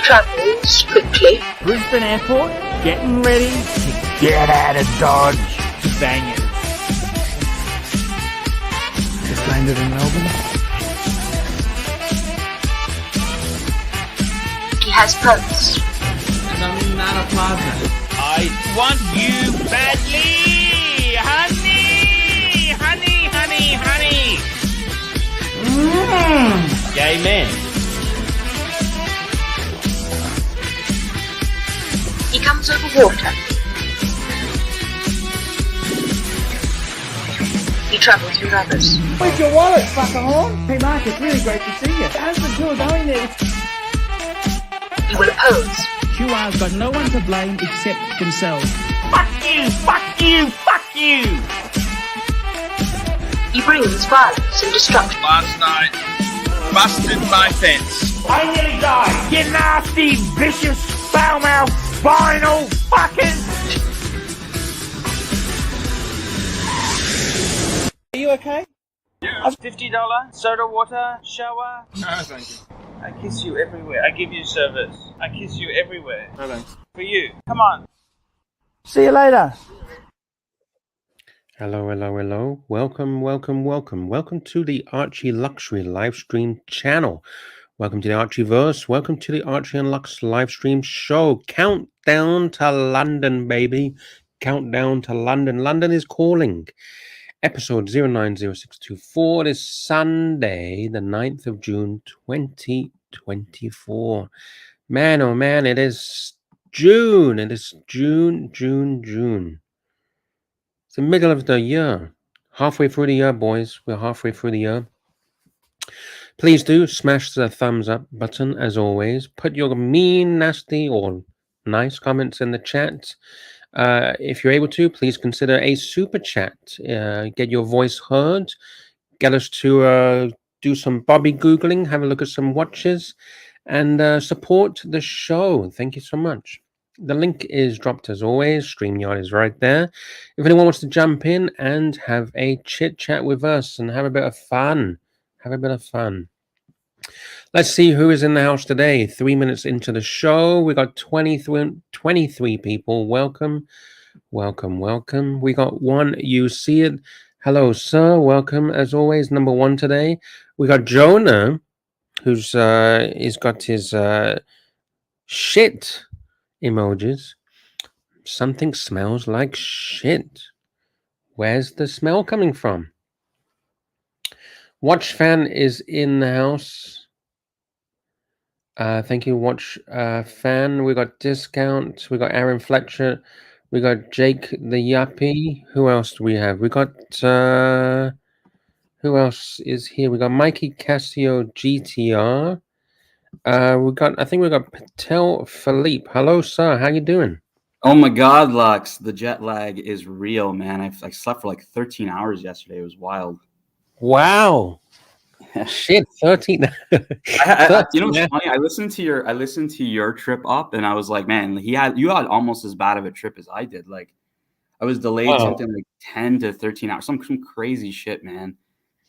travels quickly. Brisbane Airport, getting ready to get out of Dodge. Bangers. Just landed in Melbourne. He has purpose. And I'm in Nana Plaza. I want you badly! Honey! Honey, honey, honey! Gay men. He comes over water. He travels with others. Where's your wallet, fucker horn? Hey Mark, it's really great to see you. How's the tour going there? He will oppose. QR's got no one to blame except themselves. Fuck you! Fuck you! Fuck you! He brings violence and destruction. Last night, busted my fence. I nearly died. You nasty, vicious, foul-mouthed, spinal fuckers! Are you okay? Yeah. $50 soda water shower. No, thank you. I kiss you everywhere. I give you service. I kiss you everywhere. No thanks. For you. Come on. See you later. Hello, hello, hello. Welcome, welcome, welcome. Welcome to the Archie Luxury Livestream channel. Welcome to the Archieverse. Welcome to the Archie and Lux Livestream show. Countdown to London, baby. Countdown to London. London is calling. Episode 090624 this Sunday, the 9th of June, 2024. Man, oh man, it is June. It is June. It's the middle of the year. Halfway through the year, boys. We're halfway through the year. Please do smash the thumbs up button, as always. Put your mean, nasty, or nice comments in the chat. If you're able to, please consider a super chat. Get your voice heard. Get us to do some Bobby Googling, have a look at some watches, and support the show. Thank you so much. The link is dropped as always. StreamYard is right there. If anyone wants to jump in and have a chit chat with us and have a bit of fun, Let's see who is in the house today. 3 minutes into the show, we got 23 people. Welcome. We got one. You see it. Hello, sir. Welcome as always. Number one today. We got Jonah, who's he's got his shit emojis. Something smells like shit. Where's the smell coming from? Watch fan is in the house. Thank you, Watch fan. We got Discount. We got Aaron Fletcher. We got Jake the Yuppie. Who else do we have? We got who else is here? We got Mikey Casio GTR. I think we got Patel Philippe. Hello, sir. How you doing? Oh my God, Lux. The jet lag is real, man. I slept for like 13 hours yesterday. It was wild. Wow. Shit, 13. You know what's funny? I listened to your trip up, and I was like, man, you had almost as bad of a trip as I did. Like, I was delayed something like 10 to 13 hours, some crazy shit, man.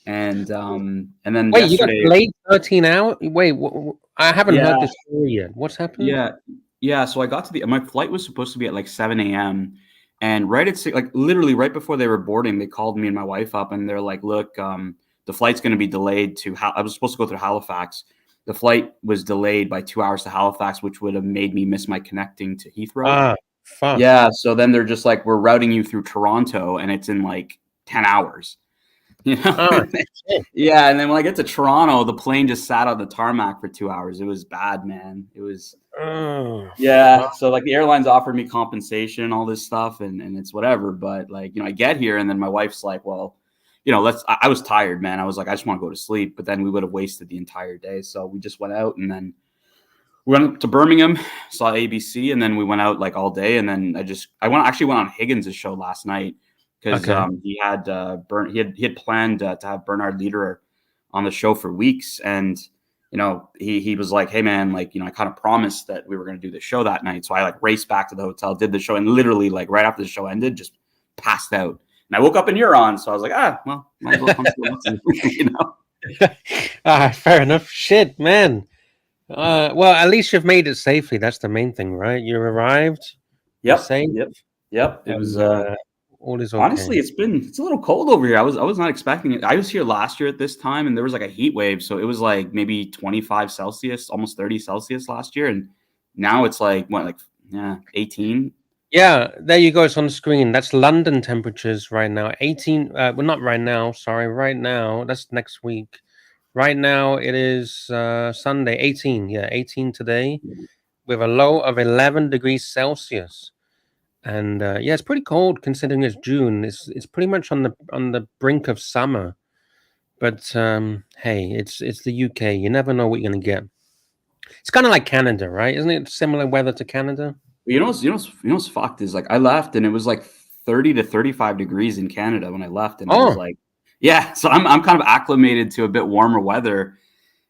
And then wait, yesterday, you got delayed 13 hours? Wait, I haven't heard this story yet. What's happening? Yeah. So I got to my flight was supposed to be at like 7 a.m. and right at like literally right before they were boarding, they called me and my wife up, and they're like, look, the flight's going to be delayed to I was supposed to go through Halifax. The flight was delayed by 2 hours to Halifax, which would have made me miss my connecting to Heathrow. Fuck. Yeah. So then they're just like, we're routing you through Toronto, and it's in like 10 hours. You know? Yeah. And then when I get to Toronto, the plane just sat on the tarmac for 2 hours. It was bad, man. It was. Yeah. So like the airlines offered me compensation and all this stuff, and it's whatever. But like, I get here, and then my wife's like, well, I was tired, man. I was like, I just want to go to sleep, but then we would have wasted the entire day. So we just went out, and then we went up to Birmingham, saw ABC, and then we went out like all day. And then I actually went on Higgins' show last night because he had planned to have Bernard Lederer on the show for weeks. And, he was like, hey man, like, I kind of promised that we were going to do the show that night. So I like raced back to the hotel, did the show, and literally like right after the show ended, just passed out. And I woke up and you're on, so I was like, well, might as well come to the Fair enough. Shit, man. Well, at least you've made it safely. That's the main thing, right? You arrived. You're Yep. safe. Yep. It And, was all is okay. honestly, it's a little cold over here. I was not expecting it. I was here last year at this time, and there was like a heat wave, so it was like maybe 25 Celsius, almost 30 Celsius last year, and now it's like what, like 18. Yeah, there you go. It's on the screen. That's London temperatures right now. 18. Well, not right now. Sorry, right now. That's next week. Right now it is Sunday. 18. Yeah, 18 today, with a low of 11 degrees Celsius. And yeah, it's pretty cold considering it's June. It's pretty much on the brink of summer. But hey, it's the UK. You never know what you're gonna get. It's kind of like Canada, right? Isn't it similar weather to Canada? What's fucked is like I left and it was like 30 to 35 degrees in Canada when I left, and I was like, yeah. So I'm kind of acclimated to a bit warmer weather,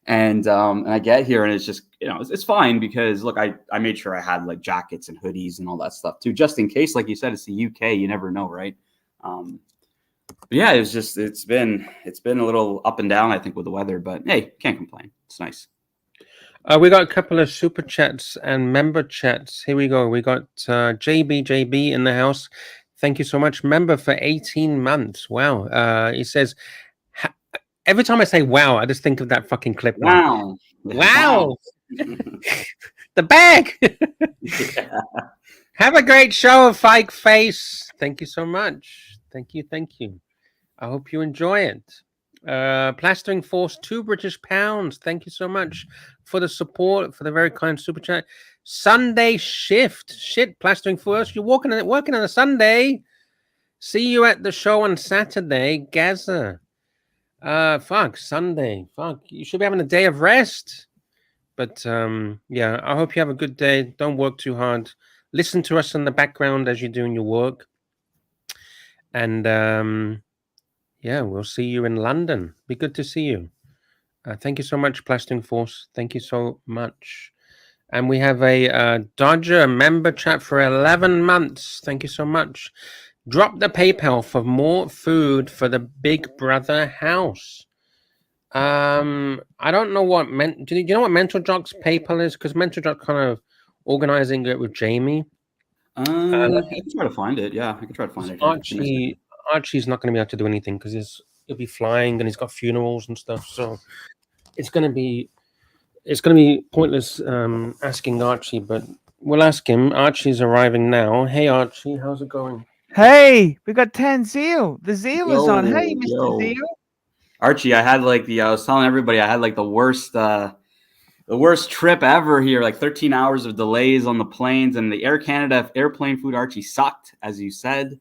and I get here and it's just it's fine because look, I made sure I had like jackets and hoodies and all that stuff too, just in case. Like you said, it's the UK. You never know, right? But yeah, it's been a little up and down, I think, with the weather, but hey, can't complain. It's nice. We got a couple of super chats and member chats. Here we go. We got JB in the house. Thank you so much. Member for 18 months. Wow. He says, every time I say wow, I just think of that fucking clip. Wow. Wow. The bag. Yeah. Have a great show, Fike Face. Thank you so much. Thank you. I hope you enjoy it. Plastering Force, £2 British. Thank you so much for the support, for the very kind super chat. Sunday shift. Shit, Plastering Force, you're working on a Sunday. See you at the show on Saturday, Gaza. Fuck, Sunday. Fuck, you should be having a day of rest. But yeah, I hope you have a good day. Don't work too hard. Listen to us in the background as you're doing your work. And yeah, we'll see you in London. Be good to see you. Thank you so much, Plastering Force. Thank you so much. And we have a Dodger member chat for 11 months. Thank you so much. Drop the PayPal for more food for the Big Brother house. I don't know what do you know what Mental Jock's PayPal is? Because Mental Jock kind of organizing it with Jamie. I can try to find it. Yeah, I can try to find it. Archie's not going to be able to do anything because he'll be flying and he's got funerals and stuff. So it's going to be pointless asking Archie, but we'll ask him. Archie's arriving now. Hey, Archie, how's it going? Hey, we got Tanzeel. The Zeal is on. Hey, Mr. Zeal. Archie, I was telling everybody I had like the worst trip ever here, like 13 hours of delays on the planes, and the Air Canada airplane food, Archie, sucked, as you said.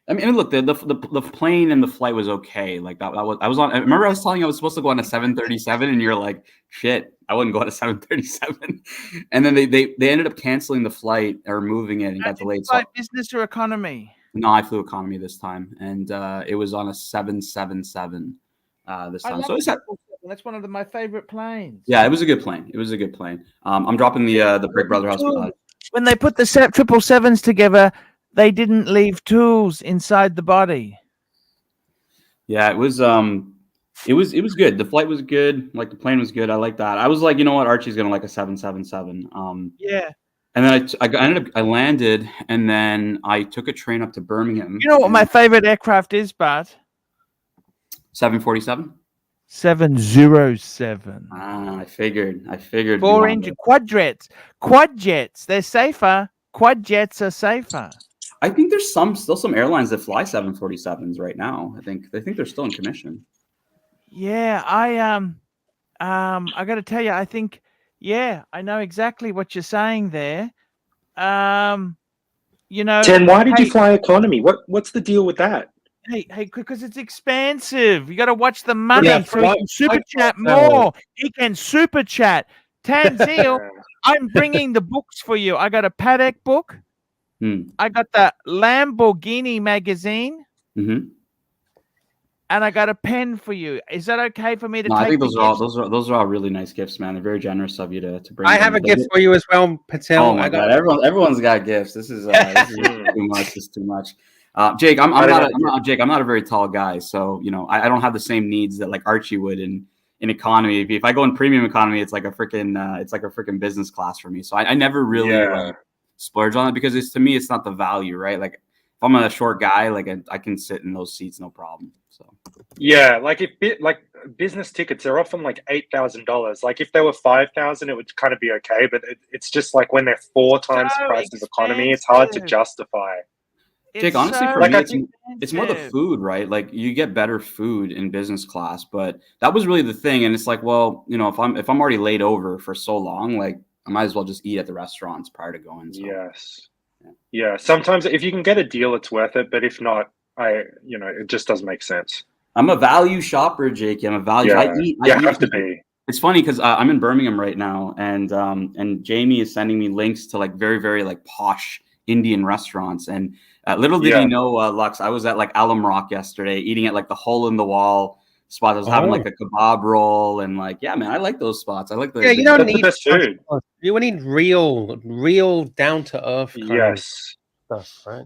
I mean, look, the plane and the flight was okay. Like I remember I was telling you I was supposed to go on a 737, and you're like, shit, I wouldn't go on a 737. And then they ended up canceling the flight or moving it and got delayed. Fly business or economy? No, I flew economy this time, and it was on a 777 this time. So that's one of my favorite planes. Yeah, it was a good plane. I'm dropping the Big Brother house. When they put the 777s together, they didn't leave tools inside the body. Yeah, it was good. The flight was good. Like the plane was good. I like that. I was like, you know what, Archie's gonna like a 777. Yeah. And then I landed, and then I took a train up to Birmingham. You know what my favorite aircraft is, Bart? 747. 707. I figured. 4-engine quad jets. They're safer. Quad jets are safer. I think there's still some airlines that fly 747s right now. I think they're still in commission. Yeah, I got to tell you, I think, yeah, I know exactly what you're saying there. You know, Ten, why did you fly economy? What's the deal with that? Hey, because it's expensive. You got to watch the money. Yeah, so he can super chat more. He can super chat. Tanzeel, I'm bringing the books for you. I got a Paddock book. I got the Lamborghini magazine. Mm-hmm. And I got a pen for you. Is that okay for me to take? I think those are all really nice gifts, man. They're very generous of you to bring. I have a gift for you as well, Patel. Oh my God, everyone's got gifts. This is too much. This is too much. Jake, I'm not a very tall guy, so I don't have the same needs that like Archie would, and in economy. If I go in premium economy, it's like a freaking business class for me. So I never really like splurge on it because to me it's not the value, right? Like if I'm a short guy, like I can sit in those seats no problem. So yeah, like like business tickets are often like $8,000. Like if they were 5,000, it would kind of be okay. But it's just like when they're 4 times the price of economy, it's hard to justify. Jake, honestly, so for me, it's more the food, right? Like you get better food in business class, but that was really the thing. And it's like, well, you know, if I'm already laid over for so long, like I might as well just eat at the restaurants prior to going. So. Yes. Yeah. Sometimes if you can get a deal, it's worth it. But if not, it just doesn't make sense. I'm a value shopper, Jake. I'm a value. Yeah. I have to be. It's funny because I'm in Birmingham right now, and Jamie is sending me links to like very, very like posh Indian restaurants. And little did he know, Lux, I was at like Alum Rock yesterday, eating at like the hole in the wall spot. I was having like a kebab roll, and like, yeah, man, I like those spots. I like the you don't need the best food. You need real down to earth kind of stuff, right?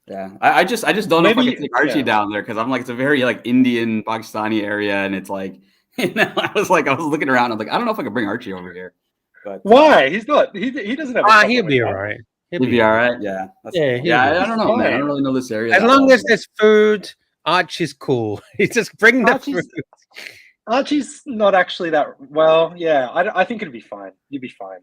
Yeah, I just don't know if I can take Archie down there because I'm like it's a very like Indian Pakistani area, and it's like I was looking around. I'm like I don't know if I can bring Archie over here. But why? He's not. He doesn't have. He'll be all right. He'll be all right. Yeah. I don't know, man. I don't really know this area. As long as there's food, Archie's cool. He just bring the food. Archie's not actually that well. Yeah, I think it'd be fine. You'd be fine.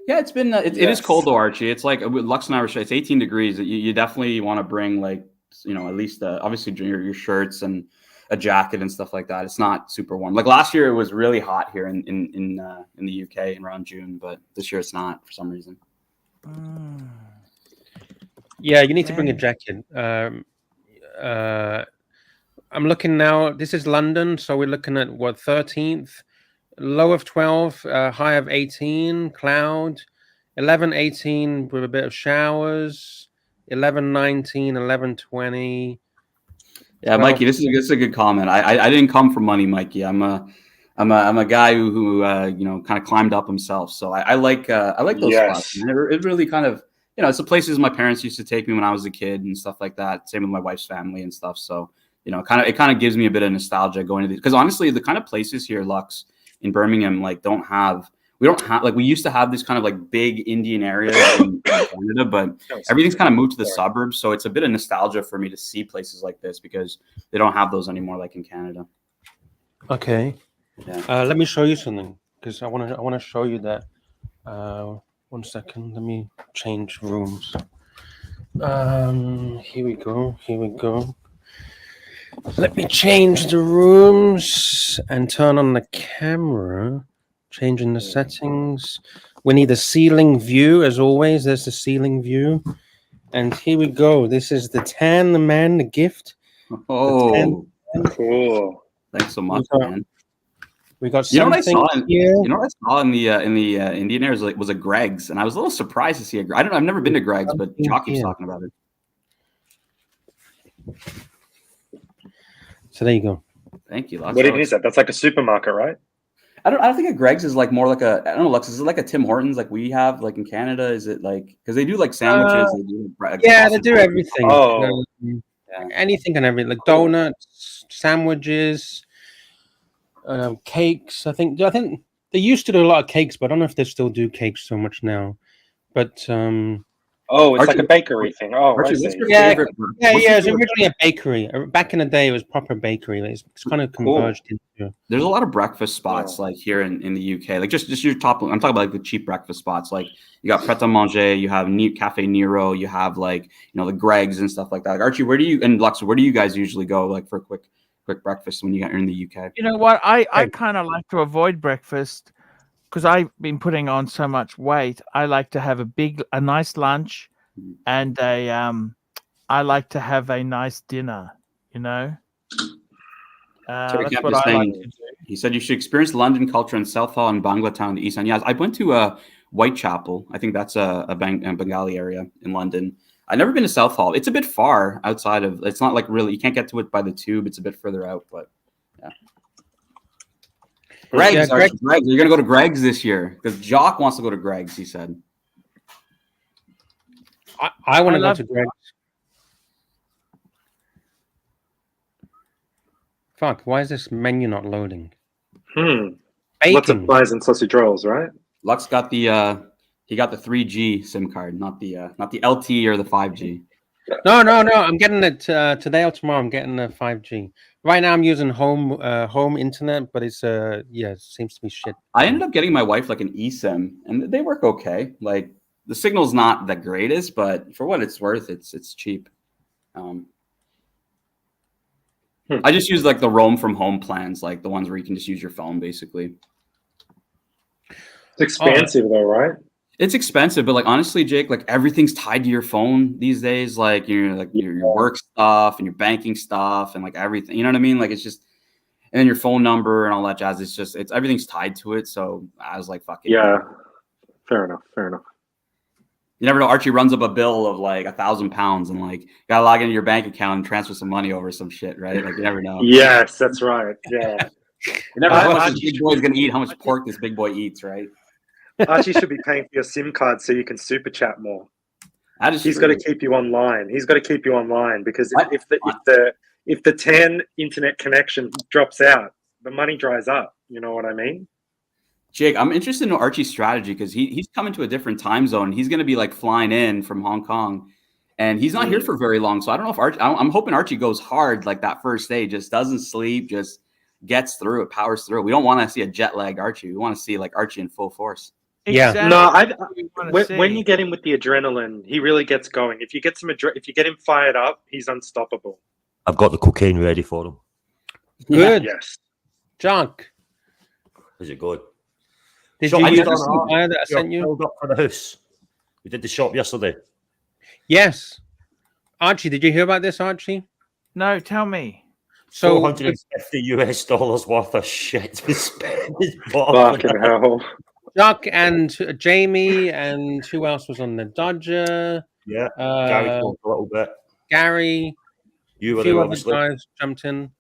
Yeah, it's been it is cold though, Archie. It's like Lux and I were saying, it's 18 degrees. You definitely want to bring like at least obviously your shirts and a jacket and stuff like that. It's not super warm. Like last year, it was really hot here in the UK around June, but this year it's not for some reason. Yeah, you need to bring a jacket. I'm looking now. This is London, so we're looking at what 13th. Low of 12, high of 18, cloud, 11, 18 with a bit of showers, 11, 19, 11, 20. Yeah, Mikey, this is a good comment. I didn't come for money, Mikey. I'm a guy who kind of climbed up himself. So I like those spots. It really kind of it's the places my parents used to take me when I was a kid and stuff like that. Same with my wife's family and stuff. So it kind of gives me a bit of nostalgia going to these because honestly, the kind of places here, Lux, in Birmingham, like we used to have this kind of like big Indian area in Canada, but everything's kind of moved to the suburbs. So it's a bit of nostalgia for me to see places like this because they don't have those anymore, like in Canada. Okay. Yeah. Let me show you something because I want to show you that. 1 second. Let me change rooms. Here we go. Let me change the rooms and turn on the camera. Changing the settings. We need a ceiling view, as always. There's the ceiling view. And here we go. This is the tan, the gift. Oh, cool. Thanks so much, man. We got something here. You know what I saw in the Indian areas was a Greg's, and I was a little surprised to see a I've never been to Greg's, but Jock keeps talking about it. So there you go. Thank you. Lux. What even is that? That's like a supermarket, right? I don't think a Greg's is like more like I don't know, Lux, is it like a Tim Hortons like we have like in Canada? Is it like because they do like sandwiches? They do they do everything. Oh, anything and everything, like donuts, sandwiches, cakes. I think they used to do a lot of cakes, but I don't know if they still do cakes so much now. But it's like a bakery thing. Oh, Archie, yeah. It's originally a bakery. Back in the day, it was proper bakery. It's kind of converged into. There's a lot of breakfast spots like here in the UK. Like just your top. I'm talking about like the cheap breakfast spots. Like you got Pret a Manger, you have Cafe Nero, you have like the Greg's and stuff like that. Like Archie, where do you guys usually go like for a quick breakfast when you're in the UK? You know what? I kind of like to avoid breakfast. Because I've been putting on so much weight, I like to have a nice lunch, and I like to have a nice dinner. That's what I like to do. He said you should experience London culture in Southall and Banglatown, the East End. Yeah, I went to Whitechapel. I think that's a Bengali area in London. I've never been to Southall. It's a bit far outside of. It's not like really. You can't get to it by the tube. It's a bit further out, but yeah. Greg's. You're going to go to Greg's this year because Jock wants to go to Greg's, he said. I want to go to Greg's. Fuck, why is this menu not loading? Lots Bacon. of fries and sausage rolls, right? Lux got the he got the 3G SIM card, not the LT or the 5G. No. I'm getting it today or tomorrow. I'm getting the 5G. Right now, I'm using home internet, but it's yeah, it seems to be shit. I ended up getting my wife like an eSIM, and they work okay. Like the signal's not the greatest, but for what it's worth, it's cheap. I just use like the roam from home plans, like the ones where you can just use your phone, basically. It's expensive though, right? It's expensive, but like honestly, Jake, like everything's tied to your phone these days. Like your work stuff and your banking stuff and like everything. You know what I mean? Like it's just, and then your phone number and all that jazz. It's everything's tied to it. So I was like, fuck it. Yeah, fair enough. You never know. Archie runs up a bill of like £1,000 and like you gotta log into your bank account and transfer some money over some shit, right? Like you never know. Yes, that's right. Yeah. You never know how much this big boy's gonna eat, how much pork this big boy eats, right? Archie should be paying for your SIM card so you can super chat more. He's got to keep you online. He's got to keep you online because if the 10 internet connection drops out, the money dries up. You know what I mean? Jake, I'm interested in Archie's strategy because he's coming to a different time zone. He's going to be like flying in from Hong Kong, and he's not here for very long. So I don't know if Archie. I'm hoping Archie goes hard like that first day, just doesn't sleep, just gets through it, powers through it. We don't want to see a jet lag Archie. We want to see like Archie in full force. Yeah. Exactly. No, when you get him with the adrenaline, he really gets going. If you get if you get him fired up, he's unstoppable. I've got the cocaine ready for him. Good. Yes. Junk. Is it good? Did So you I use just the supplier that I sent you? Filled up for the house. We did the shop yesterday. Yes. Archie, did you hear about this, Archie? No, tell me. So $450 worth of shit we spent. Fucking hell. Chuck and Jamie and who else was on the Dodger? Yeah, Gary talked a little bit. Gary, You were a few there, other obviously. guys jumped in.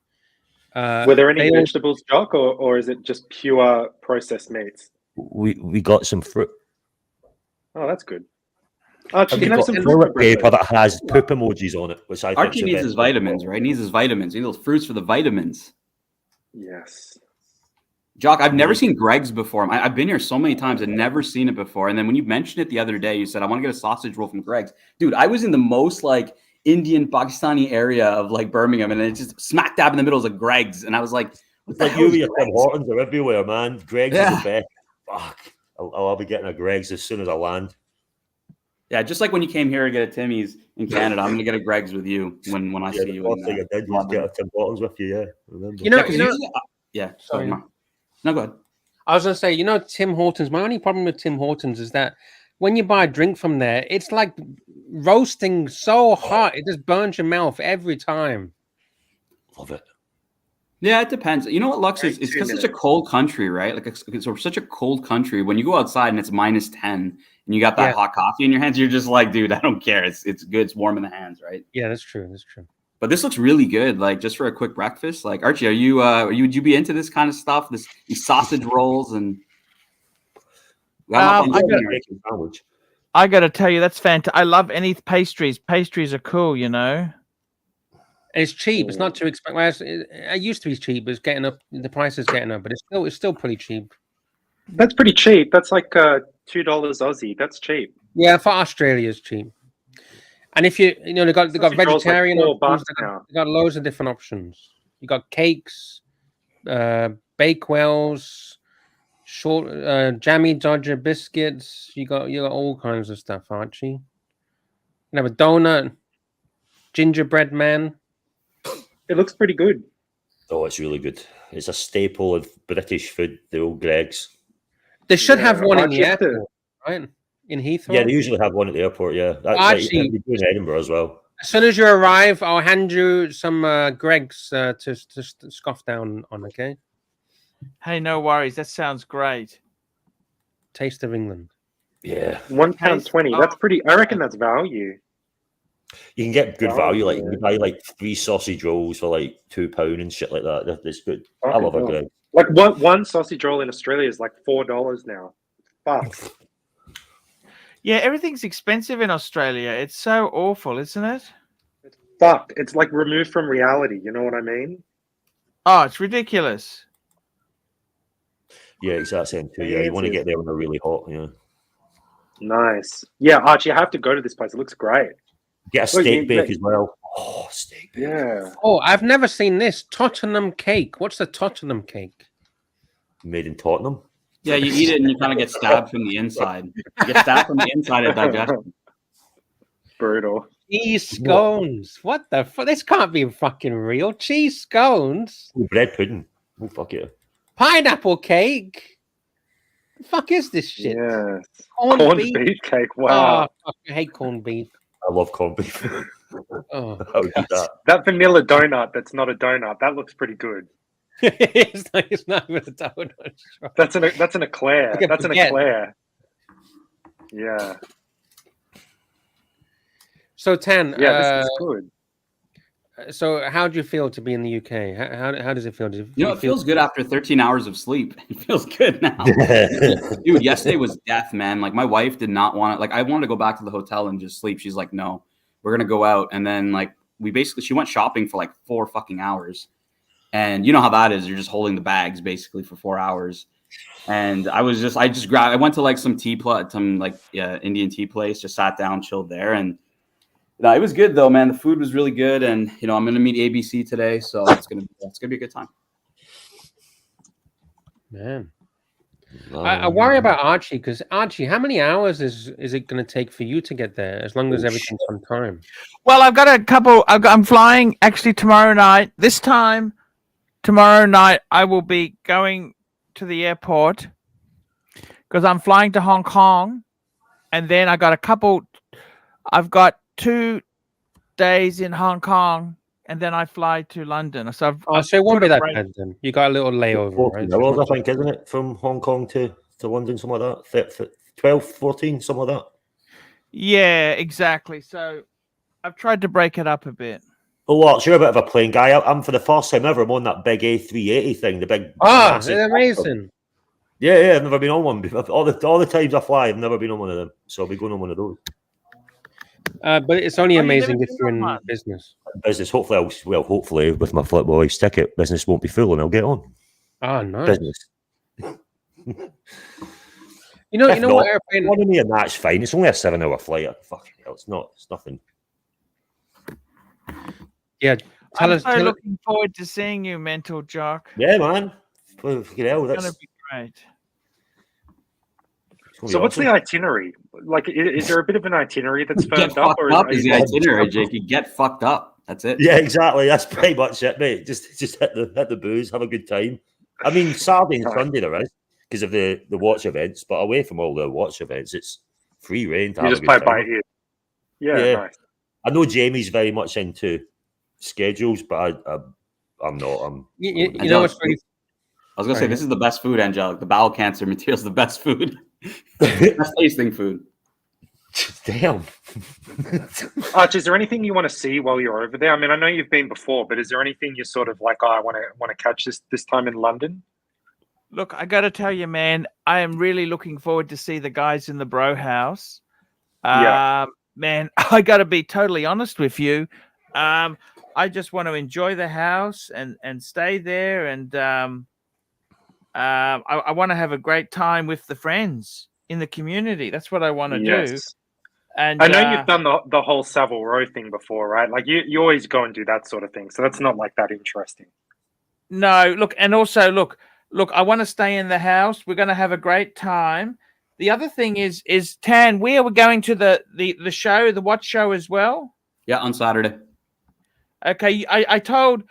Were there any vegetables, Jock, or is it just pure processed meats? We got some fruit. Oh, that's good. Archie, And can we have got some toilet fruit paper that has poop emojis on it, which I think Archie needs his vitamins, right? He needs his vitamins. He needs those fruits for the vitamins. Yes. Jock, I've never seen Greg's before. I've been here so many times and never seen it before. And then when you mentioned it the other day, you said, I want to get a sausage roll from Greg's. Dude, I was in the most like Indian, Pakistani area of like Birmingham, and it's just smack dab in the middle is a Greg's. And I was like, what the Like hell you is and your Tim Greg's? Hortons are everywhere, man. Greg's is the best. Fuck. I'll be getting a Greg's as soon as I land. Yeah, just like when you came here to get a Timmy's in Canada, I'm gonna get a Greg's with you when I see you. The first thing I did was get a Tim Hortons with you, yeah. Remember. You know, Sorry. No, go ahead. I was gonna say, you know, Tim Hortons. My only problem with Tim Hortons is that when you buy a drink from there, it's like roasting so hot it just burns your mouth every time. Love it. Yeah, it depends. You know what, Lux is? It's because it's such a cold country, right? Like it's such a cold country. When you go outside and it's -10 and you got that hot coffee in your hands, you're just like, dude, I don't care. It's good. It's warm in the hands, right? Yeah, that's true. That's true. But this looks really good. Like just for a quick breakfast. Like Archie, would you be into this kind of stuff? These sausage rolls and. I got to tell you, that's fantastic. I love any pastries. Pastries are cool, you know. And it's cheap. It's not too expensive. It used to be cheap, but it's getting up. The price is getting up, but it's still pretty cheap. That's pretty cheap. That's like $2 Aussie. That's cheap. Yeah, for Australia, it's cheap. And if they got vegetarian options, they got loads of different options. You got cakes, bakewells, jammy Dodger biscuits. You got all kinds of stuff, Archie. You can have a donut, gingerbread man. It looks pretty good. Oh, it's really good. It's a staple of British food, the old Greg's. They should have one in the airport, right? In Heathrow. Yeah, they usually have one at the airport, yeah. Archie, they do in Edinburgh as well. As soon as you arrive, I'll hand you some Greg's to scoff down on, okay? Hey, no worries. That sounds great. Taste of England. Yeah. £1.20. That's pretty. I reckon that's value. You can get good value. Like you buy like 3 sausage rolls for like £2 and shit like that. That's good. I love a Greg. Like one sausage roll in Australia is like $4 now. Fuck. Yeah, everything's expensive in Australia. It's so awful, isn't it? It's fucked. It's like removed from reality. You know what I mean? Oh, it's ridiculous. Yeah, exactly same too. Yeah, you want to get there when they're really hot. Yeah. Nice. Yeah, Archie, I have to go to this place. It looks great. Get a steak bake as well. Oh, steak bake. Yeah. Oh, I've never seen this Tottenham cake. What's the Tottenham cake? Made in Tottenham. Yeah, you eat it and you kind of get stabbed from the inside. You get stabbed from the inside at digestion. Brutal. Cheese scones. What the fuck? This can't be fucking real. Cheese scones. Oh, bread pudding. Oh, fuck yeah. Pineapple cake. The fuck is this shit? Yeah. Corned beef cake. Wow. Oh, I hate corned beef. I love corned beef. Oh, I would eat that. That vanilla donut that's not a donut, that looks pretty good. it's not even a donut. That's an eclair. Like a That's an baguette. eclair. Yeah. So Tan, Yeah, this is good. so how do you feel to be in the UK? How does it feel? You know, it feels good after 13 hours of sleep. It feels good now. Dude, yesterday was death, man. Like, my wife did not want it. Like, I wanted to go back to the hotel and just sleep. She's like, no, we're going to go out. And then, like, she went shopping for like 4 fucking hours. And you know how that is. You're just holding the bags basically for 4 hours. And I went to like some Indian tea place, just sat down, chilled there. And no, it was good though, man. The food was really good, and I'm going to meet ABC today, so it's gonna be a good time. Man, I worry about Archie because Archie, how many hours is it going to take for you to get there? As long as everything's on time. Well, I've got a couple. I'm flying actually tomorrow night. This time, tomorrow night, I will be going to the airport because I'm flying to Hong Kong, and then I've got 2 days in Hong Kong, and then I fly to London. So so it won't be that bad then. You got a little layover, right? Hours, I think, isn't it? From Hong Kong to London, something like that. 12, 14, something like that. Yeah, exactly. So I've tried to break it up a bit. Oh, what? You're a bit of a plane guy. I'm for the first time ever. I'm on that big A380 thing. The big. Oh, it's amazing. Yeah. I've never been on one. All the times I fly, I've never been on one of them. So I'll be going on one of those. But it's only amazing if you're in business. Business. Hopefully, with my flip boys ticket, business won't be full, and I'll get on. Oh, nice. Business. You know what airplane? One of me, and that's fine. It's only a 7-hour flight. Fucking hell, it's not. It's nothing. Yeah. I'm looking forward to seeing you, Mental Jock. Yeah, man. Fucking hell, It's gonna be great. So what's the itinerary? Like, is there a bit of an itinerary that's firmed up? Is the itinerary, Jake? You get fucked up. That's it. Yeah, exactly. That's pretty much it, mate. Just hit the booze, have a good time. I mean, Saturday and Sunday there is because of the watch events, but away from all the watch events, it's free reign. You just play by ear. Yeah, nice. I know Jamie's very much into schedules, but I'm not. You know what's funny? I was gonna say this is the best food, Angelic. The bowel cancer material is the best food. Best tasting food. Damn. Arch, is there anything you want to see while you're over there? I mean, I know you've been before, but is there anything you're sort of like, oh, I want to catch this time in London? Look, I got to tell you, man, I am really looking forward to see the guys in the Bro House. Man, I got to be totally honest with you. I just want to enjoy the house and stay there, and I want to have a great time with the friends in the community. That's what I want to do. And I know you've done the whole Savile Row thing before, right? Like you always go and do that sort of thing. So that's not like that interesting. No, look, and also look, I want to stay in the house. We're going to have a great time. The other thing is Tan, we are going to the show, the watch show as well. Yeah, on Saturday. Okay, I told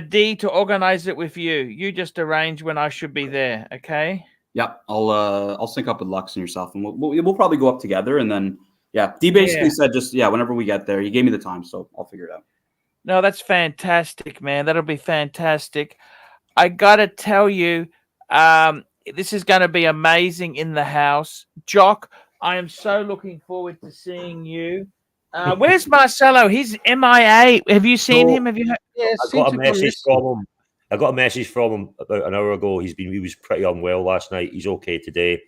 D to organize it with you. You just arrange when I should be there. Okay. Yeah, I'll sync up with Lux and yourself, and we'll probably go up together, and then D basically said just whenever we get there. He gave me the time, so I'll figure it out. No, that's fantastic, man. That'll be fantastic. I gotta tell you, this is going to be amazing in the house. Jock, I am so looking forward to seeing you. Where's Marcelo? He's MIA. Have you seen him? Have you heard? Yeah, I got a message from him. I got a message from him about an hour ago. He was pretty unwell last night. He's okay today,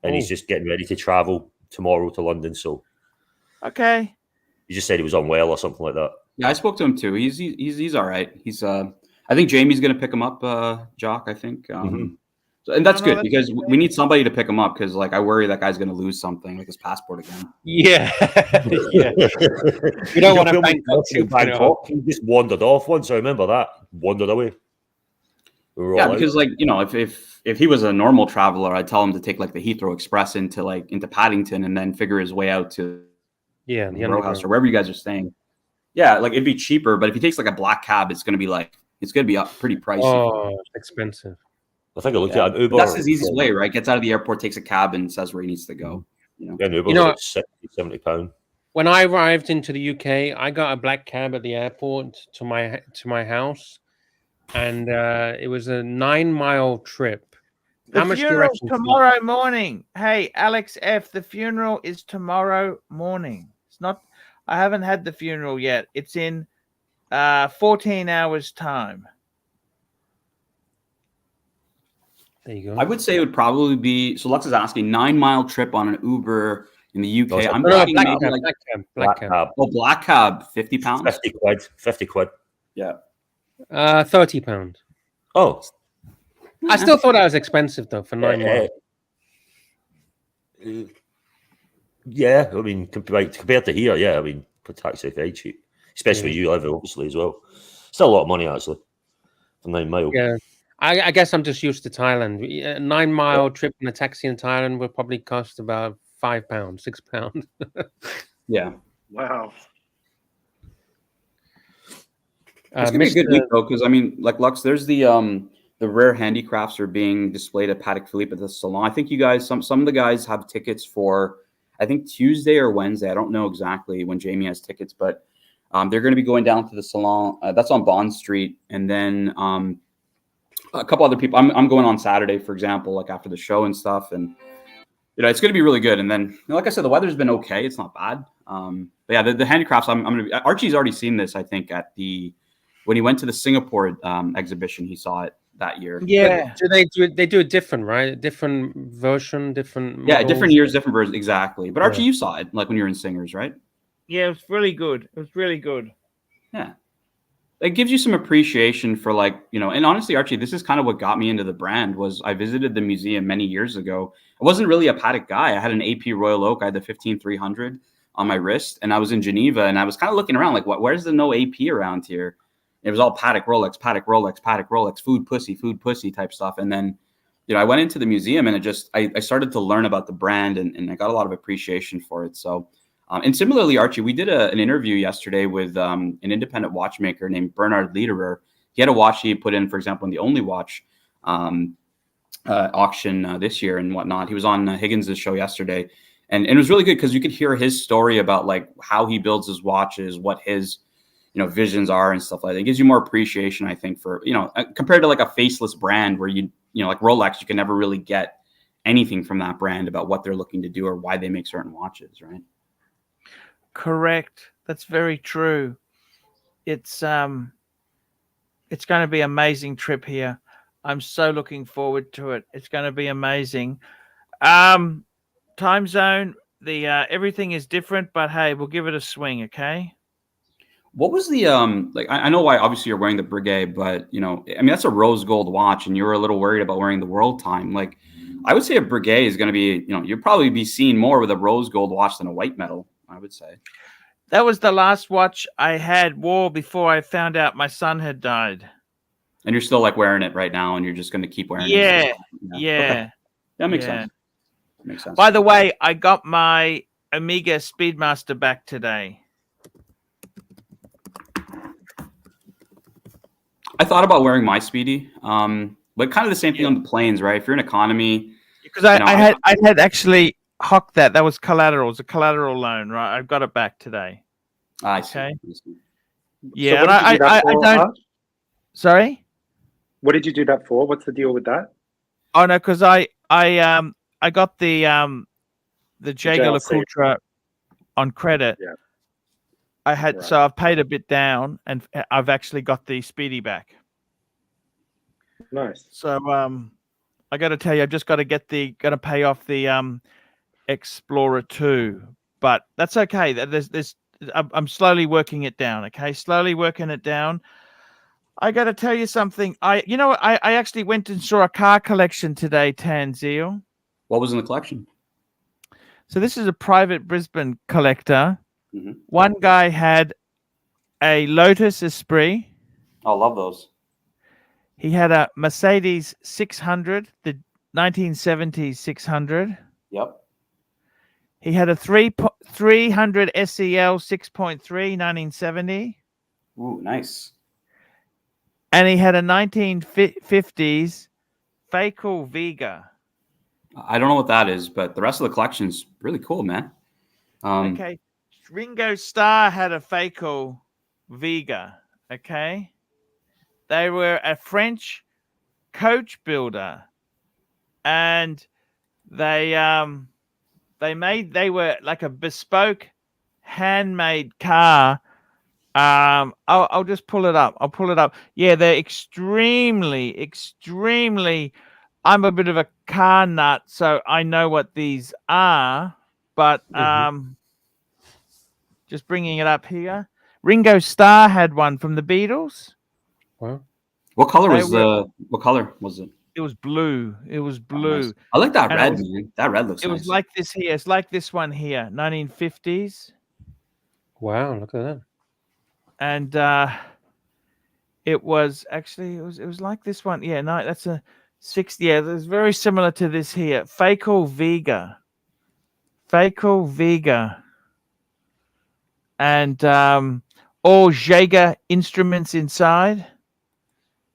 and he's just getting ready to travel tomorrow to London. So, okay. He just said he was unwell or something like that. Yeah, I spoke to him too. He's all right. He's I I think Jamie's going to pick him up, Jock. I think. And that's good because we need somebody to pick him up because, like, I worry that guy's going to lose something, like his passport again. Yeah. Yeah. You don't want to Bangkok. He just wandered off once. I remember that. Wandered away. Yeah, because like, you know, if he was a normal traveler, I'd tell him to take like the Heathrow Express into Paddington and then figure his way out to the row house or wherever you guys are staying. Yeah, like it'd be cheaper, but if he takes like a black cab, it's gonna be pretty pricey. Oh, it's expensive. I think I looked at an Uber. That's his easiest way, right? Gets out of the airport, takes a cab, and says where he needs to go. You know, Uber's like 60, £70. When I arrived into the UK, I got a black cab at the airport to my house, and it was a 9-mile trip. The funeral's tomorrow morning. Hey, Alex F. The funeral is tomorrow morning. It's not. I haven't had the funeral yet. It's in 14 hours' time. There you go. I would say it would probably be. So Lux is asking 9-mile trip on an Uber in the UK. I'm thinking maybe black cab. Oh, black cab, £50. 50 quid. 50 quid. Yeah. £30. Oh. I still thought that was expensive though for 9 miles. Yeah, I mean, compared to here, yeah, I mean, for taxi, very cheap, especially you live obviously as well. Still a lot of money actually for 9 miles. Yeah, I guess I'm just used to Thailand. A 9-mile trip in a taxi in Thailand would probably cost about £5, £6. Yeah. Wow. It's gonna be a good week though, because I mean, like Lux, there's the rare handicrafts are being displayed at Patek Philippe at the salon. I think you guys, some of the guys have tickets for, I think Tuesday or Wednesday. I don't know exactly when Jamie has tickets, but they're going to be going down to the salon. That's on Bond Street, and then a couple other people. I'm going on Saturday, for example, like after the show and stuff, and you know it's going to be really good. And then, you know, like I said, the weather's been okay. It's not bad. But yeah, the handicrafts. I'm going to be. Archie's already seen this. I think when he went to the Singapore exhibition, he saw it that year. Yeah. So they do it different, right? A different version, different models. Yeah, different years, different versions, exactly. But Archie, you saw it like when you were in Singers, right? Yeah, it was really good. It was really good. Yeah. It gives you some appreciation for, like, you know, and honestly, Archie, this is kind of what got me into the brand. Was I visited the museum many years ago. I wasn't really a Patek guy. I had an AP Royal Oak. I had the 15300 on my wrist, and I was in Geneva, and I was kind of looking around like, where's the no AP around here? It was all Patek Rolex, Patek Rolex, Patek Rolex, food pussy type stuff. And then, you know, I went into the museum and I started to learn about the brand and I got a lot of appreciation for it. So, and similarly, Archie, we did an interview yesterday with an independent watchmaker named Bernard Lederer. He had a watch he put in, for example, in the Only Watch auction this year and whatnot. He was on Higgins' show yesterday. And it was really good because you could hear his story about like how he builds his watches, what his visions are and stuff like that. It gives you more appreciation, I think, for, compared to like a faceless brand where like Rolex, you can never really get anything from that brand about what they're looking to do or why they make certain watches, right? Correct. That's very true. It's going to be an amazing trip here. I'm so looking forward to it. It's going to be amazing. Time zone, everything is different, but hey, we'll give it a swing, okay? What was the like? I know why. Obviously, you're wearing the Breguet, but I mean that's a rose gold watch, and you were a little worried about wearing the World Time. Like, I would say a Breguet is going to be, you'll probably be seen more with a rose gold watch than a white metal. I would say that was the last watch I wore before I found out my son had died. And you're still like wearing it right now, and you're just going to keep wearing it. Yeah. Okay. That makes sense. Makes sense. By the way, I got my Omega Speedmaster back today. I thought about wearing my Speedy, but kind of the same thing on the planes, right? If you're in economy, because I had actually hocked that. That was collateral. It's a collateral loan, right? I've got it back today. I see. Okay. Yeah, so I don't. Sorry. What did you do that for? What's the deal with that? Oh no, because I got the Jaeger LeCoultre on credit. Yeah. I had so I've paid a bit down, and I've actually got the Speedy back. Nice. So I got to tell you, I've just got to pay off the Explorer 2, but that's okay. I'm slowly working it down. Okay, slowly working it down. I got to tell you something. I actually went and saw a car collection today, Tanzil. What was in the collection? So this is a private Brisbane collector. Mm-hmm. One guy had a Lotus Esprit. I love those. He had a Mercedes 600, the 1970s 600. Yep. He had a 300 SEL 6.3 1970. Ooh, nice. And he had a 1950s Fakel Vega. I don't know what that is, but the rest of the collection's really cool, man. Okay. Ringo Starr had a Fakel Vega. Okay. They were a French coach builder. And they were like a bespoke handmade car. I'll just pull it up. I'll pull it up. Yeah, they're extremely. I'm a bit of a car nut, so I know what these are. But just bringing it up here. Ringo Starr had one from the Beatles. Wow. What color was it? It was blue. It was blue. Oh, nice. I like that And red, man. That red looks It nice. was like this here. It's like this one here, 1950s. Wow, look at that. And it was actually it was like this one. Yeah, no, that's a 60. Yeah, it's very similar to this here. Fakel Vega. And all Jaeger instruments inside.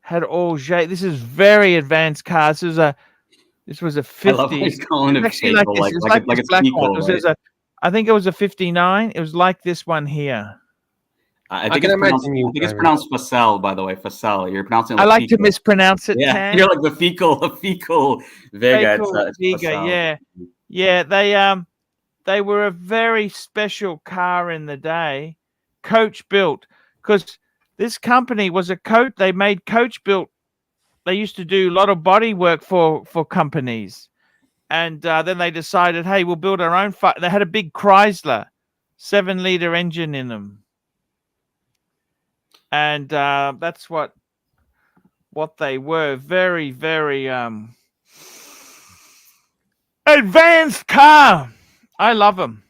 Had all Jaeger. This is very advanced cars. This was a 50. I love how he's calling it Actually Fakel, like it's Fakel, right? I think it was a 59. It was like this one here. I think it's pronounced Facel, by the way. Facel. You're pronouncing it like I like fecal. to mispronounce it. Yeah, Tan. you're like the fecal Vega. Fakel Vega, yeah. They were a very special car in the day, coach built, because this company was a coach. They made coach built. They used to do a lot of body work for companies, and then they decided, hey, we'll build our own. They had a big Chrysler 7-liter engine in them. And that's what they were. Very, very advanced car. I love them.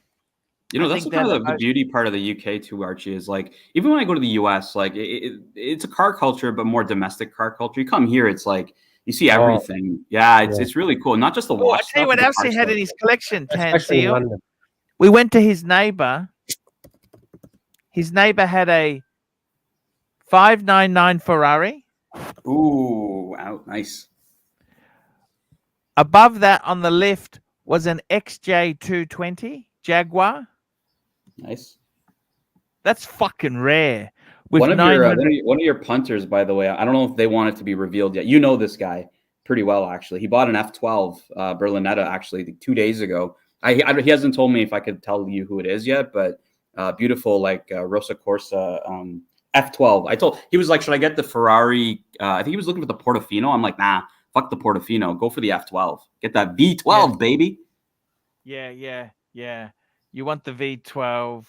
You know, that's kind of the beauty part of the UK too, Archie, is like, even when I go to the US, like it's a car culture, but more domestic car culture. You come here, it's like you see everything. It's really cool. Not just the watch. I'll tell you what else he had in his collection, Tanzil. We went to his neighbor. His neighbor had a 599 Ferrari. Ooh, wow, nice. Above that on the left was an XJ220 Jaguar. Nice. That's fucking rare. One of your punters, by the way, I don't know if they want it to be revealed yet. You know this guy pretty well, actually. He bought an F12 Berlinetta actually 2 days ago. He hasn't told me if I could tell you who it is yet, but beautiful, like Rosa Corsa F12. He was like, should I get the Ferrari? I think he was looking for the Portofino. I'm like, nah, fuck the Portofino. Go for the F12. Get that V12, baby. Yeah. You want the V12.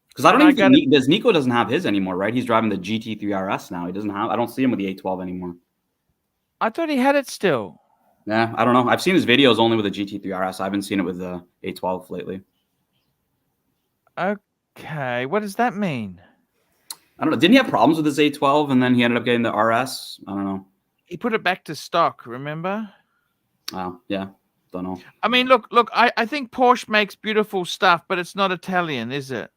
Because I don't even think Nico doesn't have his anymore, right? He's driving the GT3 RS now. He doesn't have. I don't see him with the A12 anymore. I thought he had it still. Yeah, I don't know. I've seen his videos only with the GT3 RS. I haven't seen it with the A12 lately. Okay, what does that mean? I don't know. Didn't he have problems with his A12 and then he ended up getting the RS? I don't know. He put it back to stock, remember? Oh, yeah. Don't know. I mean, look, I think Porsche makes beautiful stuff, but it's not Italian, is it?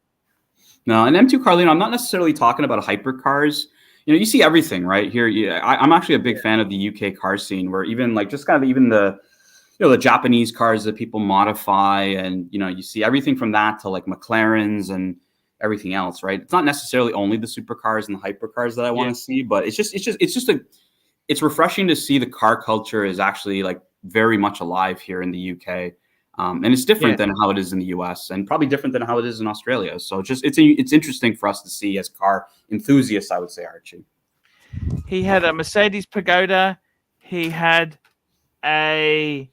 No, and M2 Carlino, I'm not necessarily talking about hypercars. You know, you see everything right here. I'm actually a big fan of the UK car scene, where even like just kind of even the, you know, the Japanese cars that people modify, and you know, you see everything from that to like McLarens and everything else, right? It's not necessarily only the supercars and the hypercars that I want to see, but it's refreshing to see the car culture is actually like very much alive here in the UK. And it's different than how it is in the US, and probably different than how it is in Australia. So it's interesting for us to see as car enthusiasts, I would say, Archie. He had a Mercedes Pagoda. He had a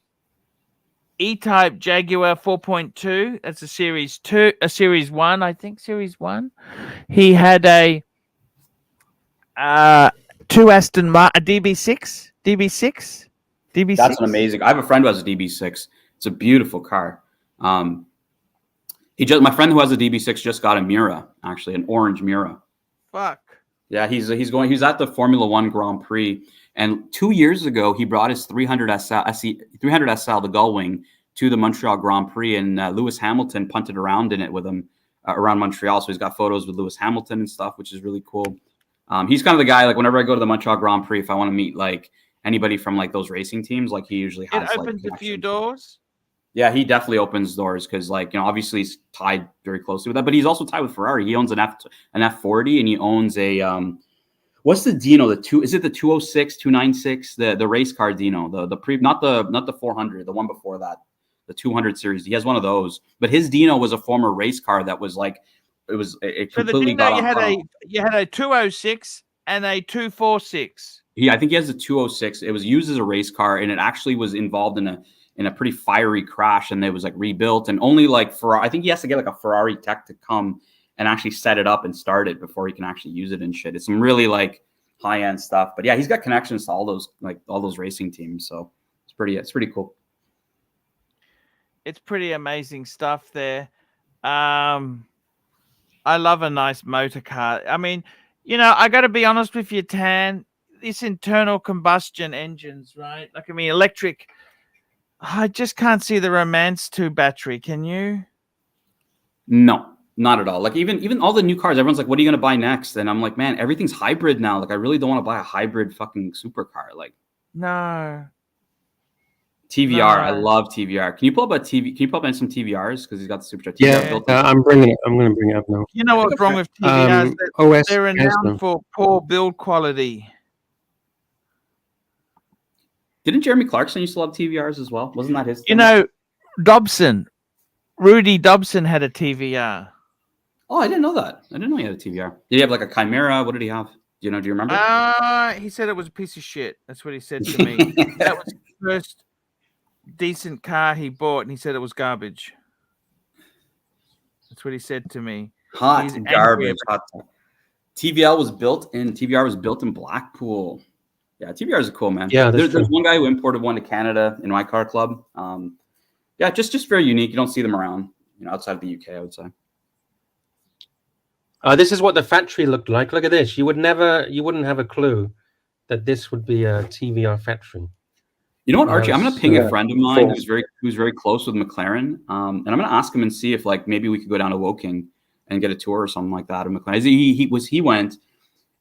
E-Type Jaguar 4.2. That's a Series 2, a Series 1, I think, Series 1. He had a 2 Aston Martin, a DB6. That's an amazing. I have a friend who has a DB6. It's a beautiful car. My friend who has a DB6 just got a Miura, actually, an orange Miura. Fuck. Yeah, he's at the Formula One Grand Prix, and 2 years ago he brought his 300 SL, the Gullwing, to the Montreal Grand Prix, and Lewis Hamilton punted around in it with him around Montreal. So he's got photos with Lewis Hamilton and stuff, which is really cool. He's kind of the guy, like, whenever I go to the Montreal Grand Prix, if I want to meet like anybody from like those racing teams, like he usually has. It opens a few doors. Yeah, he definitely opens doors because, like, you know, obviously he's tied very closely with that, but he's also tied with Ferrari. He owns an F40, and he owns a what's the Dino? Is it the 206, 296, the race car Dino? Not the 400, the one before that, the 200 series. He has one of those, but his Dino was a former race car that was like it completely so the Dino, got you had a 206 and a 246. I think he has a 206. It was used as a race car, and it actually was involved in a pretty fiery crash, and it was like rebuilt, and only like I think he has to get like a Ferrari tech to come and actually set it up and start it before he can actually use it and shit. It's some really like high-end stuff, but yeah, he's got connections to all those racing teams, so it's pretty cool. It's pretty amazing stuff there. I love a nice motor car. I mean, you know, I got to be honest with you, Tan. These internal combustion engines, right? Like, I mean, electric. I just can't see the romance to battery. Can you? No, not at all. Like even all the new cars, everyone's like, "What are you gonna buy next?" And I'm like, "Man, everything's hybrid now. Like, I really don't want to buy a hybrid fucking supercar." Like, no. TVR, I love TVR. Can you pull up some TVRs because he's got the supercharged TVR Yeah, built? I'm going to bring it up now. You know what's wrong with TVRs? They're renowned for poor build quality. Didn't Jeremy Clarkson used to love TVRs as well? Wasn't that his thing? You know, Rudy Dobson had a TVR. Oh, I didn't know that. I didn't know he had a TVR. Did he have like a Chimera? What did he have? Do you remember? He said it was a piece of shit. That's what he said to me. That was the first decent car he bought, and he said it was garbage. That's what he said to me. Hot garbage. TVR was built in Blackpool. Yeah, TVRs are cool, man. Yeah, there's one guy who imported one to Canada in my car club. Yeah, just very unique. You don't see them around, outside of the UK, I would say. This is what the factory looked like. Look at this. You wouldn't have a clue that this would be a TVR factory. You know what, Archie? I'm going to ping a friend of mine who's very close with McLaren, and I'm going to ask him and see if like maybe we could go down to Woking and get a tour or something like that of McLaren. He went,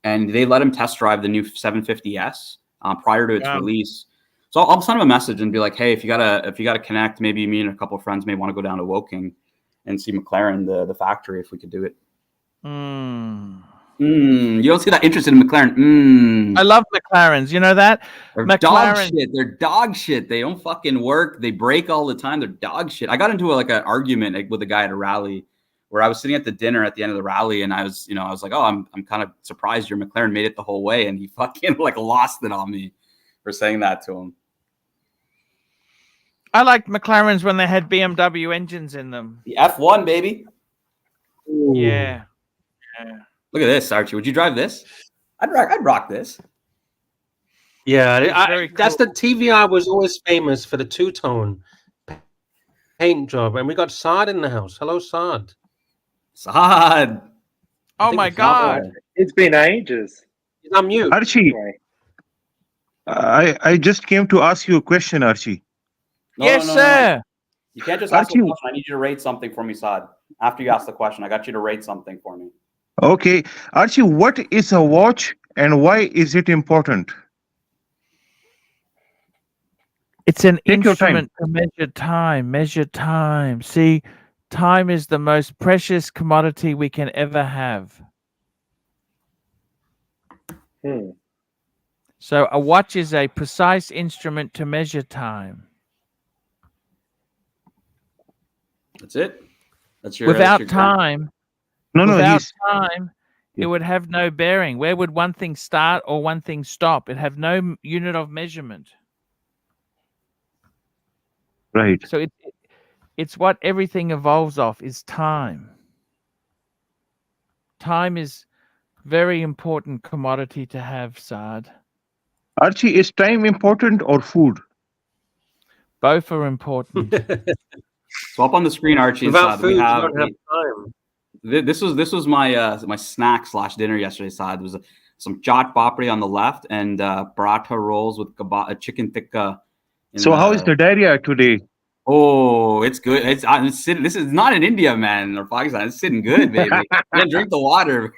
and they let him test drive the new 750S prior to its release. So I'll send him a message and be like, hey, if you gotta connect, maybe me and a couple of friends may want to go down to Woking and see McLaren, the factory, if we could do it. You don't see that interested in McLaren. I love McLarens. You know that? They're dog shit. They're dog shit. They don't fucking work. They break all the time. They're dog shit. I got into an argument with a guy at a rally where I was sitting at the dinner at the end of the rally, and I was like, oh, I'm kind of surprised your McLaren made it the whole way, and he fucking like lost it on me for saying that to him. I liked McLarens when they had BMW engines in them. The F1, baby. Yeah. Look at this, Archie. Would you drive this? I'd rock this. Yeah, that's the TVR was always famous for the two-tone paint job, and we got Saad in the house. Hello, Saad. Saad. Oh my God! It's been ages. I'm mute. Archie, I just came to ask you a question, Archie. Yes, sir. No. You can't just ask a question. I need you to rate something for me, Saad. After you ask the question, I got you to rate something for me. Okay, Archie, what is a watch and why is it important? It's an instrument to measure time. See, time is the most precious commodity we can ever have. So a watch is a precise instrument to measure time. That's it. That's your without time. Without time, it would have no bearing. Where would one thing start or one thing stop? It'd have no unit of measurement. Right. So it's what everything evolves off is time. Time is very important commodity to have, Saad. Archie, is time important or food? Both are important. So up on the screen, Archie, Without inside food, we you have don't have time. this was my my snack / dinner yesterday. Side was some chaat papri on the left and paratha rolls with chicken tikka. So how is the diarrhea today? Oh, it's good. It's sitting. This is not in India, man, or Pakistan. It's sitting good, baby. Then drink the water.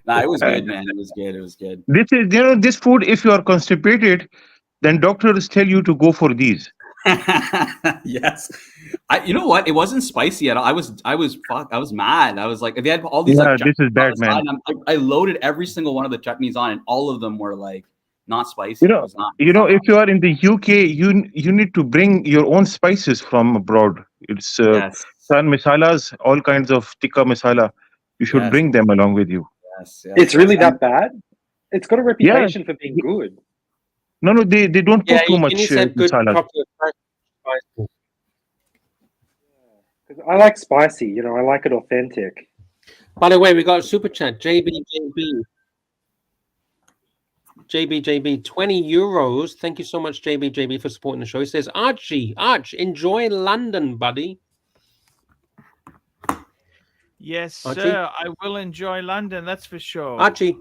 Nah, it was good, man. It was good. It was good. This is, this food, if you are constipated, then doctors tell you to go for these. Yes. You know what? It wasn't spicy at all. I was mad. I was like, they had all these like this is bad, man. I loaded every single one of the chutneys on, and all of them were like not spicy. If you are in the UK, you need to bring your own spices from abroad. It's Yes. san masalas, all kinds of tikka masala. You should Yes. bring them along with you. Yes, yes. It's really that bad? It's got a reputation for being good. No, they don't put too much You need to have good, masala. proper spices. I like spicy, I like it authentic. By the way, we got a super chat. JB, 20 euros. Thank you so much, JB, for supporting the show. He says, Arch, enjoy London, buddy. Yes, Archie? sir. I will enjoy London. That's for sure. Archie.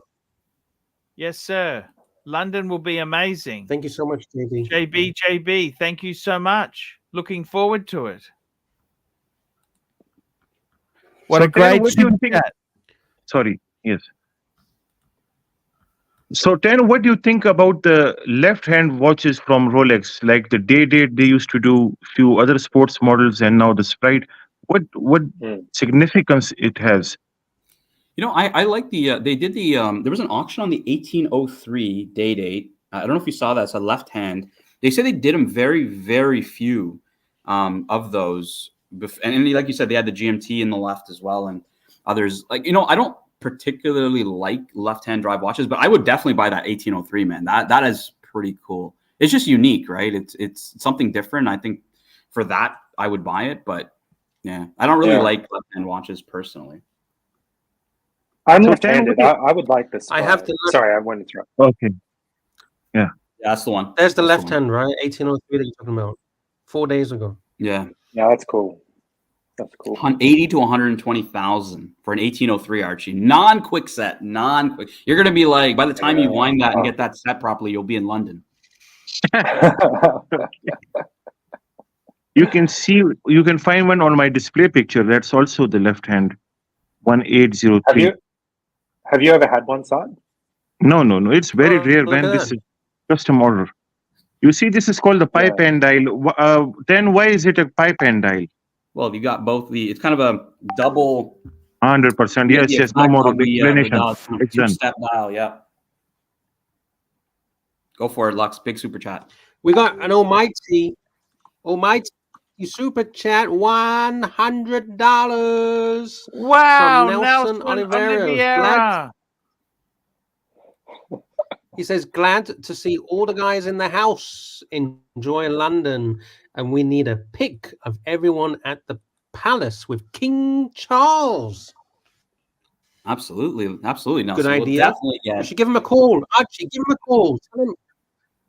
Yes, sir. London will be amazing. Thank you so much, JB. JB, thank you so much. Looking forward to it. What a great what do you think? Sorry, yes. So, Tan, what do you think about the left-hand watches from Rolex, like the Day-Date they used to do, few other sports models, and now the Sprite? What significance it has? I like the they did the there was an auction on the 1803 Day-Date. I don't know if you saw that. It's a left hand. They said they did them very, very few of those. And like you said, they had the GMT in the left as well, and others. Like, I don't particularly like left-hand drive watches, but I would definitely buy that 1803, man. That is pretty cool. It's just unique, right? It's something different. I think for that I would buy it, but yeah, I don't really like left-hand watches personally. I'm left-handed. I would like this. I have to. Sorry, I went to interrupt. Okay. Yeah, that's the one. There's the left hand, right? 1803 that you're talking about. 4 days ago. Yeah. Yeah, that's cool. That's cool. 80 to 120,000 for an 1803 Archie. Non-quick set. Non-quick. You're gonna be like, by the time you wind that and get that set properly, you'll be in London. you can find one on my display picture. That's also the left hand 1803. Have you ever had one, Saad? No. It's very rare, man. This is custom order. You see, this is called the pipe and dial. Then why is it a pipe and dial? Well, you got both it's kind of a double. 100%. Yes. No more explanation. It's done. Step dial, yeah. Go for it, Lux. Big super chat. We got an almighty super chat, $100. Wow, from Nelson Oliveira. He says, glad to see all the guys in the house enjoy London, and we need a pic of everyone at the palace with King Charles. Absolutely. No, good so idea. You should give him a call. Archie, give him a call.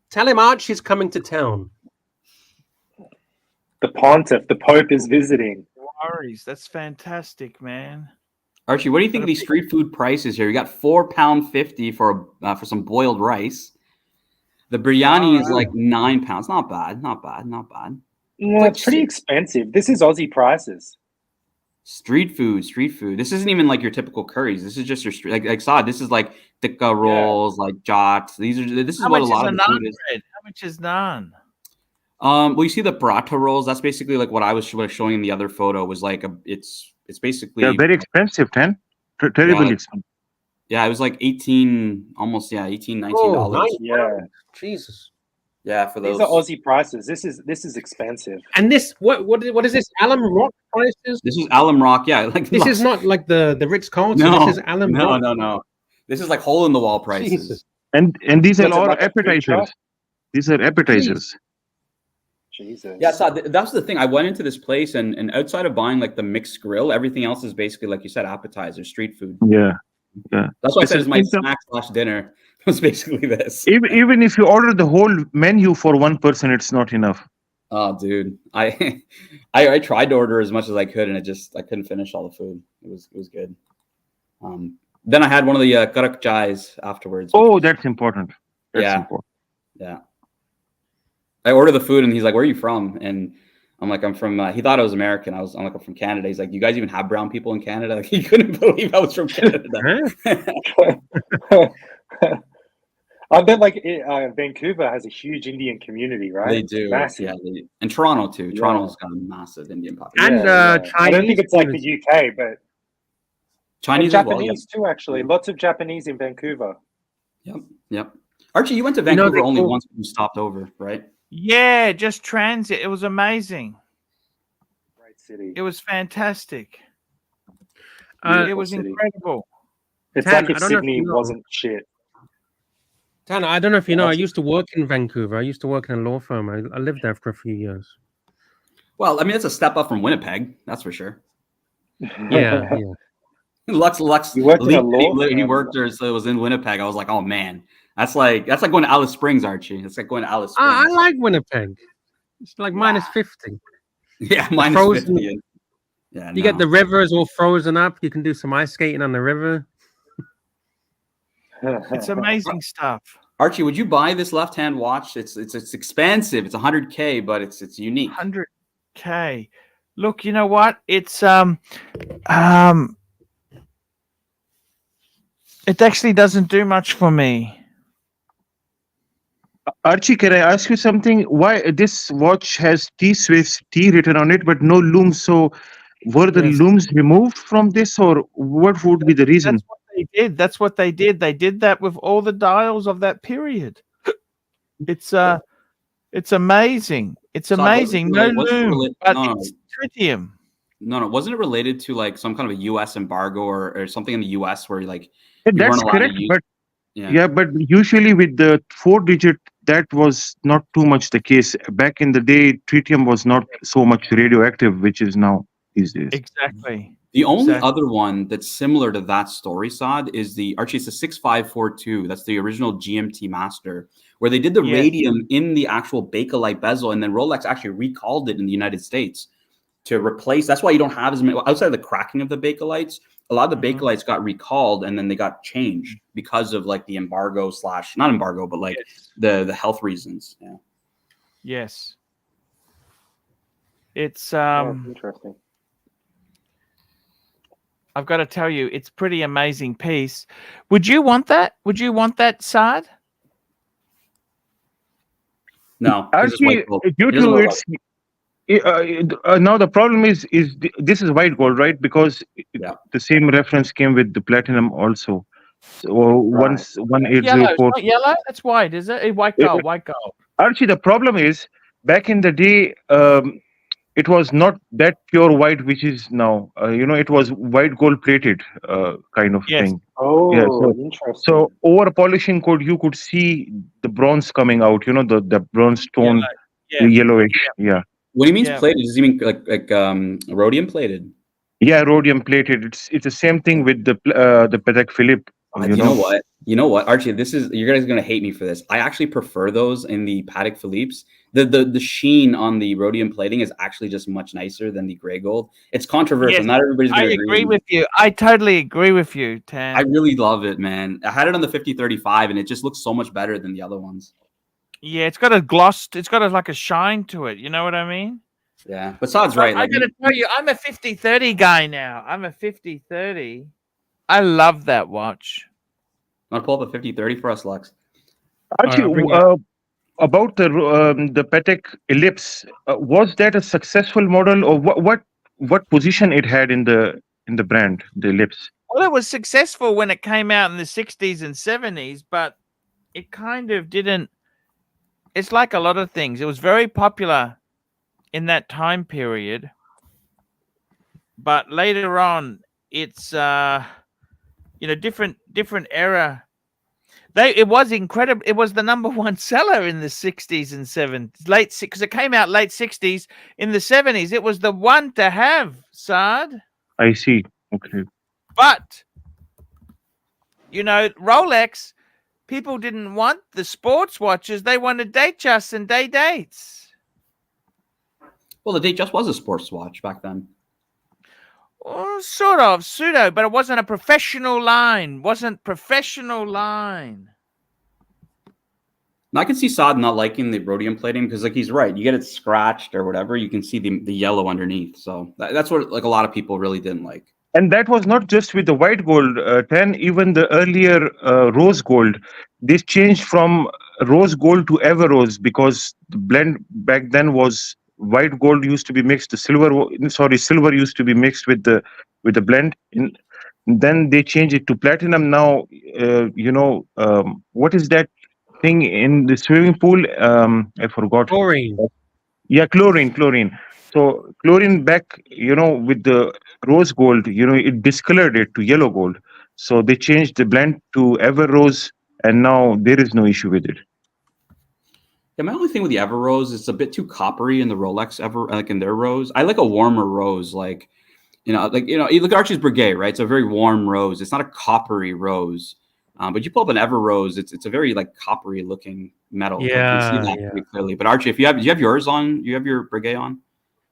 Tell him Archie's coming to town. The Pontiff, the Pope is visiting. No worries. That's fantastic, man. Archie, what do you think of these street food prices here? You got £4.50 for some boiled rice. The biryani is like £9. Not bad. No, it's pretty expensive. This is Aussie prices. Street food. This isn't even like your typical curries. This is just your street. Like Saad, this is like tikka rolls, like jots. This is what a lot of the food is. How much is naan? Well, you see the paratha rolls. That's basically like what I was showing in the other photo. Was like it's basically they're very expensive, terribly expensive. Yeah, it was like $18, $19. Nice. Yeah, Jesus. Yeah, for those. These are Aussie prices. This is expensive. And this what is this? Alum Rock prices? This is Alum Rock. Yeah, like this is not like the Ritz Carlton. No, this is Alum Rock. No. This is like hole in the wall prices. Jesus. And these are all appetizers. These are appetizers. Jesus. Yeah, so that's the thing. I went into this place, and outside of buying like the mixed grill, everything else is basically, like you said, appetizer, street food. Yeah. That's why I said Listen, it's my snack / dinner. Was basically this. even if you order the whole menu for one person, it's not enough. Oh, dude, I tried to order as much as I could, and I couldn't finish all the food. It was good. Then I had one of the karak chais afterwards. Oh, that's important. That's important. Yeah. I ordered the food, and he's like, "Where are you from?" And I'm like, "I'm from." He thought I was American. I'm like, "I'm from Canada." He's like, "You guys even have brown people in Canada?" Like, he couldn't believe I was from Canada. I bet like Vancouver has a huge Indian community, right? They do, massive. yeah. And Toronto too. Yeah. Toronto's got a massive Indian population. And Chinese. I don't think it's like the UK, but Chinese, Japanese too. Actually, lots of Japanese in Vancouver. Yep. Archie, you went to Vancouver only once. You stopped over, right? Yeah, just transit. It was amazing. Great city. It was fantastic. It was incredible. It's like if Sydney wasn't shit. Tanner, I don't know if you know, I used to work in Vancouver. I used to work in a law firm. I lived there for a few years. Well, I mean, it's a step up from Winnipeg, that's for sure. Yeah. Lux. You worked in a law firm? He worked there, so it was in Winnipeg. I was like, oh man, that's like going to Alice Springs, Archie. It's like going to Alice Springs. I like Winnipeg. It's like minus 50. Yeah, minus 50. Yeah, you get the rivers all frozen up. You can do some ice skating on the river. It's amazing stuff. Archie, would you buy this left-hand watch? It's expensive. It's $100K, but it's unique. $100K. Look, you know what? It's it actually doesn't do much for me. Archie, can I ask you something? Why this watch has T-Swiss T written on it, but no looms? So were the looms removed from this, or what would be the reason? That's what they did. That's what they did. They did that with all the dials of that period. It's amazing. It's amazing. No loom, but it's tritium. No, wasn't it related to like some kind of a U.S. embargo or something in the U.S. where like that's correct, but but usually with the 4-digit, that was not too much the case. Back in the day, tritium was not so much radioactive, which is now these days. Exactly. The only other one that's similar to that story, Saad, is the Archie. It's a 6542. That's the original GMT Master, where they did the radium in the actual Bakelite bezel, and then Rolex actually recalled it in the United States to replace. That's why you don't have as many outside of the cracking of the Bakelites. A lot of the Bakelites got recalled, and then they got changed because of like the embargo / not embargo, but like the health reasons. Yeah. Yes. It's interesting. I've got to tell you, it's pretty amazing piece. Would you want that? Would you want that, Saad? No. Actually, due to its now the problem is this is white gold, right? Because the same reference came with the platinum also. So 1804. Yellow? That's white, is it? White gold. White gold. Actually, the problem is back in the day, it was not that pure white, which is now. It was white gold plated kind of thing. Oh, interesting. So over polishing you could see the bronze coming out. The bronze tone, yellowish. Yeah. When he means plated, does he mean like rhodium plated? Yeah, rhodium plated. It's the same thing with the Patek Philippe. You know what, Archie? You guys are gonna hate me for this. I actually prefer those in the Patek Philippe's. The sheen on the rhodium plating is actually just much nicer than the gray gold. It's controversial. Not everybody's gonna agree. I agree with you. I totally agree with you, Tan. I really love it, man. I had it on the 5035, and it just looks so much better than the other ones. Yeah, it's got a gloss. It's got like a shine to it. You know what I mean? Yeah, but Saad's right. I got to tell you, I'm a 5030 guy now. I'm a 5030. I love that watch. Want to pull up a 5030 for us, Lux? Actually, about the Patek Ellipse, was that a successful model, or what position it had in the brand, the Ellipse? Well, it was successful when it came out in the 60s and 70s, but it kind of didn't. It's like a lot of things. It was very popular in that time period, but later on, it's different era. It was incredible. It was the #1 seller in the 60s and 70s, because it came out late 60s. In the 70s, it was the one to have, Saad. I see. Okay. But Rolex, people didn't want the sports watches. They wanted Datejusts and day dates. Well, the Datejust was a sports watch back then. Well, sort of, pseudo, but it wasn't a professional line. Now, I can see Saad not liking the rhodium plating because, like, he's right. You get it scratched or whatever, you can see the yellow underneath. So that's what like a lot of people really didn't like. And that was not just with the white gold, 10, even the earlier rose gold. This changed from rose gold to ever rose because the blend back then was white gold used to be mixed, silver used to be mixed with the blend. Then they changed it to platinum. Now, what is that thing in the swimming pool? I forgot. Chlorine. Yeah, chlorine. So chlorine back, with the rose gold, it discolored it to yellow gold. So they changed the blend to Ever Rose, and now there is no issue with it. Yeah, my only thing with the Ever Rose is it's a bit too coppery in the Rolex like in their rose. I like a warmer rose, you look at Archie's Breguet, right? It's a very warm rose. It's not a coppery rose. But you pull up an Ever Rose, it's a very like coppery looking metal. Yeah, you can see that pretty clearly. But Archie, do you have yours on? You have your Breguet on?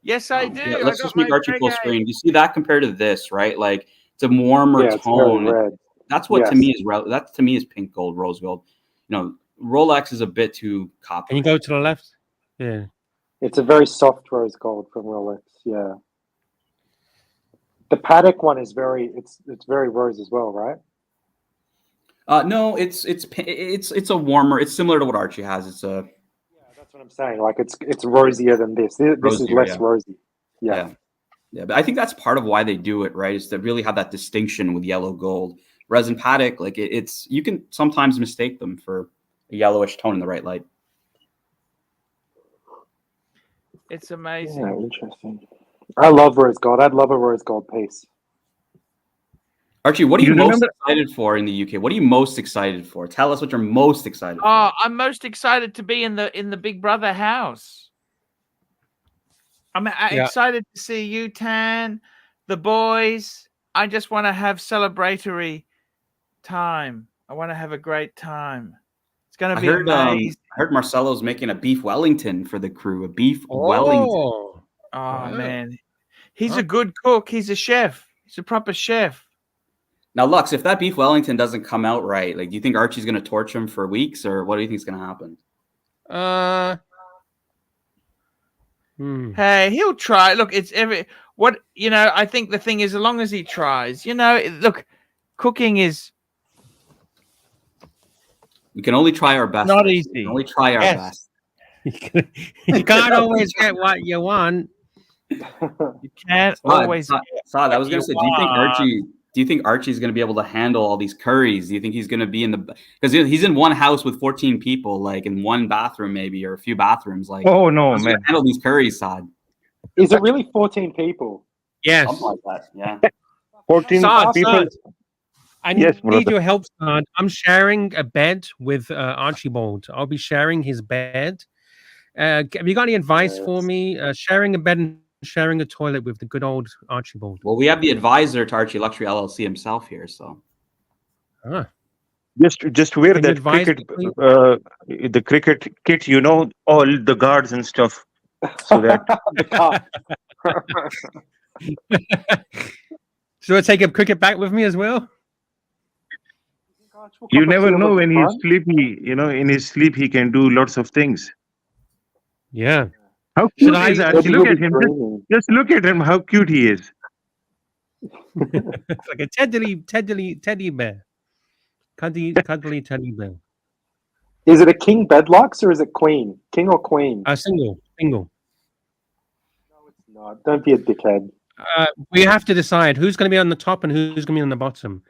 Yes, I do. Yeah, let's just make Archie full screen. Do you see that compared to this, right? Like it's a warmer tone. Red. That's what to me is pink gold, rose gold. Rolex is a bit too coppery. Can you go to the left? Yeah. It's a very soft rose gold from Rolex. Yeah. The Patek one is very rose as well, right? No, it's a warmer. It's similar to what Archie has. Yeah, that's what I'm saying. Like it's rosier than this. This is less rosy. Yeah. But I think that's part of why they do it, right? Is to really have that distinction with yellow gold. Whereas in Patek, like it's you can sometimes mistake them for a yellowish tone in the right light. It's amazing. Yeah, interesting. I love rose gold. I'd love a rose gold piece. Archie, what are you most excited for in the UK? What are you most excited for? Tell us what you're most excited for. I'm most excited to be in the Big Brother house. I'm excited to see you, Tan, the boys. I just want to have celebratory time. I want to have a great time. It's going to be amazing. I heard Marcelo's making a beef Wellington for the crew. A beef Wellington. Oh, man. He's a good cook. He's a chef. He's a proper chef. Now, Lux, if that beef Wellington doesn't come out right, like, do you think Archie's going to torch him for weeks, or what do you think is going to happen? Hey, he'll try. Look, I think the thing is, as long as he tries, look, cooking is. We can only try our best. Not easy. We can only try our best. You can't always get what you want. You can't always. Saad, I was going to say, do you think Archie's going to be able to handle all these curries? Do you think he's going to be because he's in one house with 14 people, like in one bathroom maybe, or a few bathrooms? Like, oh no, man, handle these curries, Saad. Is it really 14 people? Yes, something like that. Yeah, 14 people. I need your help, Saad. I'm sharing a bed with Archibald. I'll be sharing his bed. Have you got any advice for me? Sharing a bed and sharing a toilet with the good old Archibald. Well, we have the advisor to Archie Luxury LLC himself here, so. Just wear that the cricket kit, all the guards and stuff, so that. Should I take a cricket bat with me as well? You never know when he's sleepy. In his sleep he can do lots of things. Yeah. How cute is Archie? Look at him. Just look at him. How cute he is. It's like a teddy bear. Cuddly teddy bear. Is it a king bedlocks or is it queen? King or queen? Single. No, it's not. Don't be a dickhead. We have to decide who's going to be on the top and who's going to be on the bottom.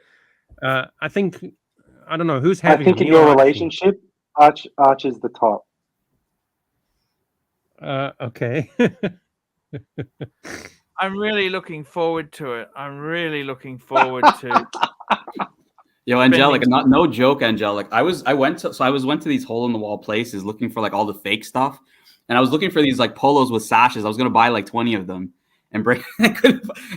I don't know who's heavy. I think in your relationship, Arch is the top. Okay. I'm really looking forward to it. I'm really looking forward to. Yo, Angelic, no joke, Angelic. I went to these hole in the wall places looking for like all the fake stuff, and I was looking for these like polos with sashes. I was gonna buy like 20 of them and bring.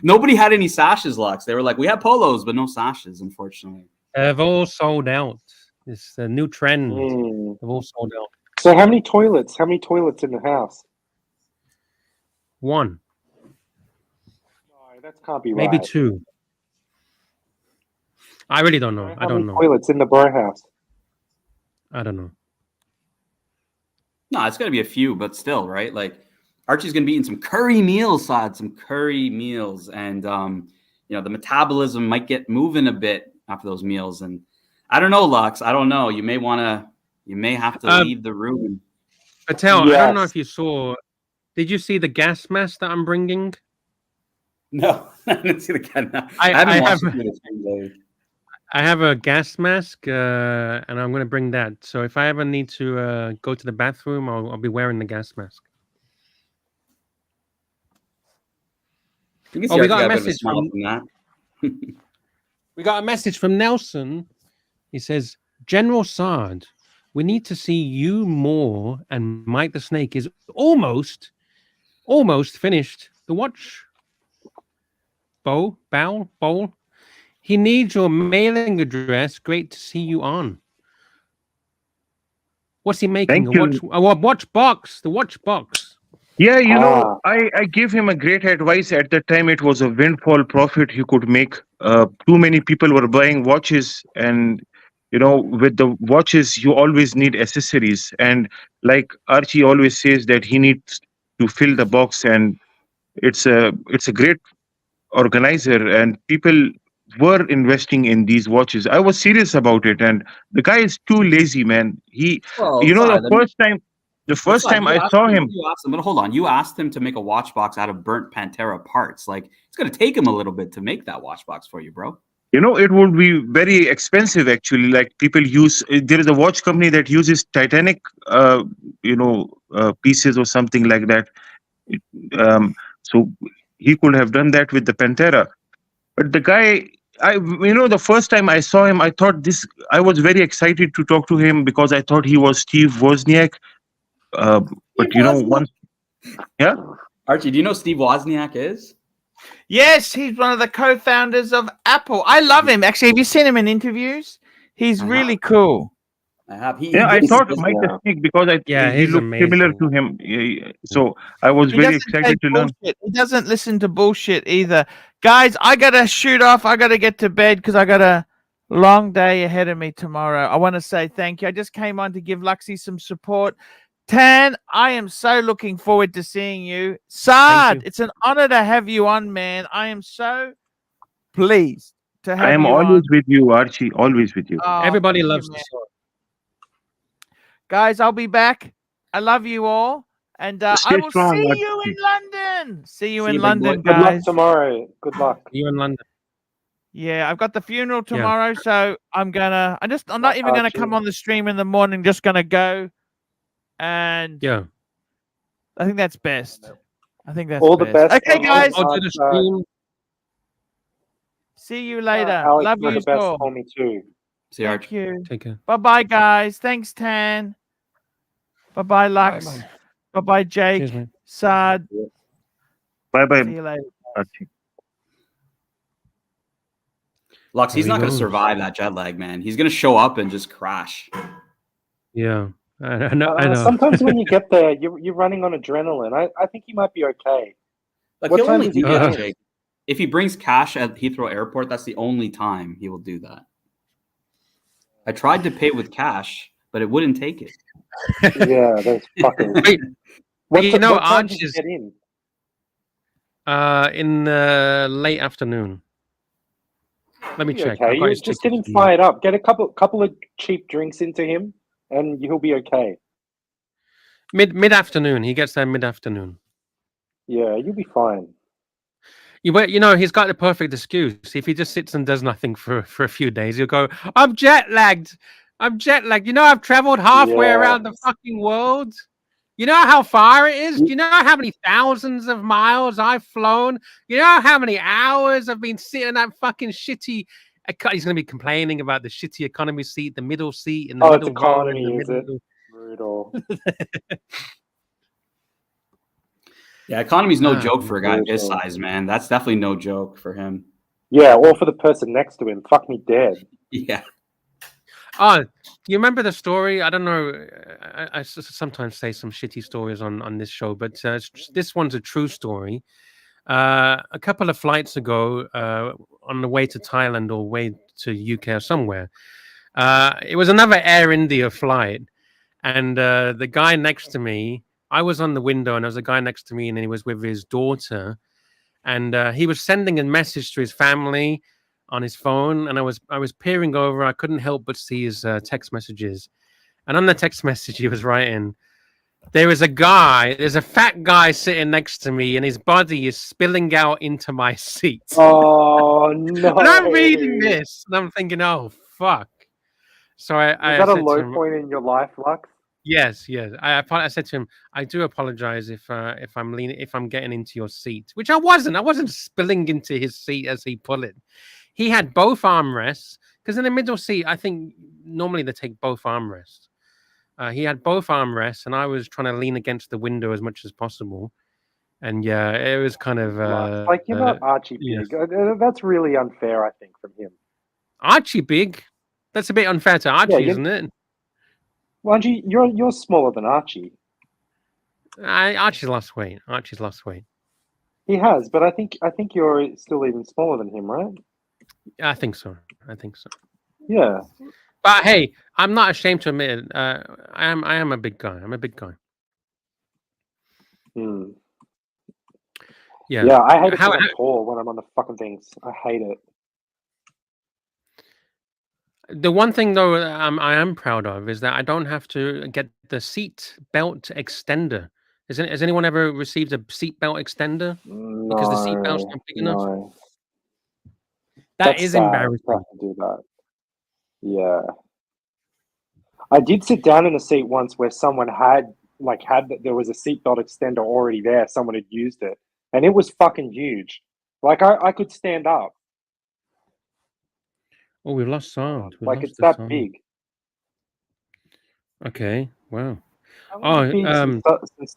Nobody had any sashes, Lux. They were like, we have polos, but no sashes, unfortunately. They've all sold out. It's a new trend. They've all sold out. So how many toilets? How many toilets in the house? One. No, that can't be Maybe right. two. I really don't know. I don't know. Toilets in the bro house. I don't know. No, it's gonna be a few, but still, right? Like Archie's gonna be eating some curry meals, Sod, some curry meals, and you know, the metabolism might get moving a bit after those meals. And I don't know, Lux. I don't know. You may have to leave the room. Patel, I don't know if you saw. Did you see the gas mask that I'm bringing? No, I didn't see the gas mask. I have a gas mask, and I'm going to bring that. So if I ever need to go to the bathroom, I'll be wearing the gas mask. Oh, we got a message from that. We got a message from Nelson. He says, General Sard, we need to see you more, and Mike the Snake is almost finished the watch. Bowl. He needs your mailing address. Great to see you on. What's he making? A watch box. The watch box. Yeah, you know, I gave him a great advice. At the time, it was a windfall profit he could make. Too many people were buying watches, and you know, with the watches, you always need accessories. And like Archie always says that he needs to fill the box, and it's a great organizer, and people were investing in these watches. I was serious about it, and the guy is too lazy, man. The first time I saw him. But hold on, you asked him to make a watch box out of burnt Pantera parts. Like, it's going to take him a little bit to make that watch box for you, bro. You know, it would be very expensive, actually. Like, people use, there is a watch company that uses Titanic, pieces or something like that. So he could have done that with the Pantera. But the guy, the first time I saw him, I was very excited to talk to him because I thought he was Steve Wozniak. But you know, Archie, do you know Steve Wozniak is? Yes, he's one of the co-founders of Apple. I love him. Actually, have you seen him in interviews? He's really cool. I have. I thought Mike the Snake because he looked similar to him. So I was very excited to learn. He doesn't listen to bullshit either. Guys, I got to shoot off. I got to get to bed because I got a long day ahead of me tomorrow. I want to say thank you. I just came on to give Luxie some support. Tan, I am so looking forward to seeing you. Sard, it's an honor to have you on, man. I am so pleased to have you on. I am always with you, Archie. Always with you. Oh, everybody loves the song. Guys, I'll be back. I love you all. And I will see you in London. See you in London, guys. Good luck tomorrow. Good luck. See you in London. Yeah, I've got the funeral tomorrow, so I'm not even gonna come on the stream in the morning, just gonna go. And I think that's best. All the best. Okay, guys. I'll do the stream. See you later. Alex, love you the best for me too. See you, Archie. Thank you. Take care. Bye-bye, guys. Thanks, Tan. Bye-bye, Lux. Bye-bye, Jake. Cheers, man. Sard. Bye-bye. See you later. Archie. Lux, he's not going to survive that jet lag, man. He's going to show up and just crash. Yeah, I know. Sometimes when you get there, you're running on adrenaline. I think he might be okay. Like, he'll only do that, Jake. If he brings cash at Heathrow Airport, that's the only time he will do that. I tried to pay with cash, but it wouldn't take it. Yeah, that's fucking. Arch is in the late afternoon. Let me check. Okay. You're just getting fired up. Get a couple of cheap drinks into him, and he'll be okay. Mid afternoon. He gets there mid afternoon. Yeah, you'll be fine. He's got the perfect excuse. If he just sits and does nothing for a few days, he'll go, I'm jet lagged. I've traveled halfway around the fucking world. You know how far it is? You know how many thousands of miles I've flown? You know how many hours I've been sitting in that fucking shitty He's going to be complaining about the shitty economy seat, the middle seat, and the Oh, it's middle row, economy, and the is it? middle. Brutal. Yeah, economy's no joke for a guy brutal. his size, man. That's definitely no joke for him. Yeah, or for the person next to him. Fuck me dead. Yeah. Oh, you remember the story? I don't know. I sometimes say some shitty stories on this show, but this one's a true story. A couple of flights ago, on the way to Thailand or way to UK or somewhere, it was another Air India flight, and the guy next to me, I was on the window, and there was a guy next to me, and he was with his daughter, and he was sending a message to his family on his phone, and I was peering over. I couldn't help but see his text messages, and on the text message he was writing, there's a fat guy sitting next to me, and his body is spilling out into my seat. Oh no! And I'm reading this, and I'm thinking, oh fuck. So I Is that a said to low him, point in your life, Lux? yes. I said to him, I do apologize if I'm getting into your seat, which I wasn't. I wasn't spilling into his seat as he put it. He had both armrests, because in the middle seat, I think normally they take both armrests. He had both armrests, and I was trying to lean against the window as much as possible. And yeah, it was kind of like you're not Archie big. That's really unfair, I think, from him. Archie big. That's a bit unfair to Archie, isn't it? Well, Archie, you're smaller than Archie. Archie's lost weight. Archie's lost weight. He has, but I think you're still even smaller than him, right? I think so. Yeah. But hey, I'm not ashamed to admit it. I am a big guy. I'm a big guy. Hmm. Yeah. Yeah, I hate it because I'm tall when I'm on the fucking things. I hate it. The one thing though I am proud of is that I don't have to get the seat belt extender. Has anyone ever received a seat belt extender? No, because the seat belt's not big enough? No. That's embarrassing. To have to do that. Yeah. I did sit down in a seat once where someone there was a seatbelt extender already there. Someone had used it, and it was fucking huge. Like I could stand up. Oh, we've lost sound. It's that big. Okay. Wow. Since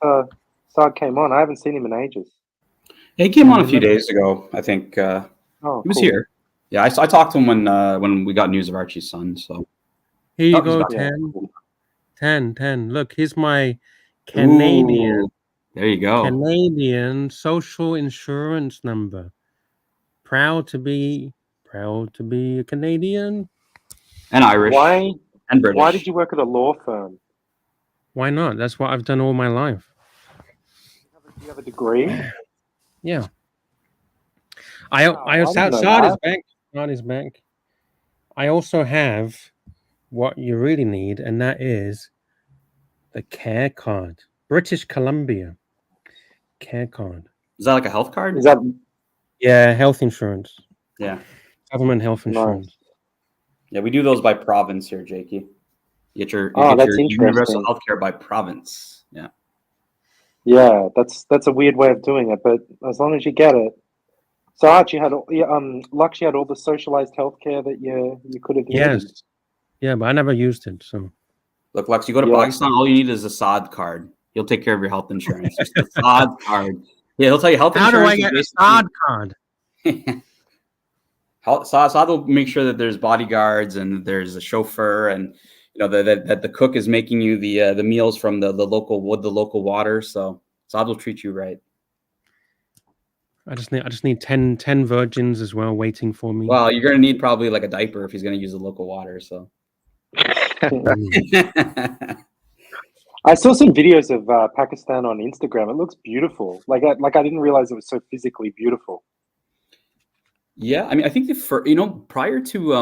Sard came on, I haven't seen him in ages. Yeah, he came on a few days ago, I think. He was here. Yeah, I talked to him when we got news of Archie's son. So here you go, 10. Look, here's my Canadian. Ooh, there you go. Canadian social insurance number. Proud to be a Canadian and Irish. And British. Why did you work at a law firm? Why not? That's what I've done all my life. Do you have a degree? Yeah. Sard is back. I also have what you really need, and that is the care card. British Columbia care card. Is that like a health card? Is that health insurance? Yeah. Government health insurance. Nice. Yeah, we do those by province here, Jakey. You get your universal health care by province. Yeah. Yeah, that's a weird way of doing it, but as long as you get it. So Archie had Lux had all the socialized healthcare that you could have used. Yes. Yeah, but I never used it. So look, Lux, you go to Pakistan, all you need is a Saad card. He'll take care of your health insurance. Just a Saad card. Yeah, he'll tell you health insurance. How do I get a Saad card? Saad will make sure that there's bodyguards and there's a chauffeur, and that the cook is making you the meals from the local water. So Saad will treat you right. I just need 10 virgins as well waiting for me. Well, you're gonna need probably like a diaper if he's gonna use the local water. So I saw some videos of Pakistan on Instagram. It looks beautiful. Like I didn't realize it was so physically beautiful. Yeah, I mean, I think prior to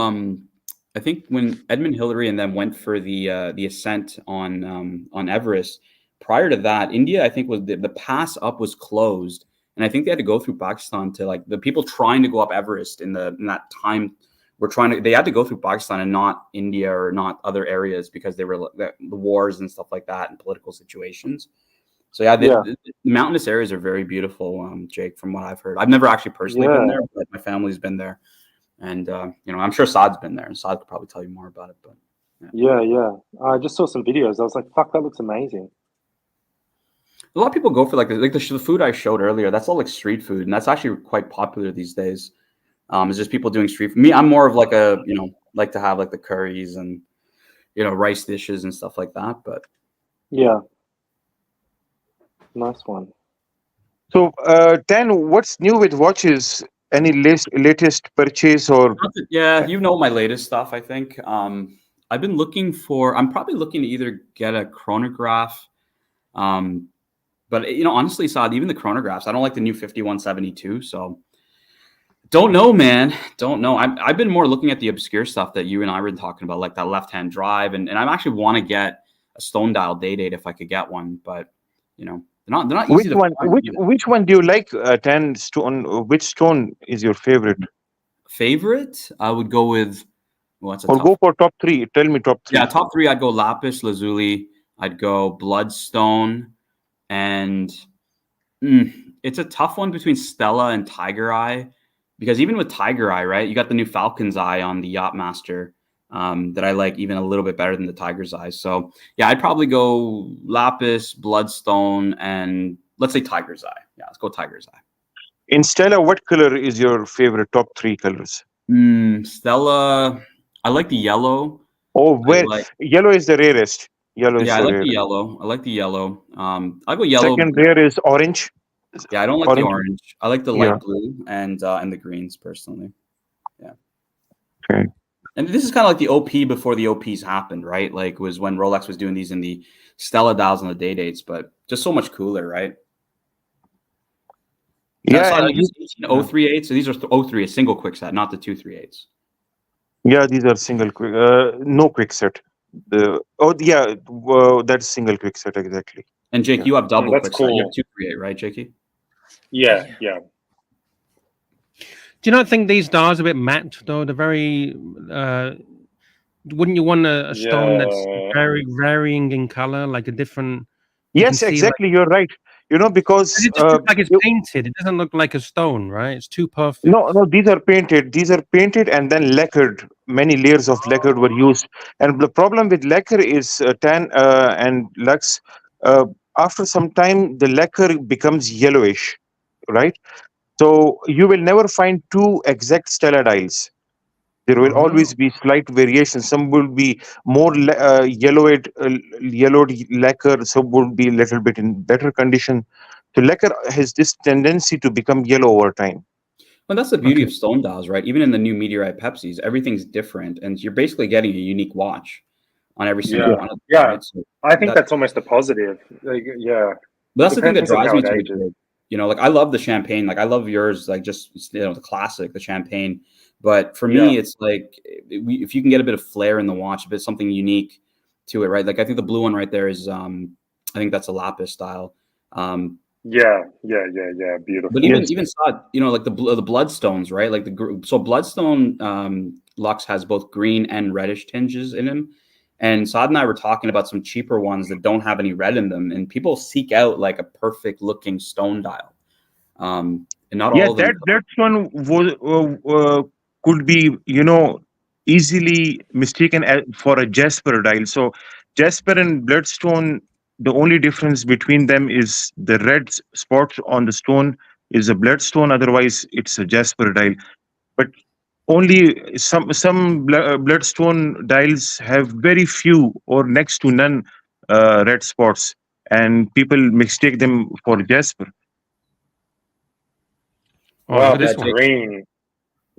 I think when Edmund Hillary and them went for the ascent on Everest, prior to that, India, I think was the pass up was closed, and I think they had to go through Pakistan to, like, the people trying to go up Everest in that time they had to go through Pakistan and not India or not other areas because they were the wars and stuff like that and political situations. So the mountainous areas are very beautiful, Jake, from what I've heard. I've never actually personally been there, but my family's been there. And you know, I'm sure Saad's been there, and Saad could probably tell you more about it. But Yeah. I just saw some videos. I was like, fuck, that looks amazing. a lot of people go for like the food I showed earlier. That's all like street food, and that's actually quite popular these days. It's just people doing street food. Me, I'm more of like a, you know, like to have like the curries and, you know, rice dishes and stuff like that. But Yeah. Nice one. So, Dan, what's new with watches? Any latest purchase or? yeah, you know my latest stuff, I think. I've been looking for, I'm probably looking to either get a chronograph. But, you know, honestly, Saad, even the chronographs, I don't like the new 5172. So don't know, man. Don't know. I've been more looking at the obscure stuff that you and I were talking about, like that left-hand drive. And I actually want to get a stone dial day date if I could get one. But, you know, they're not easy to find. Which one do you like, Dan Stone? Which stone is your favorite? Favorite? I would go with, well, that's a Or tough go for top three. Tell me top three. Yeah, top three, I'd go lapis lazuli. I'd go bloodstone. And it's a tough one between Stella and Tiger Eye. Because even with Tiger Eye, right, you got the new Falcon's Eye on the Yachtmaster that I like even a little bit better than the Tiger's Eye. So, yeah, I'd probably go lapis, bloodstone, and let's say Tiger's Eye. Yeah, let's go Tiger's Eye. In Stella, what color is your favorite top three colors? Stella, I like the yellow. Oh, yellow is the rarest. Yellow is I like rarest. the yellow. I like the yellow. I'll go yellow. Second rare is orange. Yeah, I don't like the orange. I like the light blue and the greens personally. Yeah. Okay. And this is kind of like the OP before the OPs happened, right? Like was when Rolex was doing these in the Stella dials and the day dates, but just so much cooler, right? Yeah. And 038. So these are 03, a single quick set, not the 238s. Yeah, these are single quick. No quick set. That's single quick set exactly. And Jake, you have double quick cool. set. You have 238, right, Jakey? Yeah. Do you not think these dials are a bit matte though? They're very. Wouldn't you want a stone that's very varying in color, like a different? Yes, exactly. You're right. You know, because it just looks like it's painted. It doesn't look like a stone, right? It's too perfect. No, these are painted. These are painted and then lacquered. Many layers of lacquer were used. And the problem with lacquer is tan and lux. After some time, the lacquer becomes yellowish, right? So you will never find two exact Stella dials. There will always be slight variation. Some will be more yellowed lacquer. Some will be a little bit in better condition. So lacquer has this tendency to become yellow over time. Well, that's the beauty of stone dials, right? Even in the new Meteorite Pepsis, everything's different, and you're basically getting a unique watch on every single one of them. Yeah, right? So I think that's almost a positive. Like, yeah. But that's the thing that Depends on drives how me it to ages. it. You know, like I love the champagne. Like I love yours, like just, you know, the classic, the champagne. But for me, it's like if you can get a bit of flair in the watch, a bit something unique to it, right? Like I think the blue one right there is, I think that's a lapis style. Yeah, beautiful. But even Saad, you know, like the bloodstones, right? Like so bloodstone Lux has both green and reddish tinges in him. And Saad and I were talking about some cheaper ones that don't have any red in them, and people seek out like a perfect looking stone dial. And not all of them. That one was could be, you know, easily mistaken for a Jasper dial. So Jasper and Bloodstone, the only difference between them is the red spot on the stone is a Bloodstone. Otherwise, it's a Jasper dial. But only some Bloodstone dials have very few or next to none red spots, and people mistake them for Jasper. Wow, that's green.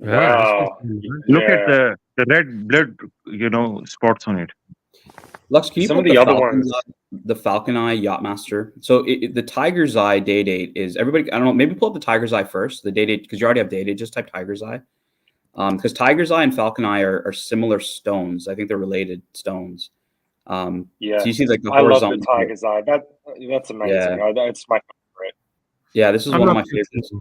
Yeah, wow. Look at the red blood, you know, spots on it. Lux, can you Some put of the other ones, the Falcon Eye Yachtmaster? So the Tiger's Eye day date is everybody. I don't know. Maybe pull up the Tiger's Eye first. The day date, because you already have day date. Just type Tiger's Eye. Because Tiger's Eye and Falcon Eye are similar stones. I think they're related stones. yeah. So you see like the I love horizontal. the Tiger's Eye. That's amazing. Yeah. It's my favorite. Yeah, this is one of my favorites.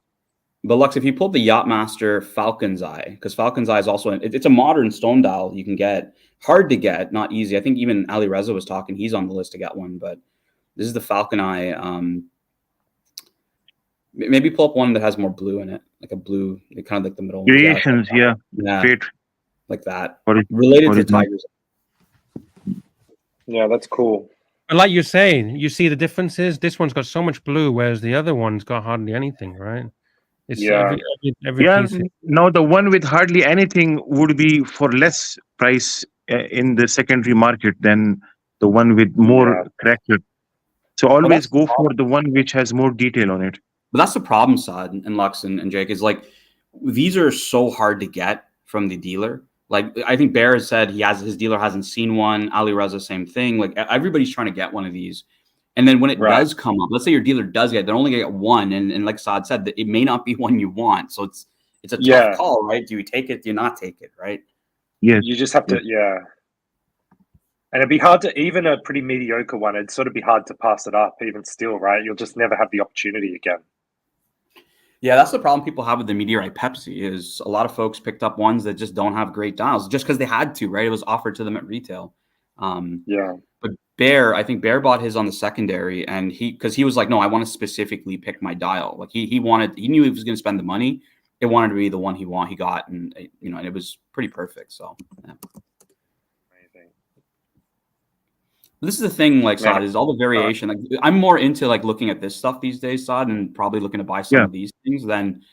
But Lux, if you pull the Yachtmaster Falcon's Eye, because Falcon's Eye is also it's a modern stone dial you can get. Hard to get, not easy. I think even Ali Reza was talking. He's on the list to get one, but this is the Falcon Eye Maybe pull up one that has more blue in it, like a blue, kind of like the middle one. Creations, yeah. Great. Like that. Related to tigers. Yeah, that's cool. And like you're saying, you see the differences. This one's got so much blue, whereas the other one's got hardly anything, right? It's every piece. Now the one with hardly anything would be for less price in the secondary market than the one with more cracker. So always go for the one which has more detail on it. But that's the problem, Saad and Lux and Jake, is like these are so hard to get from the dealer. Like I think Bear has said his dealer hasn't seen one. Ali Reza, same thing. Like everybody's trying to get one of these. And then when it does come up, let's say your dealer does get it, they're only gonna get one. And like Saad said, it may not be one you want. So it's a tough call, right? Do you take it? Do you not take it? Right? Yeah. You just have to, And it'd be hard to, even a pretty mediocre one, it'd sort of be hard to pass it up even still, right? You'll just never have the opportunity again. Yeah, that's the problem people have with the Meteorite Pepsi is a lot of folks picked up ones that just don't have great dials just because they had to, right? It was offered to them at retail. But Bear, I think Bear bought his on the secondary, and because he was like, no, I want to specifically pick my dial. Like he knew he was going to spend the money. It wanted to be the one he got, and and it was pretty perfect. So yeah. This is the thing, like Saad, is all the variation. Like I'm more into like looking at this stuff these days, Saad, and probably looking to buy some of these things than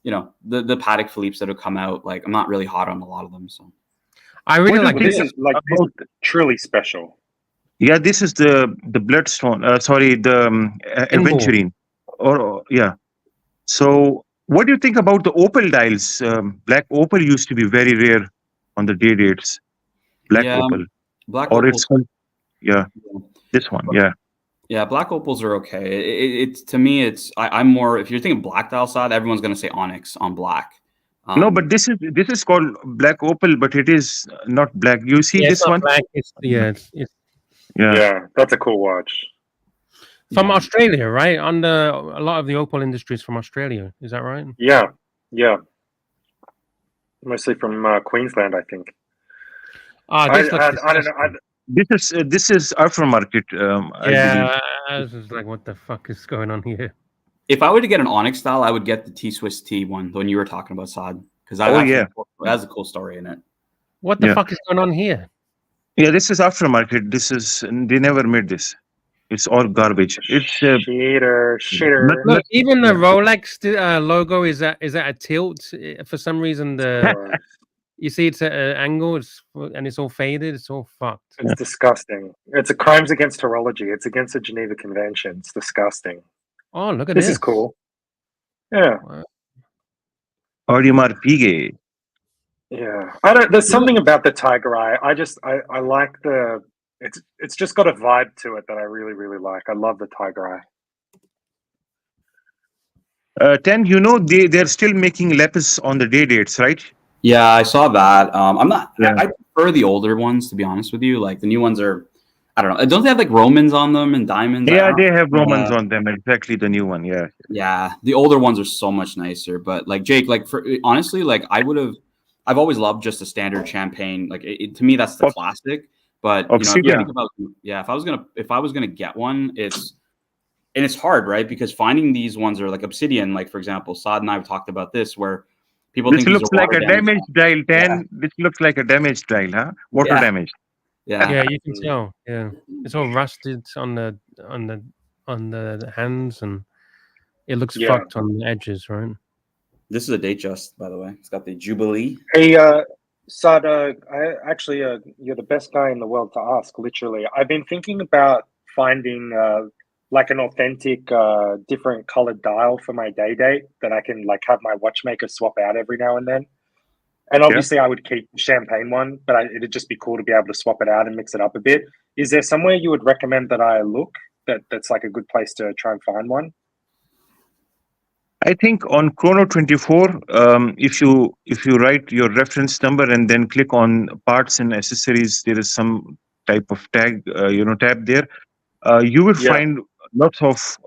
the Patek Philippe's that have come out. Like I'm not really hot on a lot of them. So I really like this. Is like truly special. Yeah, this is the bloodstone. The aventurine. So what do you think about the opal dials? Black opal used to be very rare on the day dates. Black opal. Black opal. This one, Yeah, black opals are okay. It's to me, I'm more. If you're thinking black dial side, everyone's going to say onyx on black. No, but this is called black opal, but it is not black. You see this one? Black. Yeah, that's a cool watch. From Australia, right? A lot of the opal industry is from Australia. Is that right? Yeah. Mostly from Queensland, I think. I don't know. This is aftermarket. I was just like, what the fuck is going on here? If I were to get an onyx style, I would get the T-Swiss T one, the one you were talking about, Saad, because it has a cool story in it. What the fuck is going on here? Yeah, this is aftermarket. They never made this. It's all garbage. It's cheater. Look, even the Rolex logo is at a tilt for some reason. You see, it's at an angle, and it's all faded. It's all fucked. It's disgusting. It's a crimes against horology. It's against the Geneva Convention. It's disgusting. Oh, look at this. This is cool. Yeah. Audemars Piguet. Yeah. There's something about the Tiger Eye. I like it's just got a vibe to it that I really, really like. I love the Tiger Eye. They're still making lapis on the day dates, right? Yeah, I saw that. I'm not. I prefer the older ones, to be honest with you. Like the new ones are, I don't know. Don't they have like Romans on them and diamonds? Yeah, they have Romans on them. Exactly, the new one. Yeah. Yeah, the older ones are so much nicer. But like Jake, like honestly, like I've always loved just a standard champagne. Like to me, that's the classic. But if I was gonna get one, it's hard, right? Because finding these ones are like obsidian. Like for example, Saad and I have talked about this where. This looks like a damaged dial. This looks like a damaged dial, huh? Water damage. Yeah, you can tell. Yeah, it's all rusted on the hands, and it looks fucked on the edges, right? This is a date just, by the way. It's got the Jubilee. Hey, Saad, you're the best guy in the world to ask. Literally, I've been thinking about finding like an authentic, different colored dial for my day date that I can like have my watchmaker swap out every now and then. And obviously I would keep the champagne one, but it'd just be cool to be able to swap it out and mix it up a bit. Is there somewhere you would recommend that I look that's like a good place to try and find one? I think on Chrono 24, if you write your reference number and then click on parts and accessories, there is some type of tab there. You will find lots of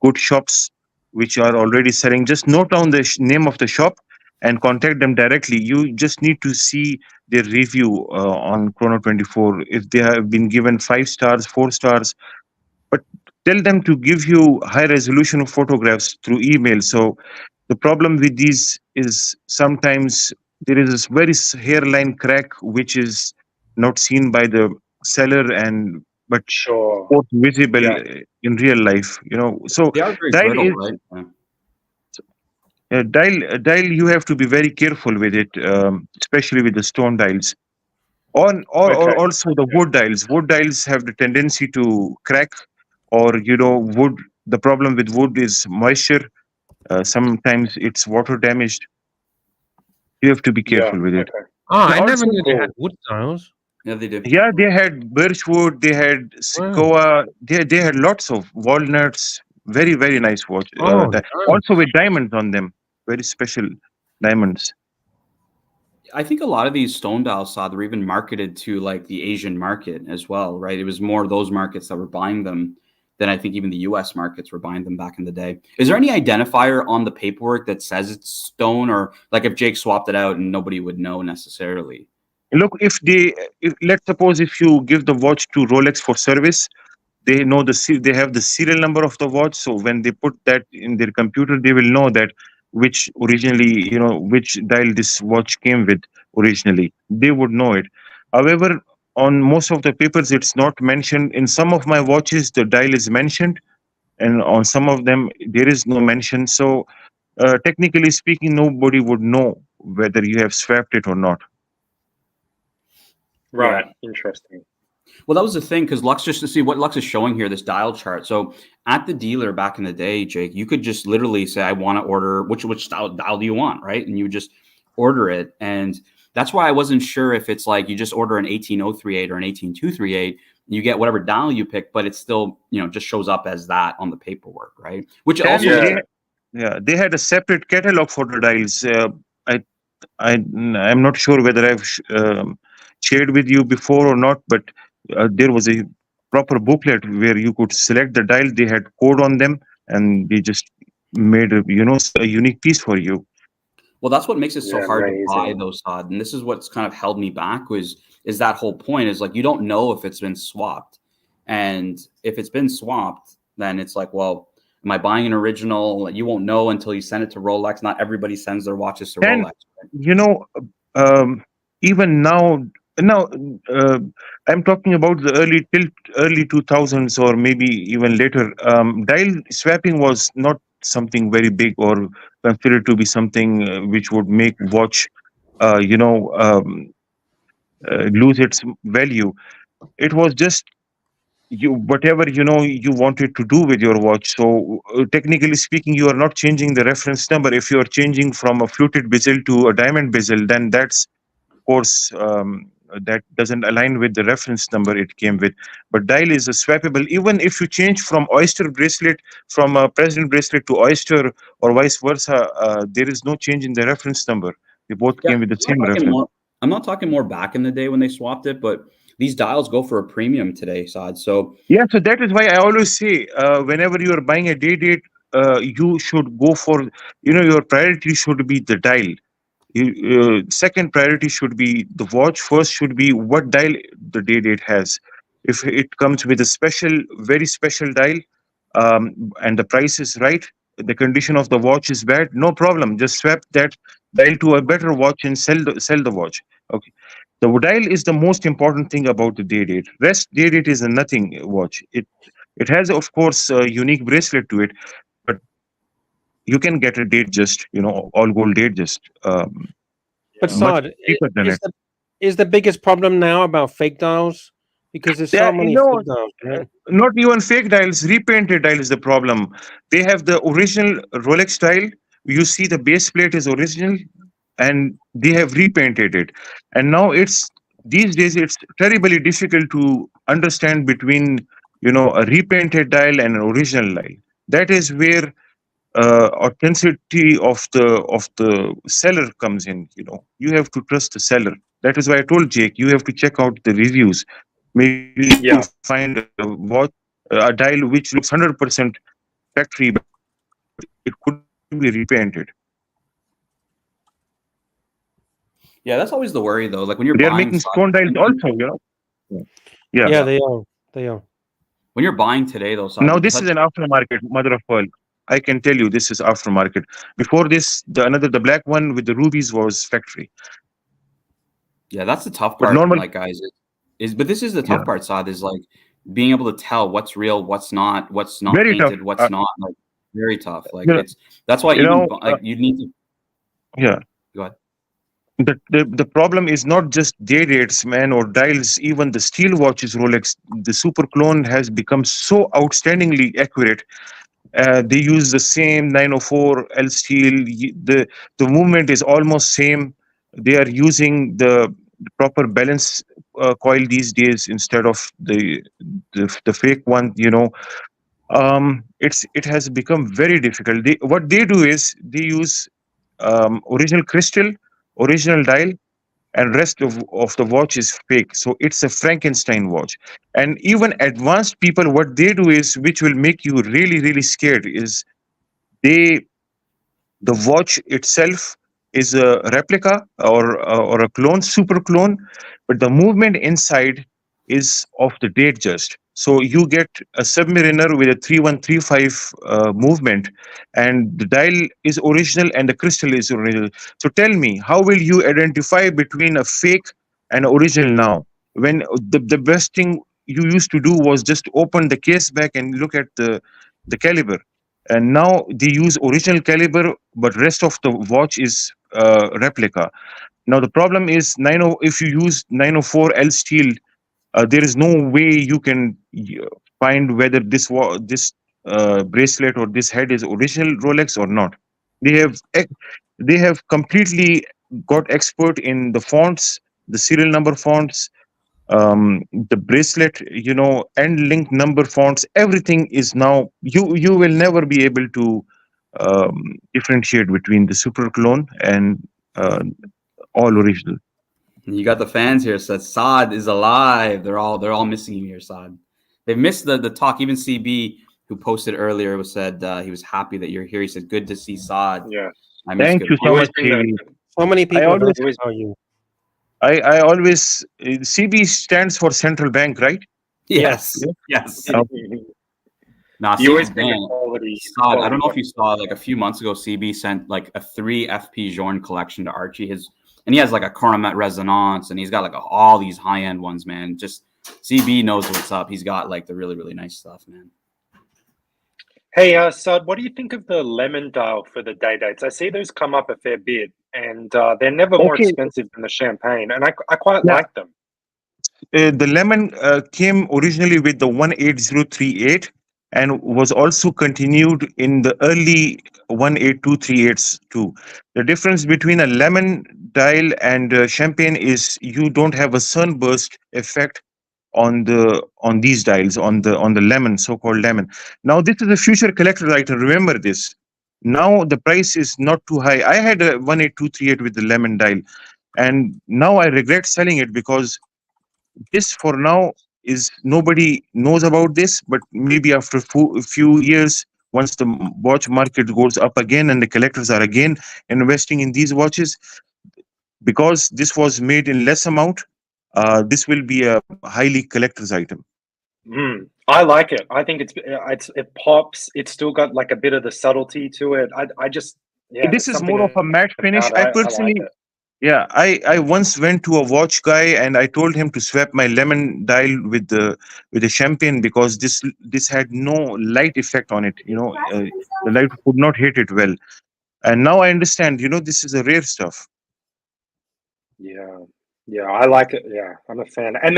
good shops which are already selling. Just note down the name of the shop and contact them directly. You just need to see their review on Chrono 24. If they have been given 5 stars, 4 stars, but tell them to give you high resolution photographs through email. So the problem with these is sometimes there is this very hairline crack which is not seen by the seller and but Sure. both visible Yeah. in real life. So They are very dial brittle, is right? dial. You have to be very careful with it, especially with the stone dials. Or Okay. also the wood dials. Wood dials have the tendency to crack, or wood. The problem with wood is moisture. Sometimes it's water damaged. You have to be Yeah. careful with it. Okay. Oh, I never Also, knew they had Cool. wood tiles. Yeah, they do. yeah, they had birchwood, they had Wow. sequoia, they had lots of walnuts. Very, very nice watch. Oh, Also with diamonds on them, very special diamonds. I think a lot of these stone dials, Saad, were even marketed to like the Asian market as well, right? It was more those markets that were buying them than I think even the US markets were buying them back in the day. Is there any identifier on the paperwork that says it's stone, or like if Jake swapped it out and nobody would know necessarily? Look, let's suppose if you give the watch to Rolex for service, they know they have the serial number of the watch. So when they put that in their computer, they will know that which dial this watch came with originally. They would know it. However, on most of the papers, it's not mentioned. In some of my watches, the dial is mentioned, and on some of them, there is no mention. So technically speaking, nobody would know whether you have swapped it or not. Right. Interesting. Well, that was the thing, because Lux, just to see what Lux is showing here, this dial chart. So at the dealer back in the day, Jake, you could just literally say, I want to order, which style dial do you want, right? And you just order it. And that's why I wasn't sure if it's like you just order an 18038 or an 18238, you get whatever dial you pick, but it's still, just shows up as that on the paperwork, right? Which And also... they had a separate catalog for the dials. I'm not sure whether I've shared with you before or not, but there was a proper booklet where you could select the dial. They had code on them, and they just made a unique piece for you. Well, that's what makes it so hard to buy amazing. those, Saad. And this is what's kind of held me back is that whole point is like, you don't know if it's been swapped. And if it's been swapped, then it's like, well, am I buying an original? You won't know until you send it to Rolex. Not everybody sends their watches to And Rolex. even now, I'm talking about the early 2000s or maybe even later. Dial swapping was not something very big or considered to be something which would make watch, lose its value. It was just whatever you wanted to do with your watch. So technically speaking, you are not changing the reference number. If you are changing from a fluted bezel to a diamond bezel, then that's of course that doesn't align with the reference number it came with. But dial is a swappable. Even if you change from oyster bracelet, from a president bracelet to oyster, or vice versa, there is no change in the reference number. They both came with the same reference. I'm not talking more back in the day when they swapped it, but these dials go for a premium today, Saad. So yeah, so that is why I always say, whenever you are buying a day date, you should go for, your priority should be the dial. Second priority should be the watch. First should be what dial the day date has. If it comes with a very special dial, and the price is right, the condition of the watch is bad, no problem. Just swap that dial to a better watch and sell the watch. Okay. The dial is the most important thing about the day date. Rest day date is a nothing watch. It has, of course, a unique bracelet to it, but you can get a date just, all gold date just. But much Saad, cheaper than it. is the biggest problem now about fake dials? Because there's so many fake dials, right? Not even fake dials, repainted dial is the problem. They have the original Rolex dial. You see the base plate is original, and they have repainted it. And now these days it's terribly difficult to understand between a repainted dial and an original dial. That is where authenticity of the seller comes in. You have to trust the seller. That is why I told Jake, you have to check out the reviews. Maybe you find a watch, a dial which looks 100% factory, but it could be repainted. yeah, that's always the worry though. Like when you're They are buying making stone dials also, Yeah, they are. When you're buying today, though, Saad, Now this is an aftermarket, mother of pearl. I can tell you this is aftermarket. Before this, the black one with the rubies was factory. Yeah, that's the tough But part, normal, like guys, but this is the yeah, tough part, Saad, is like being able to tell what's real, what's not very tough. painted, what's not. Like very tough. Like You know, that's why you even know, like you need to yeah. go ahead. The problem is not just day dates, man, or dials. Even the steel watches, Rolex, the Super Clone has become so outstandingly accurate. They use the same 904 L steel. The movement is almost same. They are using the proper balance coil these days instead of the fake one. It has become very difficult. What they do is they use original crystal, original dial, and rest of the watch is fake. So it's a Frankenstein watch. And even advanced people, what they do is, which will make you really, really scared, is they the watch itself is a replica or a clone, super clone, but the movement inside is of the date just. So you get a submariner with a 3135 movement, and the dial is original and the crystal is original. So tell me, how will you identify between a fake and original now? When the best thing you used to do was just open the case back and look at the caliber, and now they use original caliber, but rest of the watch is replica. Now the problem is if you use 904 L steel, there is no way you can find whether this bracelet or this head is original Rolex or not. They have completely got expert in the fonts, the serial number fonts, the bracelet, and link number fonts. Everything is now, you will never be able to differentiate between the super clone and all original. You got the fans here. Said Saad is alive. They're all missing you here, Saad. They've missed the talk. Even CB, who posted earlier, said he was happy that you're here. He said, "Good to see Saad." Yeah. Thank you so much, CB. How many people are you? I always CB stands for central bank, right? Yes. Yes. Nah, You always CB, bring man, quality. I don't know if you saw, like a few months ago, CB sent like a 3 FP Journe collection to Archie. And he has like a Coronet Resonance, and he's got like all these high end ones, man. Just CB knows what's up. He's got like the really, really nice stuff, man. Hey, Sud, what do you think of the lemon dial for the day dates? I see those come up a fair bit, and they're never more expensive than the champagne, and I quite like them. The lemon came originally with the 18038 and was also continued in the early 18238s too. The difference between a lemon dial and champagne is you don't have a sunburst effect on these dials, on the lemon, so-called lemon. Now this is a future collector item. Remember this. Now the price is not too high. I had a 18238 with the lemon dial, and now I regret selling it because this for now is, nobody knows about this, but maybe after a few years, once the watch market goes up again and the collectors are again investing in these watches, because this was made in less amount, this will be a highly collector's item. I like it. I think it pops. It's still got like a bit of the subtlety to it. This is more of a matte finish. I personally, I once went to a watch guy and I told him to swap my lemon dial with the champagne because this had no light effect on it. The light could not hit it well. And now I understand. This is a rare stuff. Yeah, I like it. Yeah, I'm a fan. And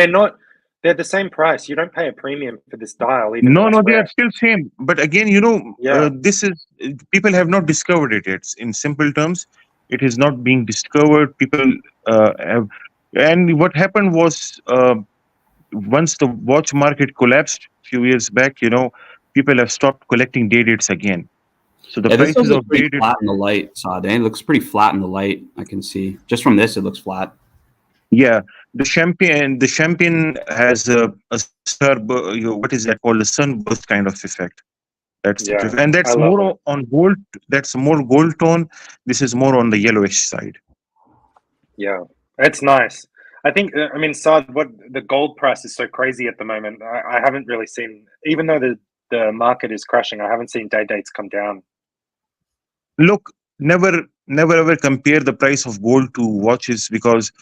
they're the same price. You don't pay a premium for this dial. No, they are still same. But again, this is, people have not discovered it yet. In simple terms, it is not being discovered. People have, and what happened was, once the watch market collapsed a few years back, people have stopped collecting day dates again. So the prices of day dates flat in the light, Saad. It looks pretty flat in the light. I can see just from this, it looks flat. Yeah, the champagne has a what is that called, a sunburst kind of effect. And that's more on gold. That's more gold tone. This is more on the yellowish side. Yeah, it's nice. I think, I mean, Saad, what the gold price is so crazy at the moment. I haven't really seen, even though the market is crashing, I haven't seen day dates come down. Look, never ever compare the price of gold to watches, because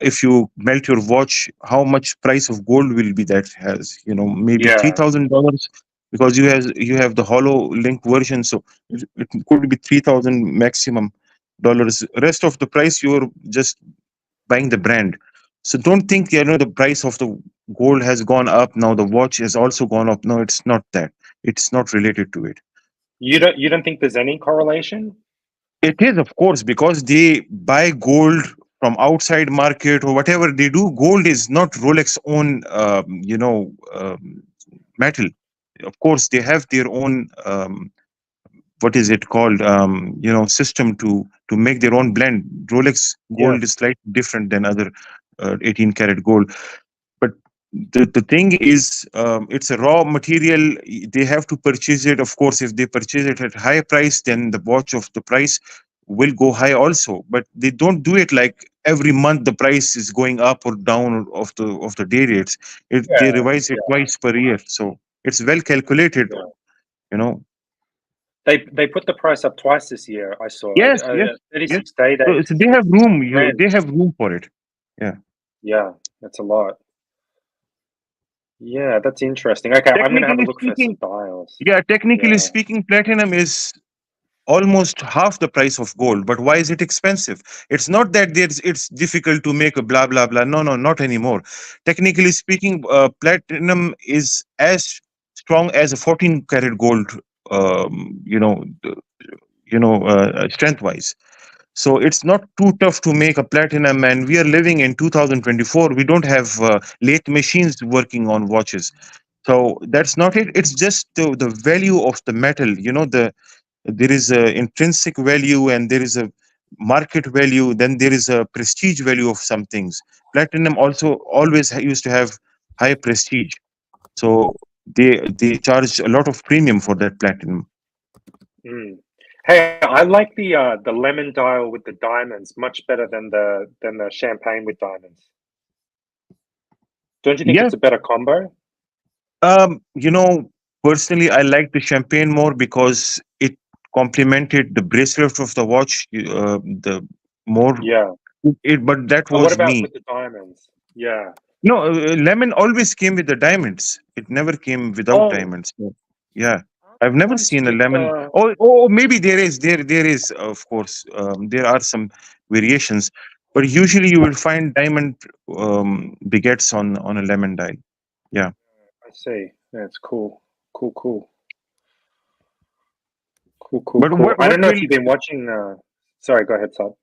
if you melt your watch, how much price of gold will be that has? Maybe Yeah. $3,000, because you have the hollow link version, so it could be 3,000 maximum dollars. Rest of the price you're just buying the brand. So don't think the price of the gold has gone up, now the watch has also gone up. No, it's not that. It's not related to it. You don't think there's any correlation? It is, of course, because they buy gold from outside market or whatever they do. Gold is not Rolex own, metal. Of course, they have their own, what is it called, system to make their own blend. Rolex gold is slightly different than other 18 karat gold. But the thing is, it's a raw material. They have to purchase it. Of course, if they purchase it at high price, then the watch of the price will go high also. But they don't do it like every month the price is going up or down of the day rates. They revise it twice per year, so it's well calculated. They put the price up twice this year. I saw. Yes, 36 day dates. So they have room. They have room for it. Yeah, that's a lot. Yeah, that's interesting. Okay, I'm gonna have a look for some dials. Yeah, technically speaking, platinum is almost half the price of gold. But why is it expensive? It's not that it's difficult to make a blah blah blah. No, not anymore. Technically speaking, platinum is as strong as a 14 karat gold. Strength wise. So it's not too tough to make a platinum, and we are living in 2024. We don't have lathe machines working on watches. So that's not it. It's just the value of the metal. There is a intrinsic value and there is a market value. Then there is a prestige value of some things. Platinum also always used to have high prestige. So they charge a lot of premium for that platinum. Hey, I like the lemon dial with the diamonds much better than the champagne with diamonds. Don't you think it's a better combo? Personally, I like the champagne more because it complemented the bracelet of the watch. The more, but that was what about me. With the diamonds? Yeah. No, lemon always came with the diamonds. It never came without diamonds. Yeah. I've never seen a lemon. Maybe there is. There is, of course. There are some variations, but usually you will find diamond baguettes on a lemon dial. Yeah. I see. That's cool. Cool. But I don't know if you've been watching. Sorry, go ahead, Saad.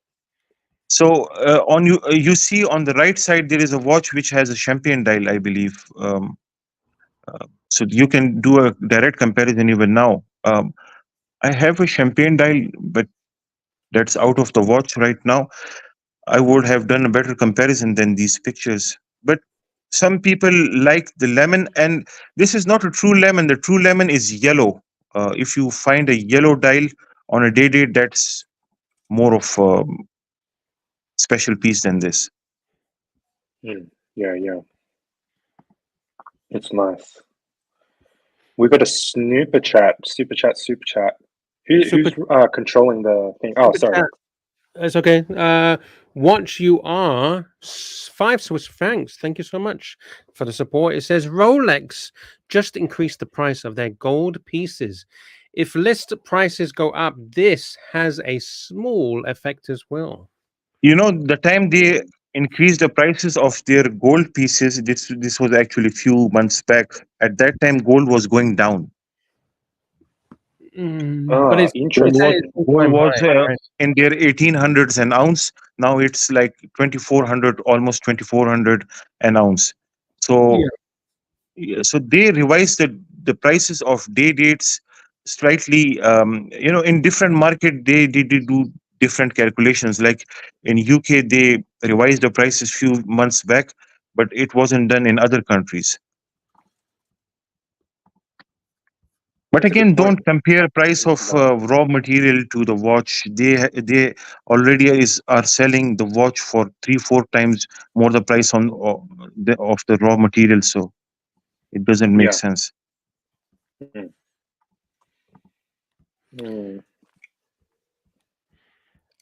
So you see on the right side there is a watch which has a champagne dial, I believe. So you can do a direct comparison even now. I have a champagne dial, but that's out of the watch right now. I would have done a better comparison than these pictures. But some people like the lemon, and this is not a true lemon. The true lemon is yellow. If you find a yellow dial on a day date, that's more of a special piece than this. Yeah. It's nice. We got a super chat. Who's controlling the thing? Oh, sorry. It's okay. Watch you are 5 Swiss francs. Thank you so much for the support. It says Rolex just increased the price of their gold pieces. If list prices go up, this has a small effect as well. The time they increased the prices of their gold pieces, this was actually a few months back. At that time, gold was going down. But it's interesting. Gold was in their 1800s an ounce. Now it's like 2400, almost 2400 an ounce. So, so they revised the prices of day dates slightly. In different market, they do different calculations. Like in UK, they revised the prices few months back, but it wasn't done in other countries. But That's a again, good point. don't compare price of raw material to the watch. They already are selling the watch for 3-4 times more the price on of the raw material. So it doesn't make Yeah. sense.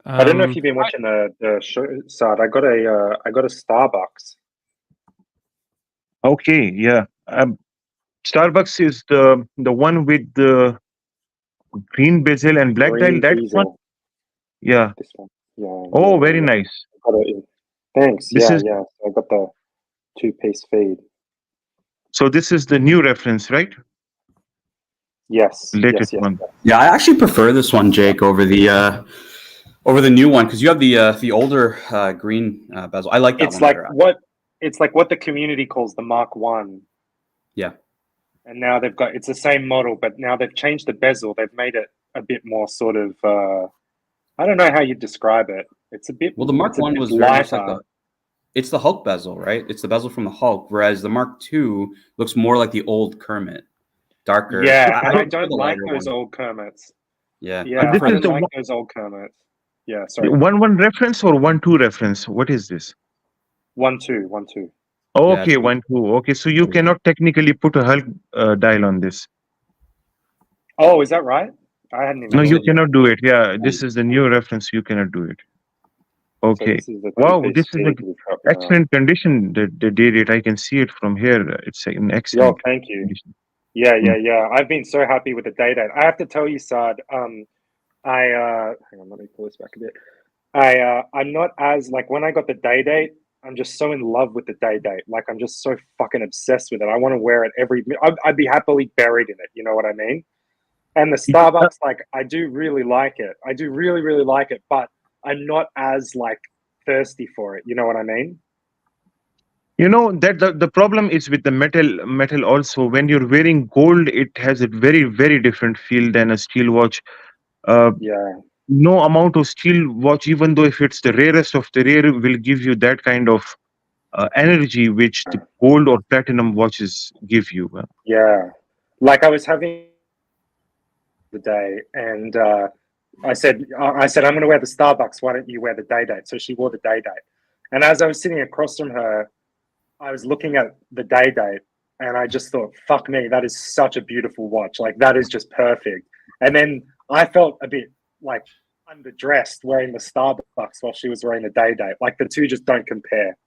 I don't know if you've been watching the show, Saad. I got a Starbucks. Okay, yeah. Starbucks is the one with the green bezel and black dial. Green That one, diesel. yeah. This one. Yeah. Oh, yeah, very yeah. nice. I got it in. Thanks. This Yeah, is yeah. So I got the 2-piece feed. so. This is the new reference, right? Yes. Latest Yes. one. Yeah, I actually prefer this one, Jake, over the new one because you have the older green bezel. I like that It's one like better. it's like what the community calls the Mark One. Yeah. And now they've got, it's the same model, but now they've changed the bezel. They've made it a bit more sort of, I don't know how you describe it. It's a bit, Well, the Mark it's a One bit was very much lighter. like it's the Hulk bezel, right? It's the bezel from the Hulk, whereas the Mark II looks more like the old Kermit, darker. Yeah, and I prefer don't the like lighter those one. old Kermits. Yeah, Yeah, This I is don't the like those old Kermits. Yeah, sorry. 1-1 reference or 1-2 reference. What is this? 1-2. Oh, Yeah, okay, 1-2. Okay, so you cannot technically put a Hulk dial on this. Oh, is that right? I hadn't even No, you looked. cannot do it. Yeah, this is the new reference. You cannot do it. So Okay. this is the Wow, 2-piece this is feed an we've got now. excellent condition. The day date, I can see it from here. It's in Yo, excellent thank you. condition. Yeah. I've been so happy with the day date. I have to tell you, Saad, hang on, let me pull this back a bit. I'm not as, like, when I got the day date, I'm just so in love with the day date. Like, I'm just so fucking obsessed with it. I want to wear it I'd be happily buried in it. You know what I mean? And the Starbucks, like, I do really like it. I do really, really like it, but I'm not as, like, thirsty for it. You know what I mean? You know that the problem is with the metal also. When you're wearing gold, it has a very, very different feel than a steel watch. Yeah. No amount of steel watch, even though if it's the rarest of the rare, will give you that kind of energy which the gold or platinum watches give you. Yeah. Like, I was having the day, and I said, I'm going to wear the Starbucks. Why don't you wear the day date? So she wore the day date. And as I was sitting across from her, I was looking at the day date, and I just thought, fuck me, that is such a beautiful watch. Like, that is just perfect. And then I felt a bit like underdressed wearing the Starbucks while she was wearing the day date. Like, the two just don't compare.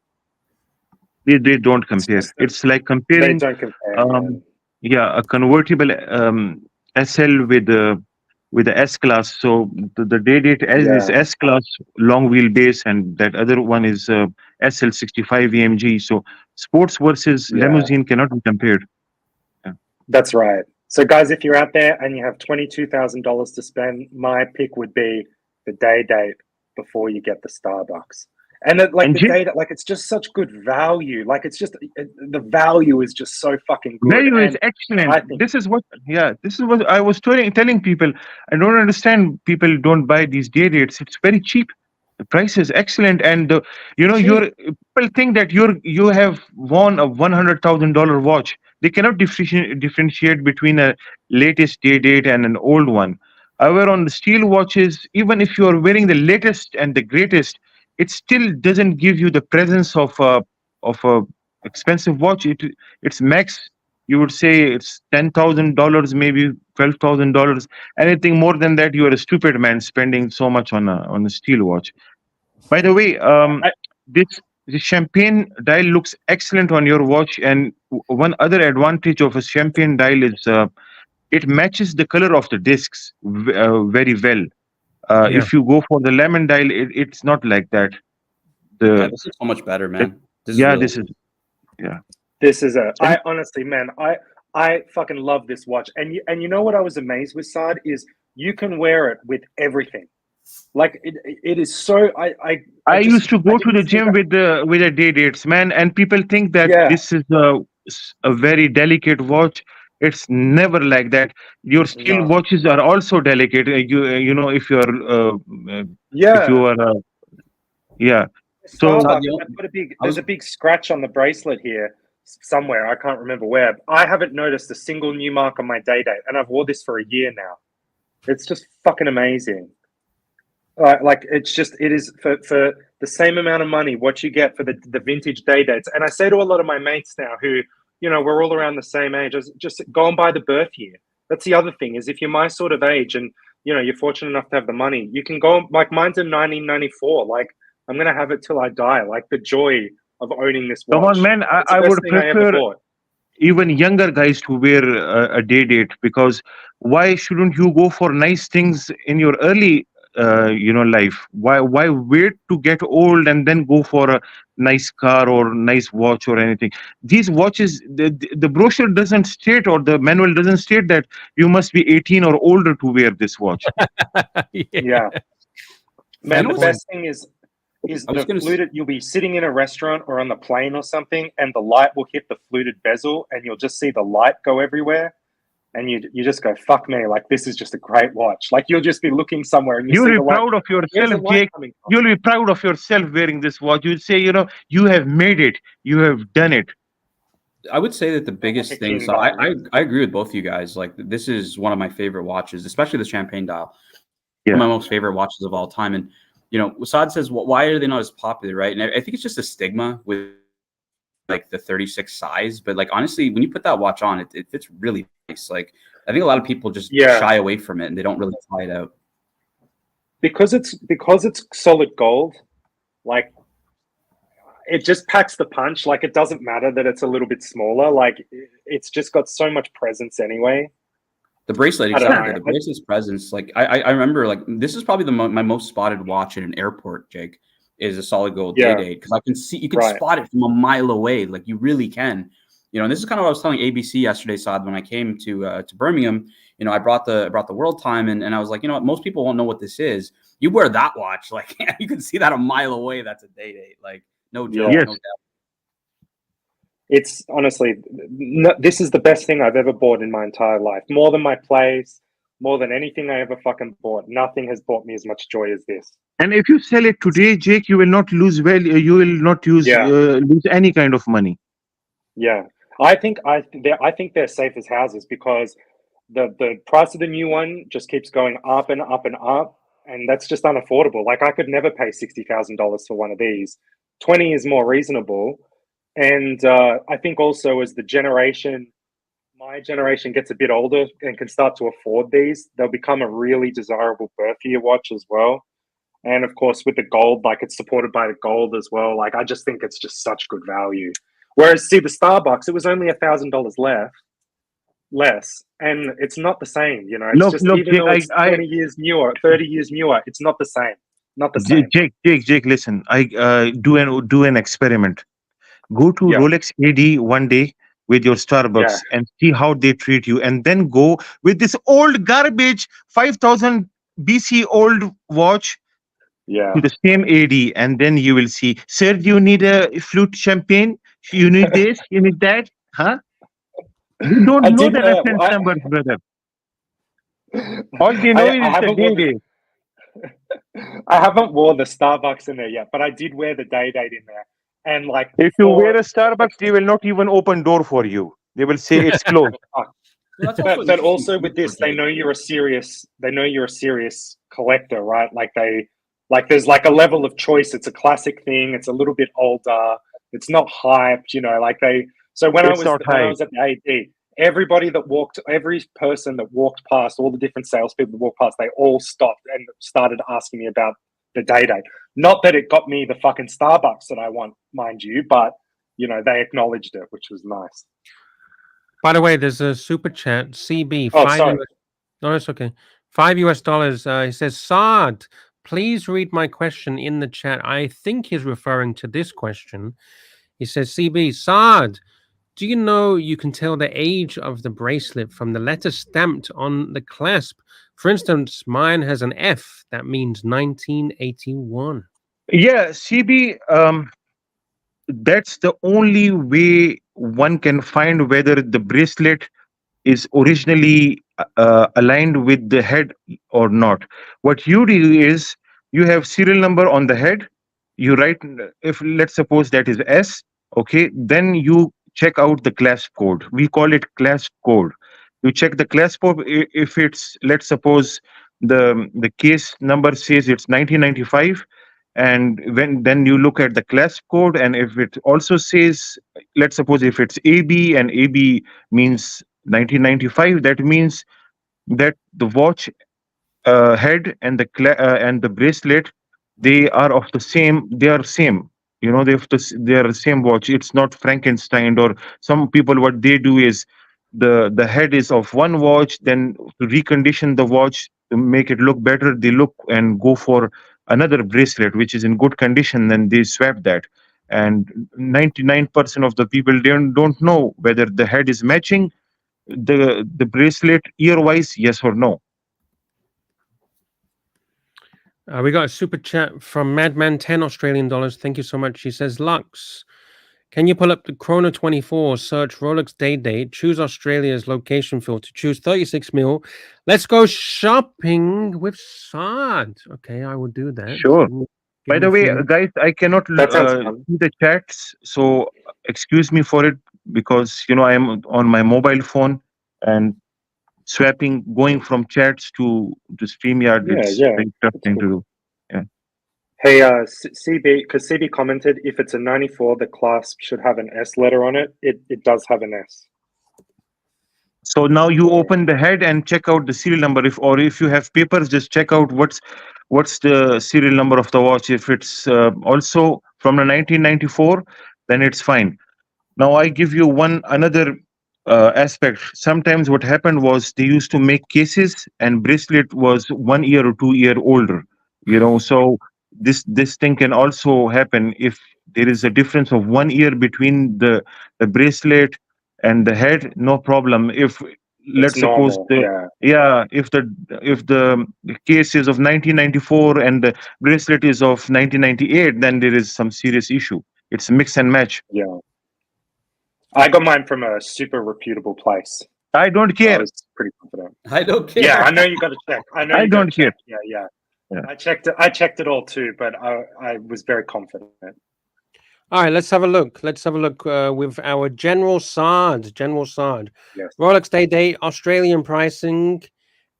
They don't compare. It's like They comparing don't compare, man. yeah, a convertible SL with the S class. So the day date is S class long wheelbase, and that other one is SL 65 AMG. So sports versus limousine cannot be compared. Yeah. That's right. So, guys, if you're out there and you have $22,000 to spend, my pick would be the day date before you get the Starbucks. And the data, like, it's just such good value. Like, it's just the value is just so fucking good. Value is excellent. This is what I was telling people. I don't understand people don't buy these day dates. It's very cheap. The price is excellent, and people think that you have won a $100,000 watch. They cannot differentiate between a latest day date and an old one. However, on the steel watches, even if you are wearing the latest and the greatest, it still doesn't give you the presence of a expensive watch. It's max, you would say it's $10,000, maybe $12,000. Anything more than that, you are a stupid man spending so much on a steel watch. By the way, the champagne dial looks excellent on your watch, and one other advantage of a champagne dial is it matches the color of the discs very well. If you go for the lemon dial, it's not like that. This is so much better, man. This is I honestly, man, I fucking love this watch. And you know what I was amazed with, Saad, is you can wear it with everything. Like, it is so I used to go to the gym with the day dates, man, and people think that this is a very delicate watch. It's never like that. Your steel watches are also delicate. You know, if you're if you are So there's a big scratch on the bracelet here. somewhere. I can't remember where. I haven't noticed a single new mark on my day date, and I've wore this for a year now. It's just fucking amazing. Like it is for the same amount of money what you get for the vintage day dates. And I say to a lot of my mates now who, you know, we're all around the same age, just go and buy the birth year. That's the other thing, is if you're my sort of age and, you know, you're fortunate enough to have the money, you can go, like mine's in 1994. Like I'm going to have it till I die. Like the joy of owning this watch. Come on, man. I would prefer even younger guys to wear a day date, because why shouldn't you go for nice things in your early life? Why wait to get old and then go for a nice car or nice watch or anything? These watches, the brochure doesn't state, or the manual doesn't state that you must be 18 or older to wear this watch. Yeah. Man, the best thing is the fluted. You'll be sitting in a restaurant or on the plane or something, and the light will hit the fluted bezel, and you'll just see the light go everywhere. And you just go, fuck me, like this is just a great watch. Like you'll just be looking somewhere and you'll be proud of yourself, Jake. You'll be proud of yourself wearing this watch. You'll say, you know, you have made it. You have done it. I would say that the biggest thing, so I agree with both of you guys. Like this is one of my favorite watches, especially the champagne dial. Yeah. One of my most favorite watches of all time. And, you know, Wasad says, well, why are they not as popular, right? And I think it's just a stigma with like the 36 size, but like honestly, when you put that watch on, it fits really nice. Like I think a lot of people just shy away from it and they don't really try it out. Because it's solid gold, like it just packs the punch. Like it doesn't matter that it's a little bit smaller. Like it's just got so much presence anyway. The bracelet, exactly. The bracelet's presence. Like I remember, like this is probably my most spotted watch in an airport, Jake, is a solid gold day date, because I can see you can spot it from a mile away. Like you really can. You know, and this is kind of what I was telling ABC yesterday, Saad, when I came to Birmingham. You know, I brought the world time, and I was like, you know what, most people won't know what this is. You wear that watch, like you can see that a mile away. That's a day date, like no joke. Yes. No doubt. It's honestly, this is the best thing I've ever bought in my entire life. More than my place, more than anything I ever fucking bought. Nothing has brought me as much joy as this. And if you sell it today, Jake, you will not lose value. You will not lose any kind of money. Yeah, I think they're safe as houses, because the price of the new one just keeps going up and up and up, and that's just unaffordable. Like I could never pay $60,000 for one of these. 20 is more reasonable. And I think also as my generation gets a bit older and can start to afford these, they'll become a really desirable birth year watch as well. And of course, with the gold, like it's supported by the gold as well. Like I just think it's just such good value. Whereas, see, the Starbucks, it was only $1,000 less, and it's not the same. You know, it's even though it's 20 years newer, 30 years newer, it's not the same. Not the same. Jake, listen. I do an experiment. Go to Rolex AD one day with your Starbucks and see how they treat you, and then go with this old garbage 5,000 BC old watch to the same AD, and then you will see, sir, do you need a flute champagne? You need this, you need that, huh? You don't know the reference numbers, brother. All you know is the day. I haven't worn the Starbucks in there yet, but I did wear the day date in there. And like, if you wear a Starbucks, they will not even open door for you. They will say it's closed. But also with this, they know you're a serious collector, right? Like there's like a level of choice. It's a classic thing. It's a little bit older. It's not hyped, you know. So when I was at the AD, every person that walked past, all the different salespeople that walked past, they all stopped and started asking me about the day date. Not that it got me the fucking Starbucks that I want, mind you, but you know, they acknowledged it, which was nice. By the way, there's a super chat. CB. No, it's okay. $5. He says, Saad, please read my question in the chat. I think he's referring to this question. He says, CB, Saad, do you know you can tell the age of the bracelet from the letter stamped on the clasp? For instance, mine has an F. That means 1981. Yeah, CB, that's the only way one can find whether the bracelet is originally aligned with the head or not. What you do is you have serial number on the head. You write, if let's suppose that is S, okay, then you check out the clasp code. We call it clasp code. You check the clasp code. If it's, let's suppose the case number says it's 1995, and then you look at the clasp code, and if it also says, let's suppose if it's AB and AB means 1995, that means that the watch head and the bracelet, they are of the same, they are same, they are the same watch. It's not Frankenstein. Or some people, what they do is the head is of one watch, then to recondition the watch to make it look better, they look and go for another bracelet which is in good condition, then they swap that. And 99% of the people, they don't know whether the head is matching the bracelet ear wise, yes or no. We got a super chat from Madman, 10 Australian dollars. Thank you so much. He says, Lux, can you pull up the Chrono 24, search Rolex day date, choose Australia's location filter, choose 36 mil. Let's go shopping with Saad. Okay, I will do that. Sure. Give By me the a way, few- guys, I cannot see the chats, so excuse me for it, because I am on my mobile phone, and swapping, going from chats to StreamYard, it's very tough thing to do. Yeah. Hey, CB, because CB commented, if it's a 94, the clasp should have an S letter on it. It does have an S. So now you open the head and check out the serial number. If you have papers, just check out what's the serial number of the watch. If it's also from the 1994, then it's fine. Now I give you another aspect. Sometimes what happened was they used to make cases, and bracelet was 1 year or 2 year older. So this thing can also happen if there is a difference of 1 year between the bracelet and the head. No problem. If let's suppose if the case is of 1994 and the bracelet is of 1998, then there is some serious issue. It's mix and match. Yeah. I got mine from a super reputable place. I don't care. I was pretty confident. I don't care. Yeah, I know you got to check. I don't care. Yeah. I checked it all too, but I was very confident. All right, let's have a look. With our General Saad. Yes. Rolex day date, Australian pricing,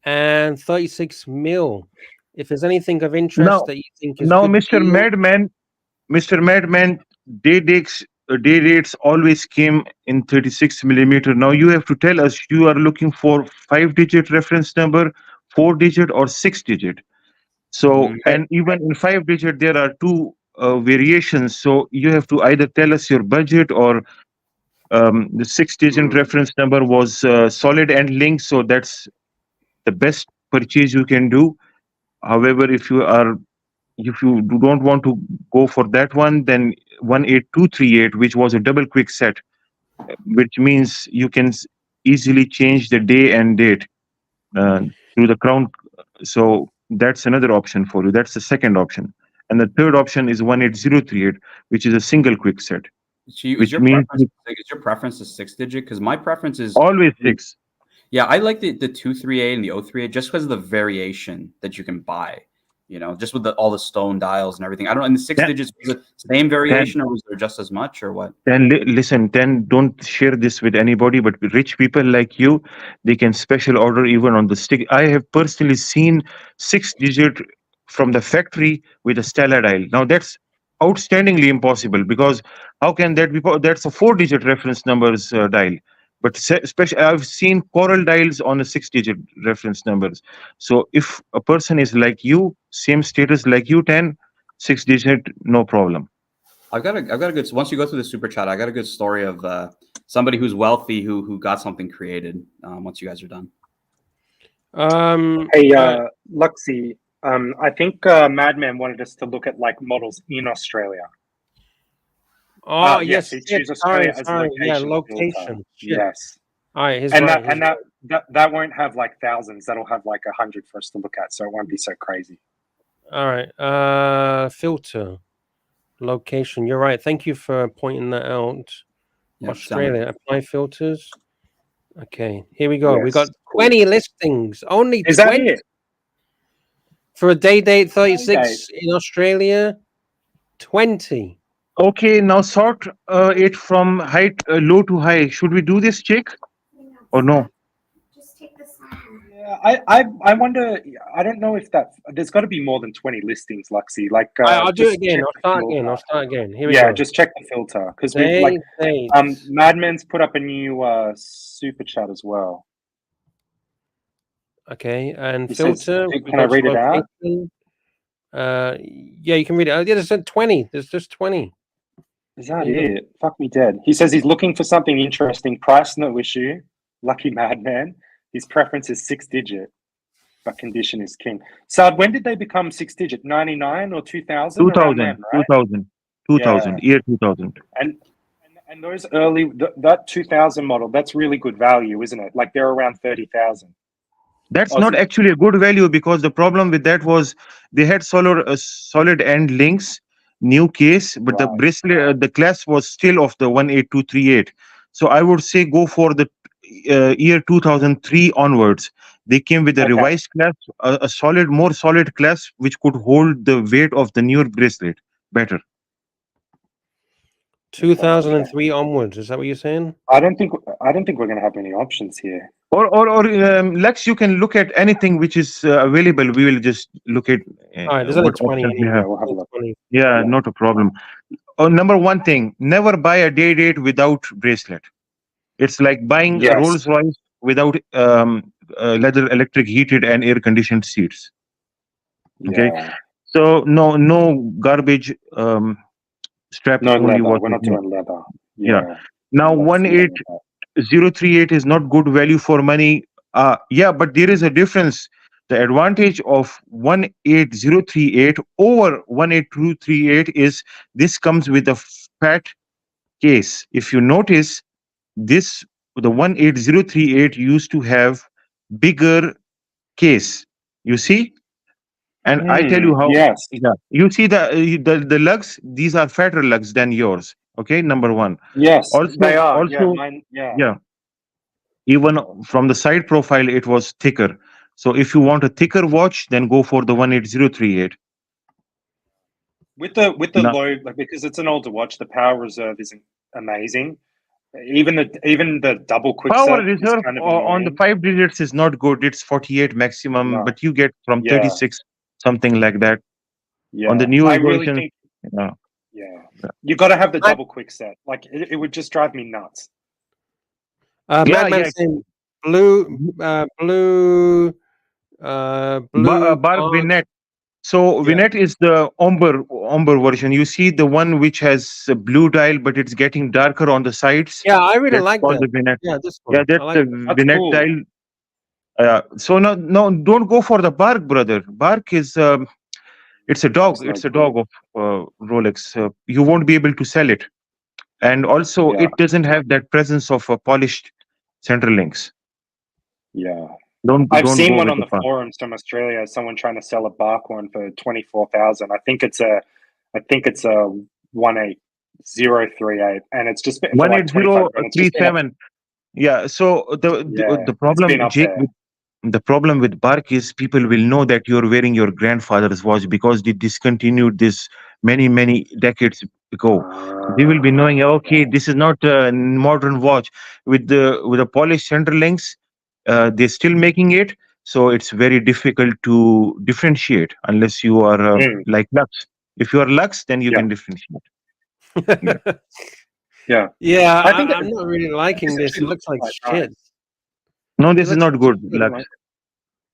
and 36 mil. If there's anything of interest that you think is now, good Mr. deal- Madman, day dates always came in 36 millimeter. Now you have to tell us, you are looking for 5-digit reference number, 4-digit, or 6-digit. So, and even in 5-digit, there are two variations. So you have to either tell us your budget, or the 6-digit reference number was solid and linked. So that's the best purchase you can do. However, if you don't want to go for that one, then 18238, which was a double quick set, which means you can easily change the day and date through the crown. So that's another option for you. That's the second option. And the third option is 18038, which is a single quick set. Is your preference a 6-digit? Because my preference is always 6. Yeah, I like the 238 and the 038 just because of the variation that you can buy. Just with all the stone dials and everything. I don't know. In the 6 digits, was it same variation, or was there just as much, or what? Then listen, then don't share this with anybody. But rich people like you, they can special order even on the stick. I have personally seen 6-digit from the factory with a Stella dial. Now that's outstandingly impossible, because how can that be? That's a 4-digit reference numbers dial. But especially, I've seen coral dials on a 6-digit reference numbers. So if a person is like you, same status like you, 6-digit, no problem. I've got a good. Once you go through the super chat, I got a good story of somebody who's wealthy who got something created. Once you guys are done. Hey, Luxy, I think Madman wanted us to look at models in Australia. Oh yes, choose Australia as location. Yes. All right, that won't have thousands. That'll have 100 for us to look at, so it won't be so crazy. All right, filter, location. You're right. Thank you for pointing that out. Yeah, Australia, apply filters. Okay, here we go. Yes, we got 20 listings. Only is 20 that it? For a day date 36 in Australia. 20. Okay, now sort it from height low to high. Should we do this check or no? Yeah, I wonder. I don't know if that. There's got to be more than 20 listings, Luxy. Like, I'll do it just again. check I'll the start filter. again. I'll start again. Here we Yeah, go. just check the filter because we've like Madman's put up a new super chat as well. Okay, and He filter. says, can I read it out? Yeah, you can read it. Yeah, there's 20. There's just 20. Is that it? Fuck me dead. He says he's looking for something interesting. Price no issue. Lucky Madman. His preference is 6-digit, but condition is king. Saad, when did they become 6-digit? 99 or 2000? 2000, Then, right? 2000, year 2000. And those early that 2000 model, that's really good value, isn't it? Like they're around 30,000. That's not actually a good value because the problem with that was they had solid end links, new case, but the bracelet, the class was still of the 18238. So I would say go for the year 2003 onwards. They came with a revised class, a solid, more solid class, which could hold the weight of the newer bracelet better. 2003 onwards. Is that what you're saying? I don't think we're going to have many options here. Or Lex, you can look at anything which is available. We will just look at all right, there's only what 20 options we have. We'll have a look. Yeah, not a problem. Number one thing, never buy a day date without bracelet. It's like buying a Rolls Royce without leather electric heated and air conditioned seats. Okay, so no garbage strap. No only leather. We're not doing leather. Yeah. Now 18038 is not good value for money. Yeah, but there is a difference. The advantage of 18038 over 18238 is this comes with a fat case. If you notice, the 18038 used to have bigger case. You see? And I tell you how. Yes. Yeah. You see the lugs, these are fatter lugs than yours. Okay, number one. Yes, Also, they are. Also, yeah. Even from the side profile, it was thicker. So if you want a thicker watch, then go for the 18038. With the low, like, because it's an older watch, the power reserve isn't amazing. Even the double quick power reserve kind of on the 5 digits is not good. It's 48 maximum, but you get from 36 something like that. Yeah, on the newer I really version. think. You got to have the double quick set. Like it would just drive me nuts. Madman saying blue Barb Vignette. So Vignette is the ombre version. You see the one which has a blue dial, but it's getting darker on the sides. Yeah, I really like that. The Vignette. Yeah, this one. Yeah, that's the Vignette dial. So no, don't go for the Bark, brother. Bark is it's a dog. It's a dog of Rolex. You won't be able to sell it, and also it doesn't have that presence of polished center links. Yeah. I've seen one on the forums from Australia. Someone trying to sell a Bark one for 24,000. I think it's a 18038, and it's just 18037. Yeah. So the problem, Jake, the problem with Bark is people will know that you're wearing your grandfather's watch because they discontinued this many decades ago. They will be knowing, okay, this is not a modern watch with the polished center links. They're still making it, so it's very difficult to differentiate unless you are like Lux. If you are Lux, then you can differentiate. Yeah. I think I'm not really liking this. It looks like shit. No, this is not good, Lux.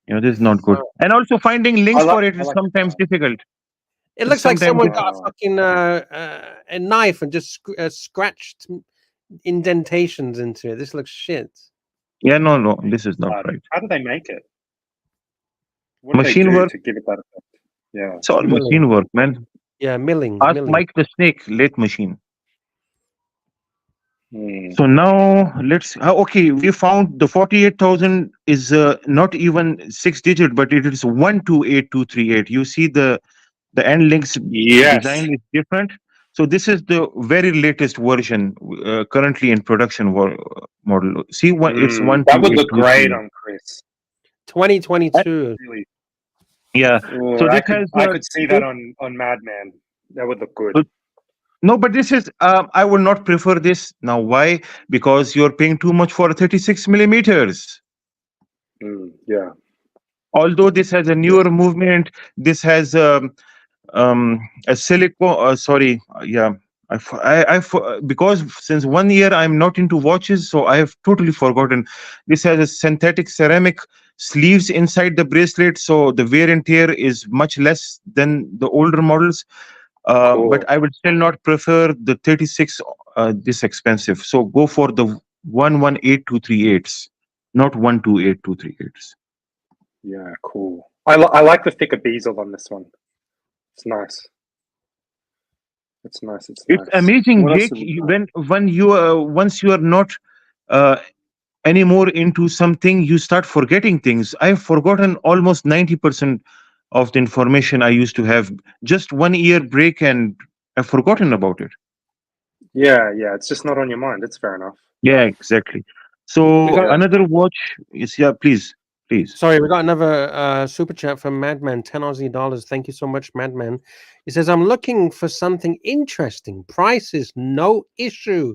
This is not good. And also finding links for it is sometimes difficult. It looks like someone got a fucking a knife and just scratched indentations into it. This looks shit. Yeah, no, this is not right. How do they make it? What machine work to give it that effect? Yeah, it's all machine work, man. Yeah, milling. Ask Mike the Snake, lathe machine. So now let's. Okay, we found the 48,000 is not even 6-digit, but it is 128238. You see the end links design is different. So this is the very latest version currently in production model. See what it's one. That would look great on Chris. 2022. Yeah. Ooh, So I could see that on Madman. That would look good. No, but this is, I would not prefer this. Now, why? Because you're paying too much for 36 millimeters. Yeah. Although this has a newer movement, this has a silicone, yeah. Because since 1 year I'm not into watches, so I have totally forgotten. This has a synthetic ceramic sleeves inside the bracelet, so the wear and tear is much less than the older models. Cool. But I would still not prefer the 36 this expensive. So go for the 118238s, not 128238s. Yeah, cool. I like the thicker bezel on this one. It's nice. It's nice. It's nice. It's amazing, What else Jake. have we got? When you once you are not anymore into something, you start forgetting things. I've forgotten almost 90% of the information I used to have. Just 1 year break, and I've forgotten about it. Yeah, it's just not on your mind. It's fair enough. Yeah, exactly. So another watch is, yeah, please. Sorry, we got another super chat from Madman, 10 Aussie dollars. Thank you so much, Madman. He says, I'm looking for something interesting. Price is no issue.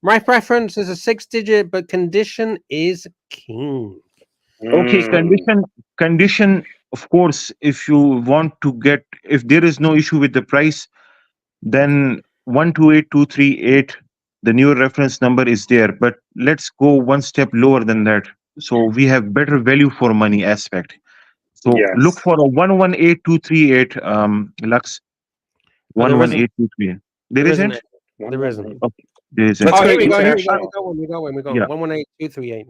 My preference is a 6-digit, but condition is king. Okay, condition, of course, if you want to get, if there is no issue with the price, then 128238, the new reference number is there. But let's go one step lower than that. So we have better value for money aspect. So look for a 118238 Lux. 118238. There isn't? There isn't. Okay. There isn't. Oh, here we go. We got one. Yeah. 118238.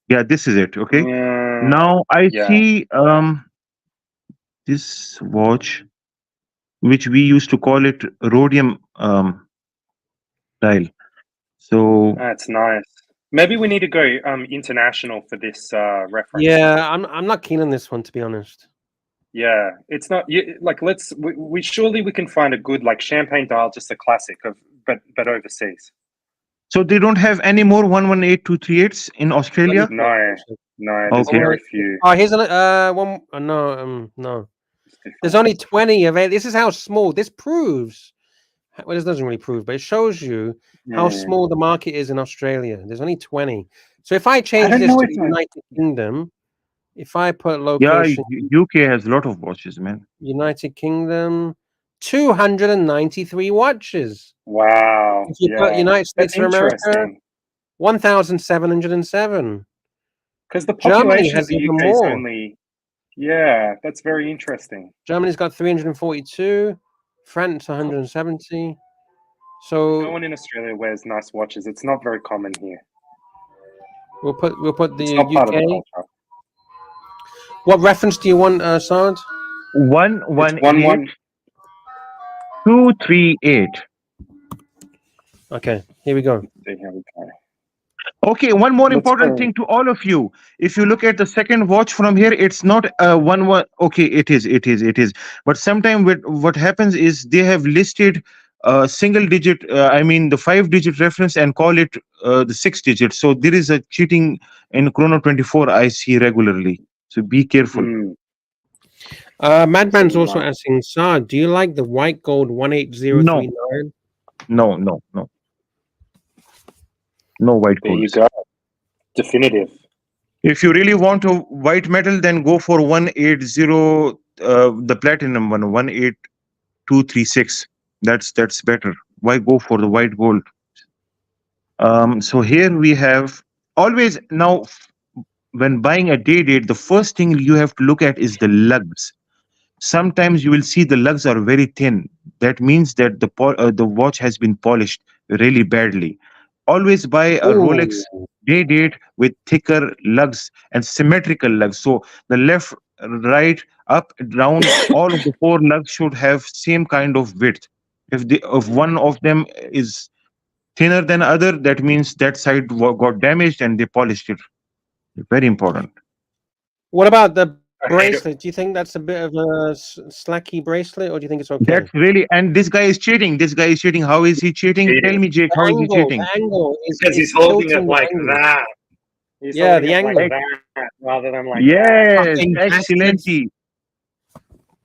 Yeah, this is it. Okay. Now I see this watch, which we used to call it rhodium dial. So that's nice. Maybe we need to go international for this reference. Yeah, I'm not keen on this one, to be honest. Yeah, it's not like we surely we can find a good like champagne dial, just a classic of but overseas. So they don't have any more 118238s in Australia? No, there's Okay. very few. Oh, here's one. No. There's only 20 of it. This is how small. This proves. Well, this doesn't really prove, but it shows you how small the market is in Australia. There's only 20. So if I change this to the United Kingdom, if I put location, UK has a lot of watches, man. United Kingdom, 293 watches. Wow. If you put United States of America, 1,707. Because the Germany population has of the even UK is more. only. Yeah, that's very interesting. Germany's got 342. France 170. So no one in Australia wears nice watches. It's not very common here. We'll put the it's not UK. part of the culture. What reference do you want, Sard? 118238. Okay, here we go. Okay, one more important thing to all of you. If you look at the second watch from here, it's not one. Okay, it is. But sometimes what happens is they have listed single digit. I mean the 5-digit reference and call it the 6-digit. So there is a cheating in Chrono 24. I see regularly. So be careful. Madman's also asking, Sard, do you like the white gold 18039? No. No white gold. There you go. Definitive. If you really want a white metal, then go for 180, the platinum one, 18236. That's better. Why go for the white gold? So here we have always now when buying a day date, the first thing you have to look at is the lugs. Sometimes you will see the lugs are very thin. That means that the watch has been polished really badly. Always buy a Rolex day date with thicker lugs and symmetrical lugs. So the left, right, up, down, all of the 4 lugs should have same kind of width. If one of them is thinner than other, that means that side got damaged and they polished it. Very important. What about the bracelet? Do you think that's a bit of a slacky bracelet, or do you think it's okay? That's really, and this guy is cheating. How is he cheating? Tell me, Jake, how is he cheating? The angle because he's holding it like that. The angle. Like that, rather than like yes, excellent.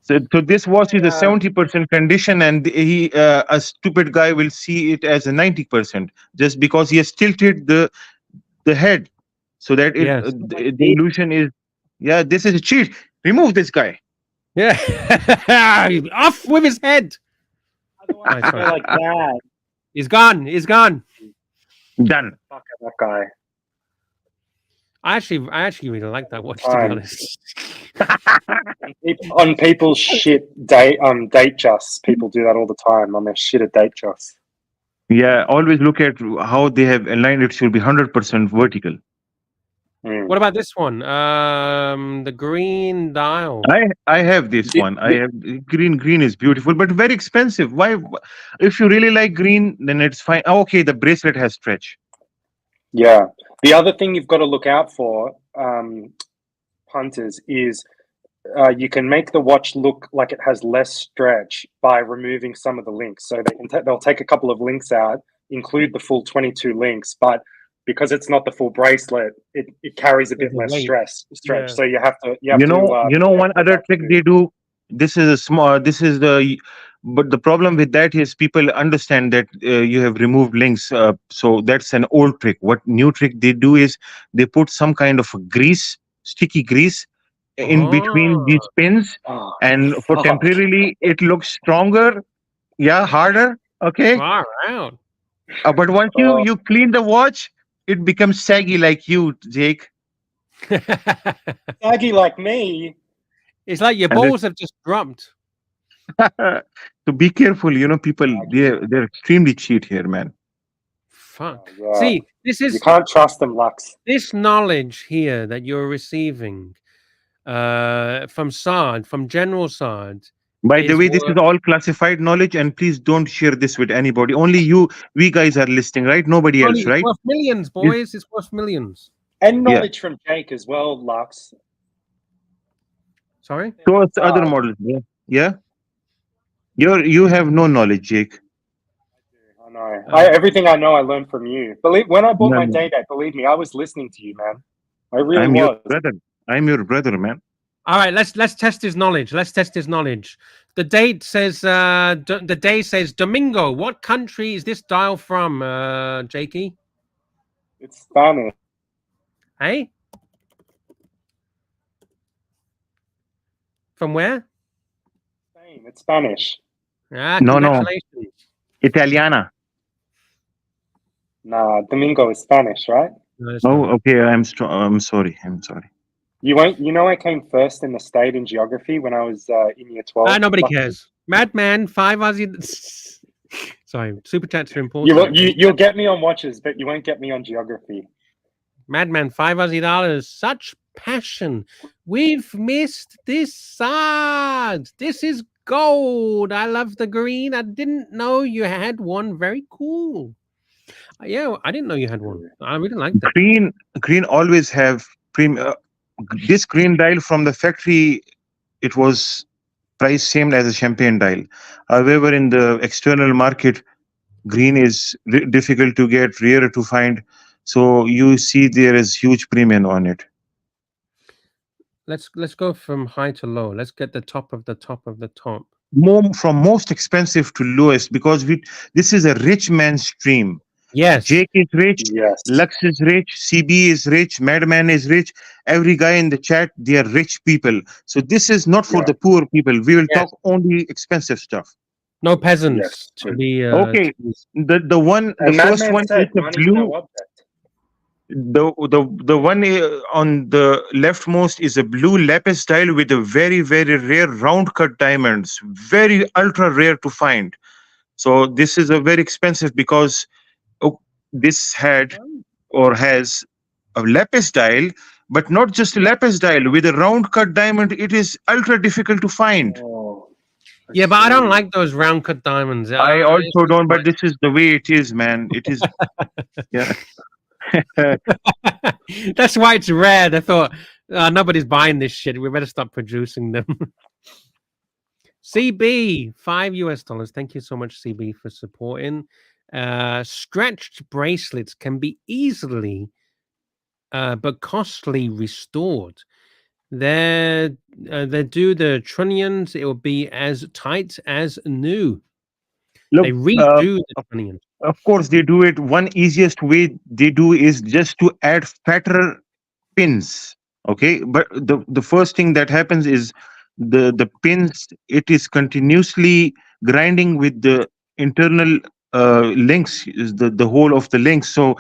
So this watch is a 70% condition, and a stupid guy will see it as a 90% just because he has tilted the head, so that Yes. the illusion is, yeah, this is a cheat. Remove this guy. Yeah. Off with his head. Otherwise, go like that. He's gone. He's gone. Done. Fuck that guy. I actually really like that watch, to be honest. On people's shit date just. People do that all the time on their shit at date just. Yeah, always look at how they have aligned. It should be 100% vertical. What about this one? The green dial. I have this one. I have green. Green is beautiful, but very expensive. Why? If you really like green, then it's fine. Oh, okay, the bracelet has stretch. Yeah. The other thing you've got to look out for, punters, is you can make the watch look like it has less stretch by removing some of the links. So they'll take a couple of links out, include the full 22 links, but because it's not the full bracelet, it carries a bit less stretch. Yeah. So you have to. You know one other trick they do. This is a small. This is the. But the problem with that is people understand that you have removed links. So that's an old trick. What new trick they do is they put some kind of grease, sticky grease, in between these pins, and for temporarily it looks stronger. Yeah, harder. Okay. Far out. But once you clean the watch, it becomes saggy like you, Jake. Saggy like me. It's like your balls have just dropped. So be careful, people they're extremely cheat here, man. Fuck. See, this is, you can't trust them, Lux. This knowledge here that you're receiving from Saad, from General Saad. By the way, this is all classified knowledge, and please don't share this with anybody. Only we guys are listening, right? Nobody else, right? It's worth millions, boys. It's worth millions. And knowledge from Jake as well, Lux. Sorry? So it's other models. Yeah. You have no knowledge, Jake. I know. Everything I know, I learned from you. When I bought my day date, believe me, I was listening to you, man. I really was. Your brother. I'm your brother, man. All right, let's test his knowledge. Let's test his knowledge. The date says the day says Domingo. What country is this dial from, Jakey? It's Spanish. Hey? From where? Spain. It's Spanish. Ah, no. Italiana. Nah, Domingo is Spanish, right? No, okay. I'm sorry. You know I came first in the state in geography when I was in year 12. Nobody cares. Madman, 5 Aussie. Sorry, super chats are important. You'll get me on watches, but you won't get me on geography. Madman, 5 Aussie dollars. Such passion. We've missed this side. This is gold. I love the green. I didn't know you had one. Very cool. Yeah, I didn't know you had one. I really like that. Green always have this green dial from the factory. It was priced same as a champagne dial. However, in the external market, green is difficult to get, rare to find. So you see there is huge premium on it. Let's go from high to low. Let's get the top of the top of the top. From most expensive to lowest, because this is a rich man's stream. Yes. Jake is rich. Yes. Lux is rich. CB is rich. Madman is rich. Every guy in the chat, they are rich people. So this is not for the poor people. We will talk only expensive stuff. No peasants to be. Okay. The first one is a blue. The one on the leftmost is a blue lapis dial with a very, very rare round cut diamonds. Very ultra rare to find. So this is a very expensive because this had or has a lapis dial, but not just a lapis dial with a round cut diamond. It is ultra difficult to find. Yeah, but I don't like those round cut diamonds. I also don't, but this is the way it is, man. It is. Yeah. That's why it's rare. I thought nobody's buying this shit. We better stop producing them. CB, $5. Thank you so much, CB, for supporting. Stretched bracelets can be easily but costly restored. They're they do the trunnions, it will be as tight as new. Look, They redo the trunnions. of course, they do it. One easiest way they do is just to add fatter pins. Okay, but the first thing that happens is the pins. It is continuously grinding with the internal links, is the whole of the links. So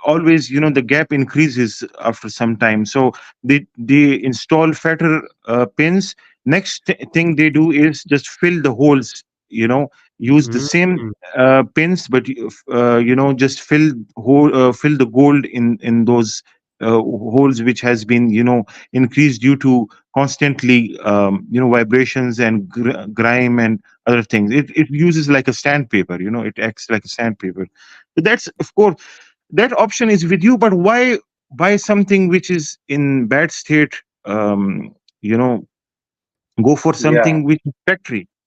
always, the gap increases after some time. So they install fatter pins. Next thing they do is just fill the holes. Use the same pins, but just fill the gold in those holes, which has been increased due to constantly vibrations and grime and other things. It uses like a sandpaper. It acts like a sandpaper. So that's, of course, that option is with you. But why buy something which is in bad state? Go for something which is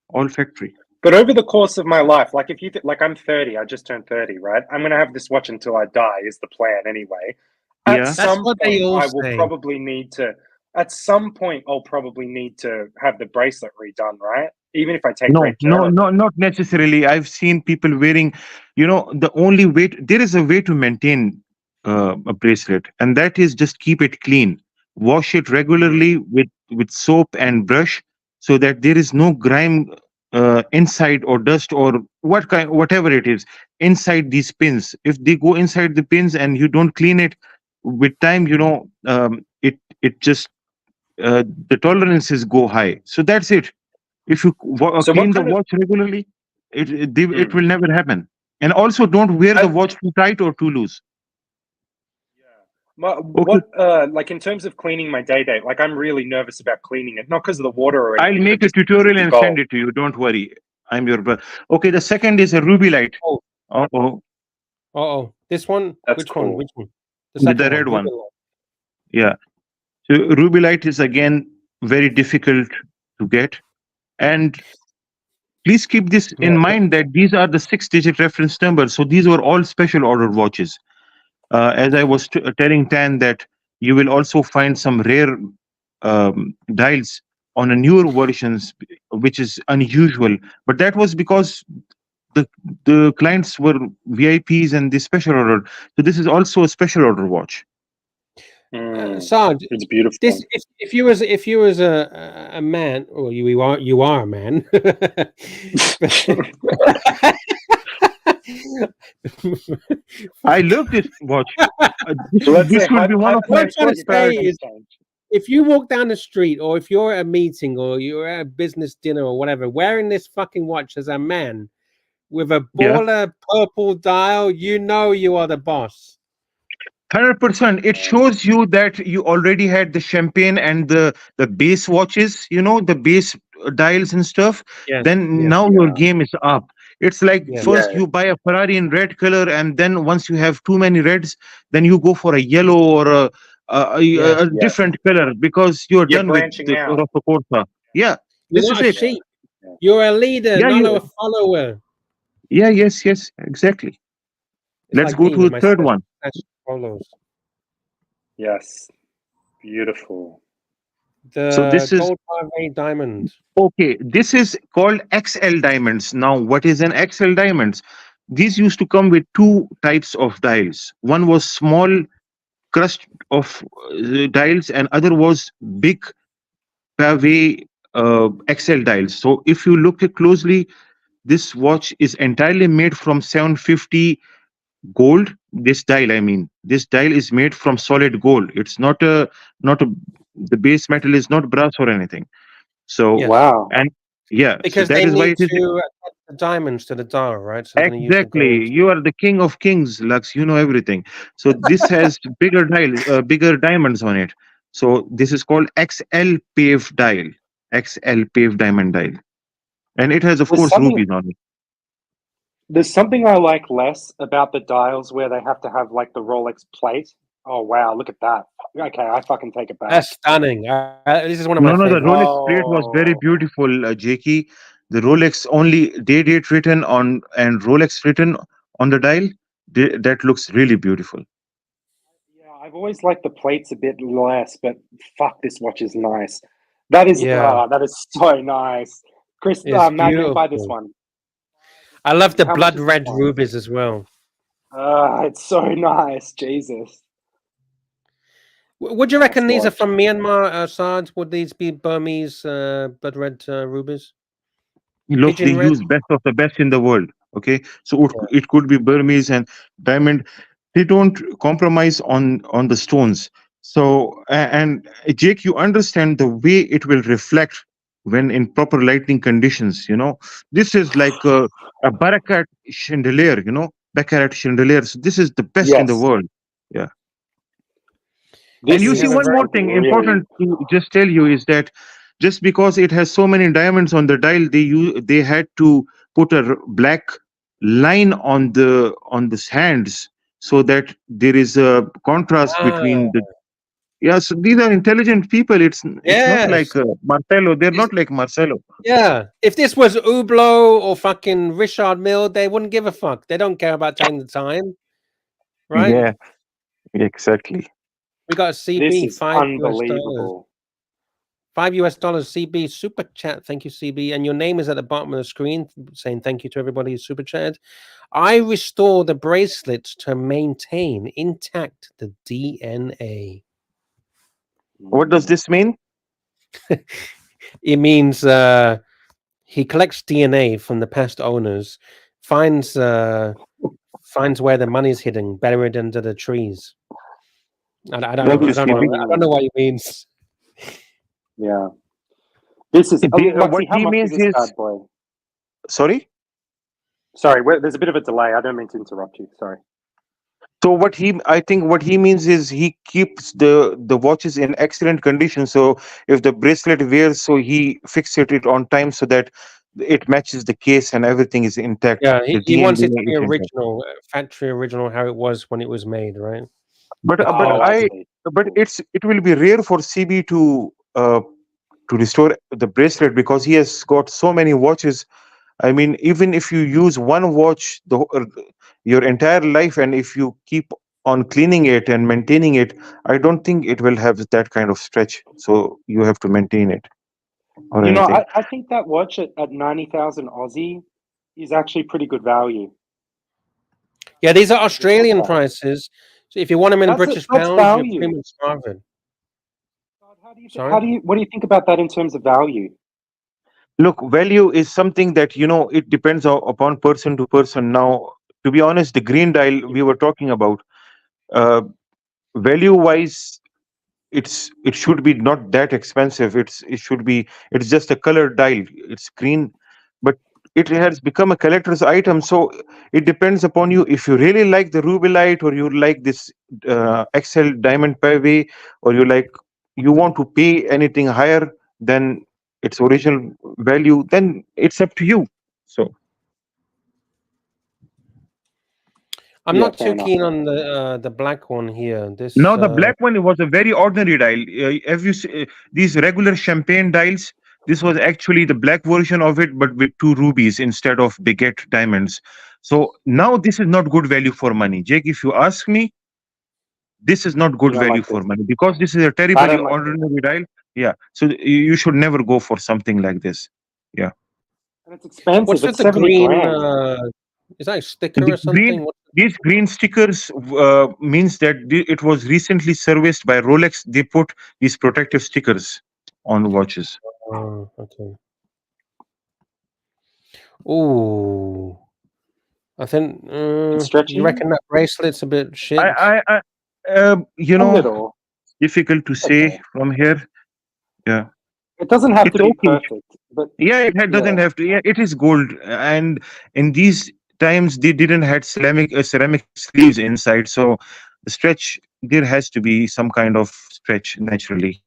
all factory. But over the course of my life, like if you like, I'm 30, I just turned 30, right? I'm gonna have this watch until I die is the plan anyway. At some point, I will probably need to. At some point, I'll probably need to have the bracelet redone, right? Even if I take great care of it. Not necessarily. I've seen people wearing. The only way there is a way to maintain a bracelet, and that is just keep it clean. Wash it regularly with soap and brush, so that there is no grime inside or dust or whatever it is inside these pins. If they go inside the pins and you don't clean it with time, it just the tolerances go high. So that's it. If you clean the watch regularly, it will never happen. And also, don't wear the watch too tight or too loose. What like in terms of cleaning my day, like I'm really nervous about cleaning it, not because of the water or anything. I'll make a tutorial and send it to you. Don't worry. I'm your brother. Okay, the second is a ruby light. This one? That's Which cool. one? Which one? The red one. Yeah. So ruby light is again very difficult to get. And please keep this in mind that these are the 6-digit reference numbers. So these were all special order watches. As I was telling Tan, that you will also find some rare dials on a newer versions, which is unusual. But that was because the clients were VIPs and the special order. So this is also a special order watch. Sarge, it's beautiful. If you was a man, or you are a man. I love this watch. This would be one of my first priorities. If you walk down the street, or if you're at a meeting, or you're at a business dinner, or whatever, wearing this fucking watch as a man with a baller purple dial, you are the boss. 100%. It shows you that you already had the champagne and the base watches, the base dials and stuff. Then now your game is up. It's like first you buy a Ferrari in red color, and then once you have too many reds, then you go for a yellow or a different color, because you're done with the Rosso Corsa. Yeah, this is it. Sheep. You're a leader, not a follower. Yeah, yes, exactly. Let's go to the third one. Yes, beautiful. So this is gold 5A diamond. Okay, this is called XL diamonds. Now, what is an XL diamonds? These used to come with two types of dials. One was small crust of dials, and other was big pave XL dials. So if you look closely, this watch is entirely made from 750 gold. This dial is made from solid gold. It's not the base metal is not brass or anything. So wow. And because so that they is why need to add the diamonds to the dial, right? So exactly. You are the king of kings, Lux. You know everything. So this has bigger diamonds on it. So this is called XL pave dial, XL pave diamond dial, and it has, of course, rubies on it. There's something I like less about the dials where they have to have like the Rolex plate. Oh wow, look at that. Okay, I fucking take it back. That's stunning. This is one of my favorites. favorites. The Rolex plate was very beautiful, Jakey. The Rolex only date written on and Rolex written on the dial. That looks really beautiful. Yeah, I've always liked the plates a bit less, but fuck, this watch is nice. That is Yeah. that is so nice. Chris, It's Magnum, buy this beautiful. one. I love the How much blood is this red one? rubies as well. It's so nice. Jesus. Would you reckon these are watch. from Myanmar, Saad? Would these be Burmese blood red rubies? Look, they Pigeon red? use best of the best in the world. Okay, so it could be Burmese and diamond. They don't compromise on the stones. So and Jake, you understand the way it will reflect when in proper lighting conditions. This is like a barakat chandelier. Baccarat chandelier. So this is the best in the Yes. world. Yeah. This And you We see, have a one very more thing really important to just tell you is that just because it has so many diamonds on the dial, they had to put a black line on the hands so that there is a contrast between the. Yeah, so these are intelligent people. It's not like Yes. Marcelo. They're not like Marcelo. Yeah. If this was Hublot or fucking Richard Mille, they wouldn't give a fuck. They don't care about taking the time. Right? Yeah, exactly. We got a this CB, is $5. unbelievable. $5 CB super chat. Thank you, CB. And your name is at the bottom of the screen saying thank you to everybody who super chatted. I restore the bracelet to maintain intact the DNA. What does this mean? It means he collects DNA from the past owners, finds where the money's hidden, buried under the trees. I don't know what he means. Yeah. This is What how he much means is this is. bad boy? Sorry. Sorry, there's a bit of a delay. I don't mean to interrupt you. Sorry. So I think what he means is he keeps the watches in excellent condition. So if the bracelet wears, so he fixes it on time so that it matches the case and everything is intact. Yeah, The he wants it to DNA be is intact. original, factory original, how it was when it was made, right? But I see. it will be rare for CB to restore the bracelet because he has got so many watches. I mean, even if you use one watch your entire life, and if you keep on cleaning it and maintaining it, I don't think it will have that kind of stretch. So you have to maintain it. Or anything. I think that watch at 90,000 Aussie is actually pretty good value. Yeah, these are Australian prices. So if you want them in British pounds, value. you're pretty much starving. What do you think about that in terms of value? Look, value is something that it depends upon person to person. Now, to be honest, the green dial we were talking about, value wise, it should be not that expensive. It's just a colored dial. It's green, but it has become a collector's item. So it depends upon you. If you really like the ruby light, or you like this XL diamond pavé, or you want to pay anything higher than its original value, then it's up to you. So I'm not too keen on the black one here. Now the black one was a very ordinary dial. Have you these regular champagne dials? This was actually the black version of it, but with 2 rubies instead of baguette diamonds. So now this is not good value for money, Jake. If you ask me, this is not good value for money because this is a terribly ordinary dial. Yeah, so you should never go for something like this. Yeah, and it's expensive. What's with the green? Is that a sticker or something? These green stickers means that it was recently serviced by Rolex. They put these protective stickers on watches. Oh, okay. Oh, I think you reckon that bracelet's a bit shit. Difficult to say from here. Yeah, it doesn't have to be perfect, but yeah, it doesn't have to. Yeah, it is gold, and in these times they didn't have ceramic sleeves inside, so the stretch, there has to be some kind of stretch naturally.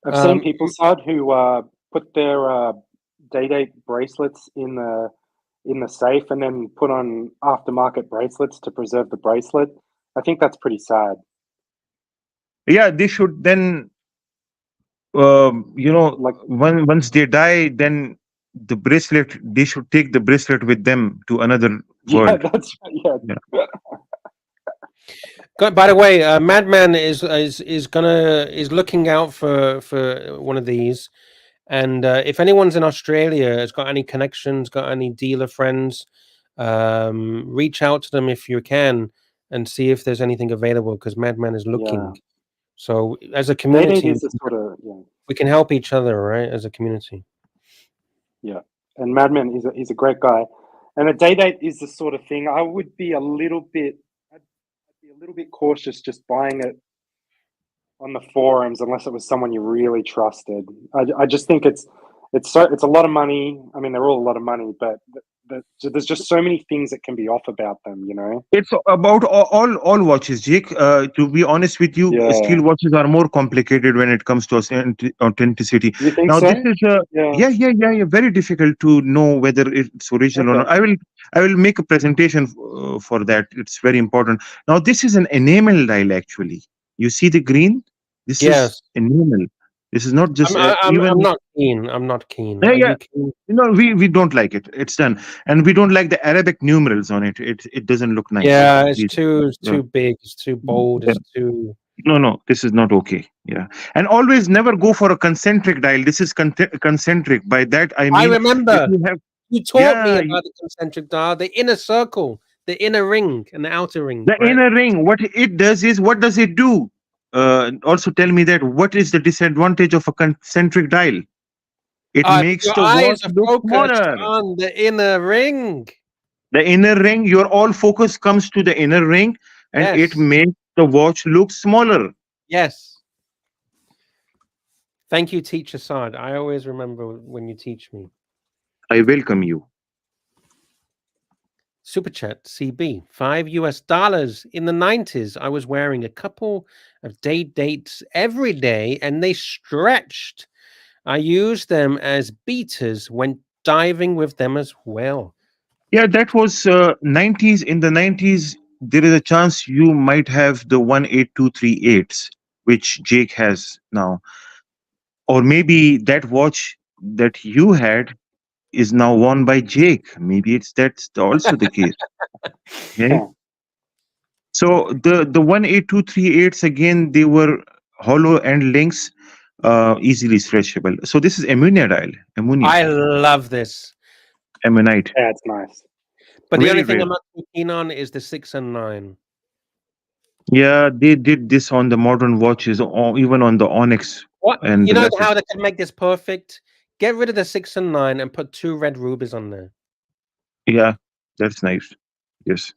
I've seen people, Sad, who put their day-date bracelets in the safe and then put on aftermarket bracelets to preserve the bracelet. I think that's pretty sad. Yeah, they should then once they die, then the bracelet, they should take the bracelet with them to another world. Yeah, that's right. Yeah. By the way, Madman is looking out for one of these, and if anyone's in Australia has got any connections, got any dealer friends, reach out to them if you can and see if there's anything available, because Madman is looking. So as a community, is a sort of, we can help each other, right? As a community. Yeah, and Madman he's a great guy, and a day date is the sort of thing I would be a little bit cautious just buying it on the forums unless it was someone you really trusted. I just think it's a lot of money. I mean, they're all a lot of money, but there's just so many things that can be off about them, you know. It's about all watches, Jake. To be honest with you, steel watches are more complicated when it comes to authenticity. You think now, so? this is very difficult to know whether it's original or not. I will make a presentation for that. It's very important. Now, this is an enamel dial. Actually, you see the green. This is enamel. This is not just. I'm not keen. I'm not keen. Yeah. No, we don't like it. It's done, and we don't like the Arabic numerals on it. It doesn't look nice. Yeah, it's too big. It's too bold. It's too. No. This is not okay. Yeah, and always never go for a concentric dial. This is concentric. By that I mean. I remember you taught me about the concentric dial, the inner circle, the inner ring, and the outer ring. The inner ring. What it does is, what does it do? Also tell me that what is the disadvantage of a concentric dial? It makes the watch look smaller. On the inner ring. The inner ring, your all focus comes to the inner ring, and it makes the watch look smaller. Yes. Thank you, Teacher Saad. I always remember when you teach me. I welcome you. Super chat CB, $5 in the 90s. I was wearing a couple of dates every day, and they stretched. I used them as beaters, went diving with them as well. Yeah, that was 90s. In the 90s, there is a chance you might have the 18238s, which Jake has now. Or maybe that watch that you had is now worn by Jake. Maybe that's also the case. Okay. So the 18238s, again, they were hollow end links, easily stretchable. So this is ammonia dial. Ammonia. I love this. Ammonite. Yeah, it's nice. But the only thing I'm not too keen on is the 6 and 9. Yeah, they did this on the modern watches, or even on the Onyx. What? And you know how they can make this perfect? Get rid of the 6 and 9 and put 2 red rubies on there. Yeah, that's nice. Yes.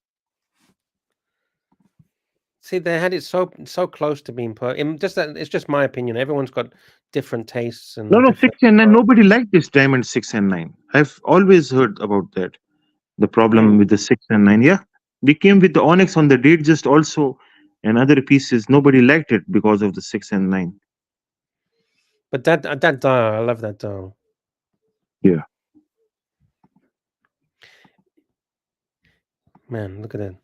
See, they had it so close to being perfect. It's just my opinion. Everyone's got different tastes. And no, 6 and 9. Nobody liked this diamond 6 and 9. I've always heard about that. The problem with the 6 and 9. Yeah, they came with the Onyx on the date just also, and other pieces. Nobody liked it because of the 6 and 9. But that dial, I love that dial. Yeah. Man, look at that.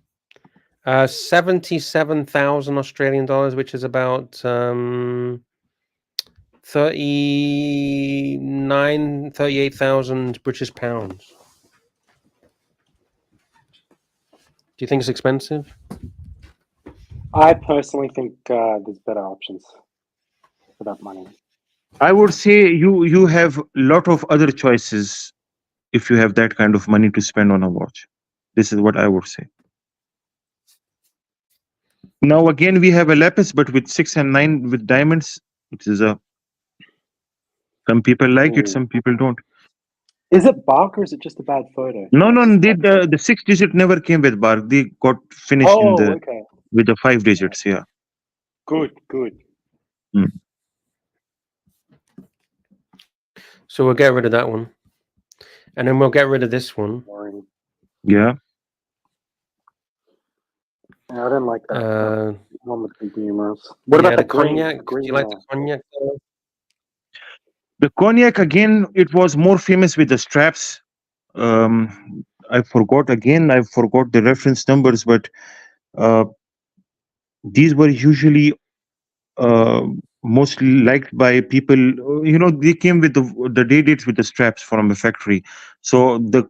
77,000 Australian dollars, which is about 38,000 British pounds. Do you think it's expensive? I personally think there's better options for that money. I would say you have a lot of other choices if you have that kind of money to spend on a watch. This is what I would say. Now again, we have a lapis, but with 6 and 9 with diamonds. It is some people like it, some people don't. Is it bark or is it just a bad photo? No. The 6 digit never came with bark. They got finished with the 5 digits. Yeah. Good. So we'll get rid of that one, and then we'll get rid of this one. Yeah. I didn't like that one with the numerals. What about the cognac? Do you like the cognac? The cognac, again, it was more famous with the straps. I forgot the reference numbers, but these were usually mostly liked by people. They came with the day dates with the straps from the factory, so the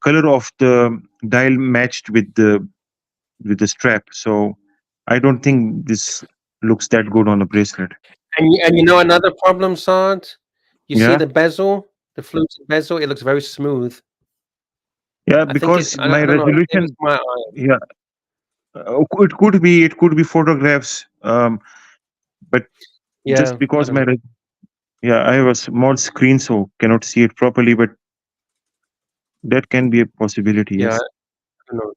color of the dial matched with the with the strap. So I don't think this looks that good on a bracelet. And you know another problem, Sard? You see Yeah, the bezel, the fluted bezel, it looks very smooth. yeah, I think because my I don't know, maybe resolution. it's my eye. Yeah, it could be photographs. But just Yeah, I because don't know. yeah, I have a small screen, so cannot see it properly. But that can be a possibility. Yeah, Yes. who knows?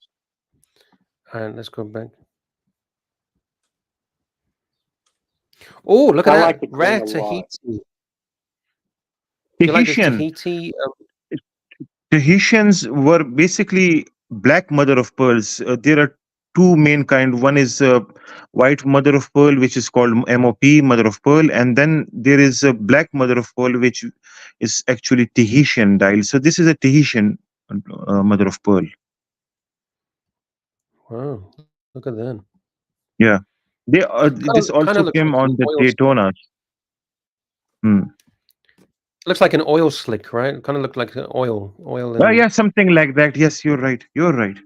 Alright, let's go back. Oh, look at I that. like the Rare green a lot. Tahiti. You like this Tahitian. Tahiti? Tahitians were basically black mother of pearls. There are two main kind. One is white mother of pearl, which is called MOP, mother of pearl, and then there is a black mother of pearl, which is actually Tahitian dial. So this is a Tahitian mother of pearl. Wow, look at that. Yeah, they this Kind also of looks came like an on the oil slick. Daytona. Hmm. Looks like an oil slick, right? Kind of look like an oil and Yeah, something like that. Yes, you're right. You're right.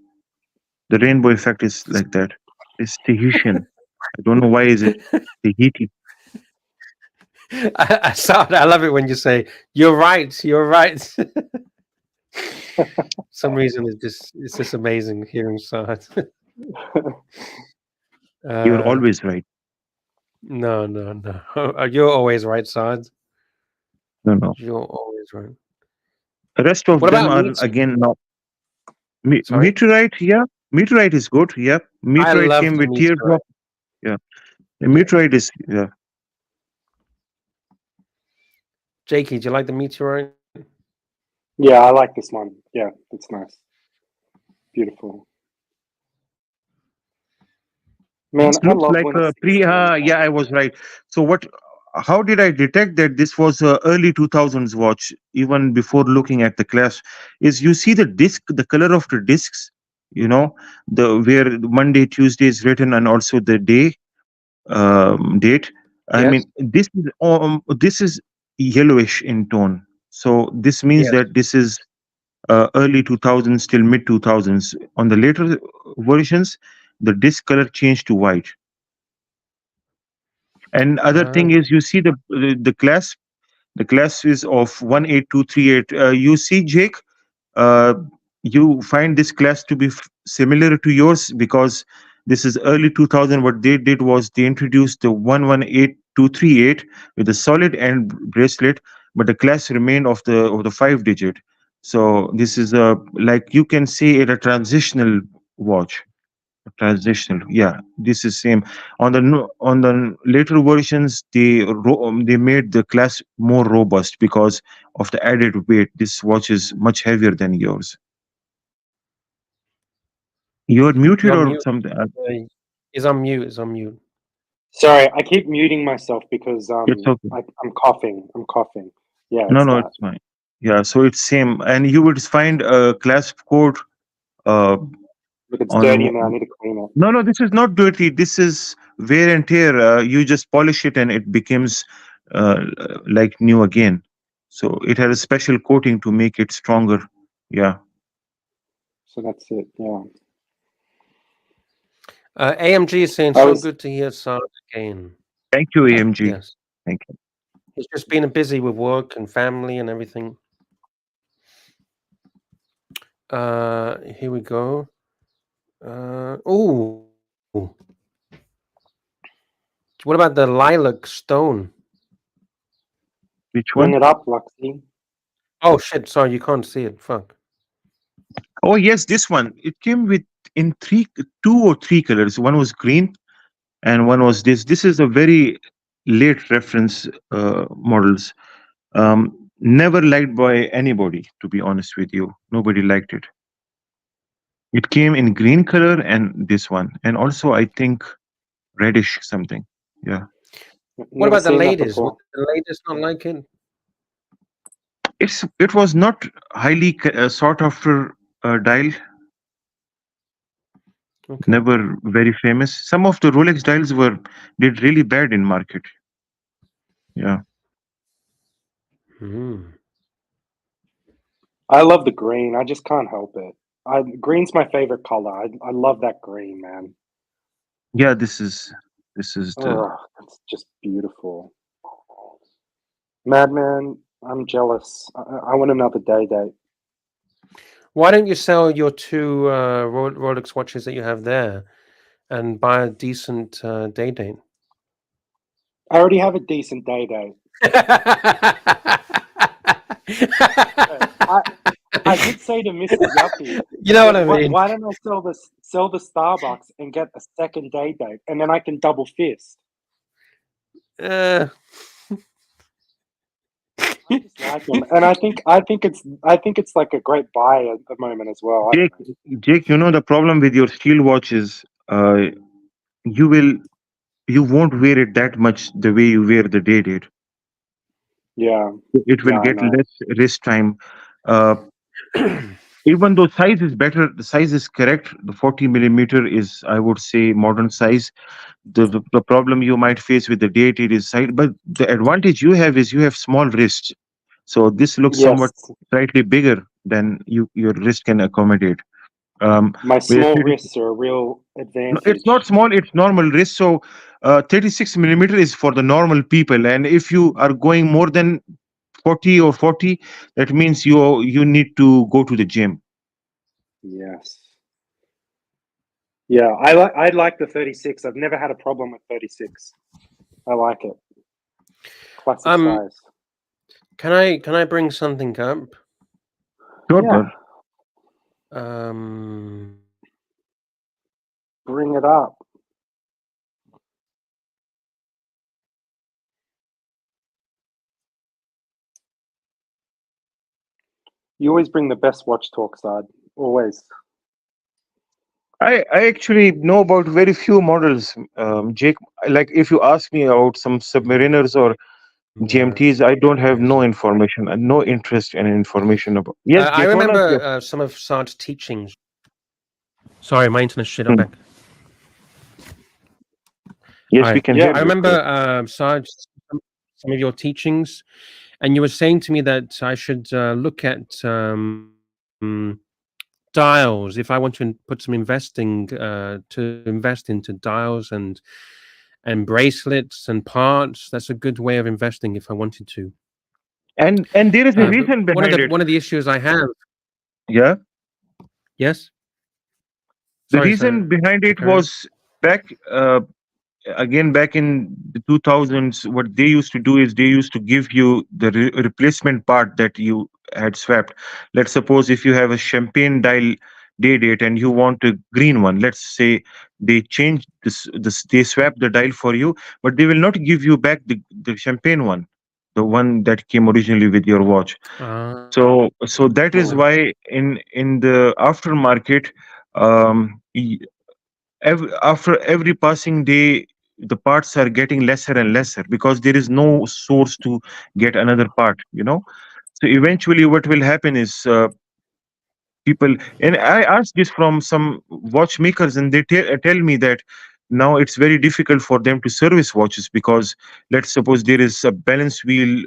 The rainbow effect is like that. It's Tahitian. I don't know why is it Tahiti. I love it when you say you're right. You're right. Some reason it's just amazing hearing Sard. You're always right. No. You're always right, Sard. No. You're always right. The rest of What them about are meteor? again now. Sorry? Meteorite, yeah. Meteorite is good. Yeah. I Meteorite love came the with meteorite. teardrop. Yeah. The meteorite is yeah. Jakey, do you like the meteorite? Yeah, I like this one. Yeah, it's nice. Beautiful. Man, This I looks love like when a it's pre. Yeah, I was right. So what? How did I detect that this was a early 2000s watch? Even before looking at the class, is you see the disc, the color of the discs. You know, the where Monday, Tuesday is written, and also the day date. I Yes. mean, this is yellowish in tone. So this means Yes. that this is early 2000s till mid 2000s. On the later versions, the disc color changed to white. And other thing is, you see the clasp. The clasp is of 18238. You see, Jake, uh, you find this class to be similar to yours because this is early 2000. What they did was they introduced the 118238 with a solid end bracelet, but the class remained of the 5 digit. So this is a, like, you can say it, a transitional watch. Transitional, yeah. This is same on the on the later versions. They made the class more robust because of the added weight. This watch is much heavier than yours. You're muted You're on or mute. something. He's on mute. He's on mute. Sorry, I keep muting myself because It's okay. I'm coughing. I'm coughing. Yeah, No, it's no, that. it's fine. Yeah, so it's same, and you would find a clasp code uh, Look, it's on dirty now. I need to clean it. No, this is not dirty. This is wear and tear. You just polish it and it becomes like new again. So it has a special coating to make it stronger. Yeah. So that's it. Yeah. AMG is saying, so good to hear Sard again. Thank you, AMG. Yes. Thank you. He's just been busy with work and family and everything. Here we go. Oh. What about the lilac stone? Which Bring one? it up, Luxy. Oh shit! Sorry, you can't see it. Fuck. Oh yes, this one. It came with in two or three colors. One was green, and one was this. This is a very late reference models. Never liked by anybody, to be honest with you. Nobody liked it. It came in green color and this one, and also I think reddish something. Yeah. What about the ladies? Would the ladies not like it? It was not highly sought after dial. Okay. Never very famous. Some of the Rolex dials did really bad in market. Yeah. I love the green. I just can't help it. Green's my favorite color. I love that green, man. Yeah, this is the It's just beautiful. Madman, I'm jealous. I want another day date. Why don't you sell your two Rolex watches that you have there and buy a decent day date? I already have a decent day date. I did say to Mr. Yuppie, you know what I mean. Why don't I sell the Starbucks and get a second day date, and then I can double fist. Uh, I just like them, and I think it's like a great buy at the moment as well. Jake, you know the problem with your steel watch is you won't wear it that much the way you wear the day date. Yeah, it will get less wrist time. Even though size is better, the size is correct. The 40 millimeter is, I would say, modern size. The problem you might face with the day date is size, but the advantage you have is you have small wrists. So this looks somewhat slightly bigger than your wrist can accommodate. My small wrists are a real advantage. It's not small, it's normal wrist. So 36 millimeter is for the normal people. And if you are going more than 40 or 40, that means you need to go to the gym. Yes. Yeah, I like the 36. I've never had a problem with 36. I like it. Classic size. Can I bring something up? Sure, yeah. Bring it up. You always bring the best watch talk, Saad. Always. I actually know about very few models, Jake. Like if you ask me about some Submariners or GMTs, I don't have no information and no interest in information about. Yes, I remember some of Saad's teachings. Sorry, my internet's shit. I'm back. Yes, we can hear. I remember Saad, some of your teachings, and you were saying to me that I should look at dials if I want to put some investing to invest into dials and bracelets and parts. That's a good way of investing if I wanted to. And there is a reason behind it. One of the issues I have. Yeah. Yes. The reason behind it was back back in the 2000s. What they used to do is they used to give you the replacement part that you had swapped. Let's suppose if you have a champagne dial day date and you want a green one, let's say they change they swap the dial for you, but they will not give you back the champagne one, the one that came originally with your watch. So that is why in the aftermarket, after every passing day, the parts are getting lesser and lesser because there is no source to get another part. So eventually, what will happen is people, and I asked this from some watchmakers, and they tell me that now it's very difficult for them to service watches because let's suppose there is a balance wheel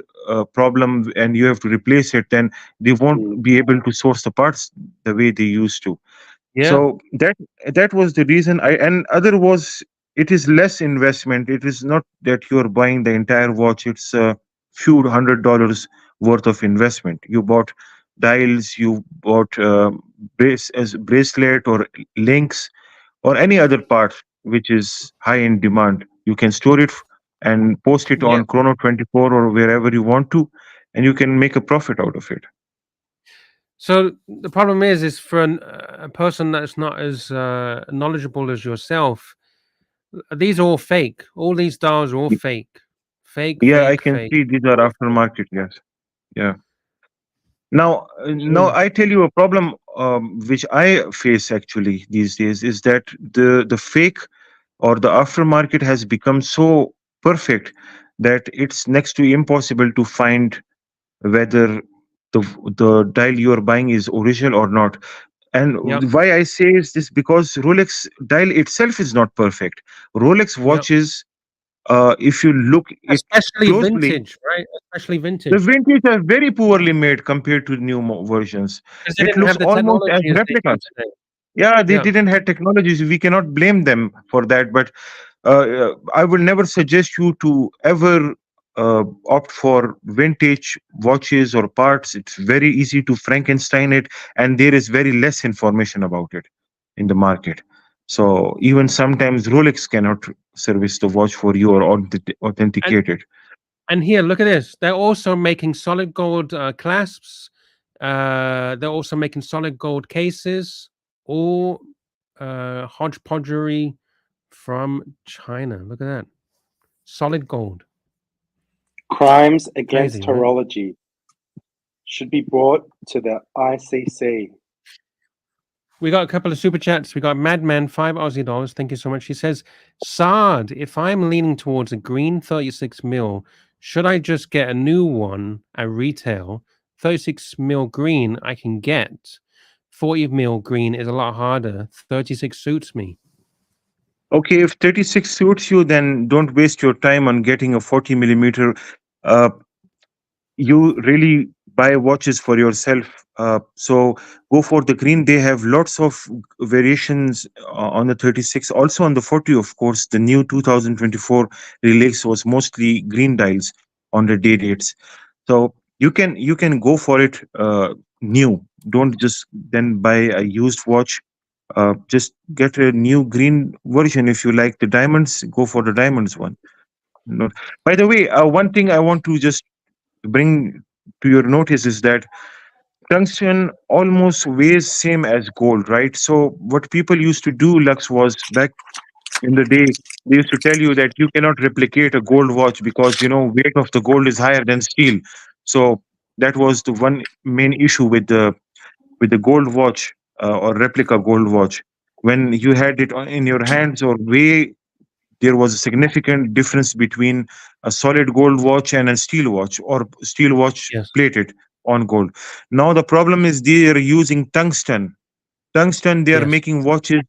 problem and you have to replace it, then they won't be able to source the parts the way they used to. So that was the reason. And other was, it is less investment. It is not that you're buying the entire watch. It's a few $100 worth of investment. You bought dials, you bought bracelet or links or any other part which is high in demand. You can store it and post it on Chrono 24 or wherever you want to, and you can make a profit out of it. So the problem is for a person that's not as knowledgeable as yourself, these are all fake. All these dials are all fake. Fake. Yeah, I can see these are aftermarket. Yes. Yeah. Now, I tell you a problem which I face actually these days is that the fake or the aftermarket has become so perfect that it's next to impossible to find whether the dial you are buying is original or not. And why I say is this, because Rolex dial itself is not perfect. Rolex watches if you look it Especially closely, vintage, right? Especially the vintage. vintage are very poorly made compared to new versions. Because they It didn't looks have the almost as technology as they do replicas. today. Yeah, they Yeah. didn't have technologies. We cannot blame them for that. But I will never suggest you to ever opt for vintage watches or parts. It's very easy to Frankenstein it, and there is very less information about it in the market. So even sometimes Rolex cannot service the watch for you or authenticate it. And here, look at this. They're also making solid gold clasps. They're also making solid gold cases. All hodgepodgery from China. Look at that. Solid gold. Crimes against Crazy, right? horology should be brought to the ICC. We got a couple of super chats. We got Madman, $5 Aussie. Thank you so much. He says, Sard, if I'm leaning towards a green 36 mil, should I just get a new one at retail? 36 mil green I can get. 40 mil green is a lot harder. 36 suits me. Okay, if 36 suits you, then don't waste your time on getting a 40 millimeter. You really buy watches for yourself. So go for the green. They have lots of variations on the 36. Also on the 40, of course, the new 2024 release was mostly green dials on the day dates. So you can go for it new. Don't just then buy a used watch. Just get a new green version. If you like the diamonds, go for the diamonds one. No. By the way, one thing I want to just bring to your notice is that tungsten almost weighs same as gold, right? So what people used to do, Lux, was back in the day, they used to tell you that you cannot replicate a gold watch because weight of the gold is higher than steel. So that was the one main issue with the gold watch or replica gold watch. When you had it in your hands or weigh, there was a significant difference between a solid gold watch and a steel watch or steel watch Yes. plated on gold. Now the problem is they are using tungsten. Tungsten, they are Yes. making watches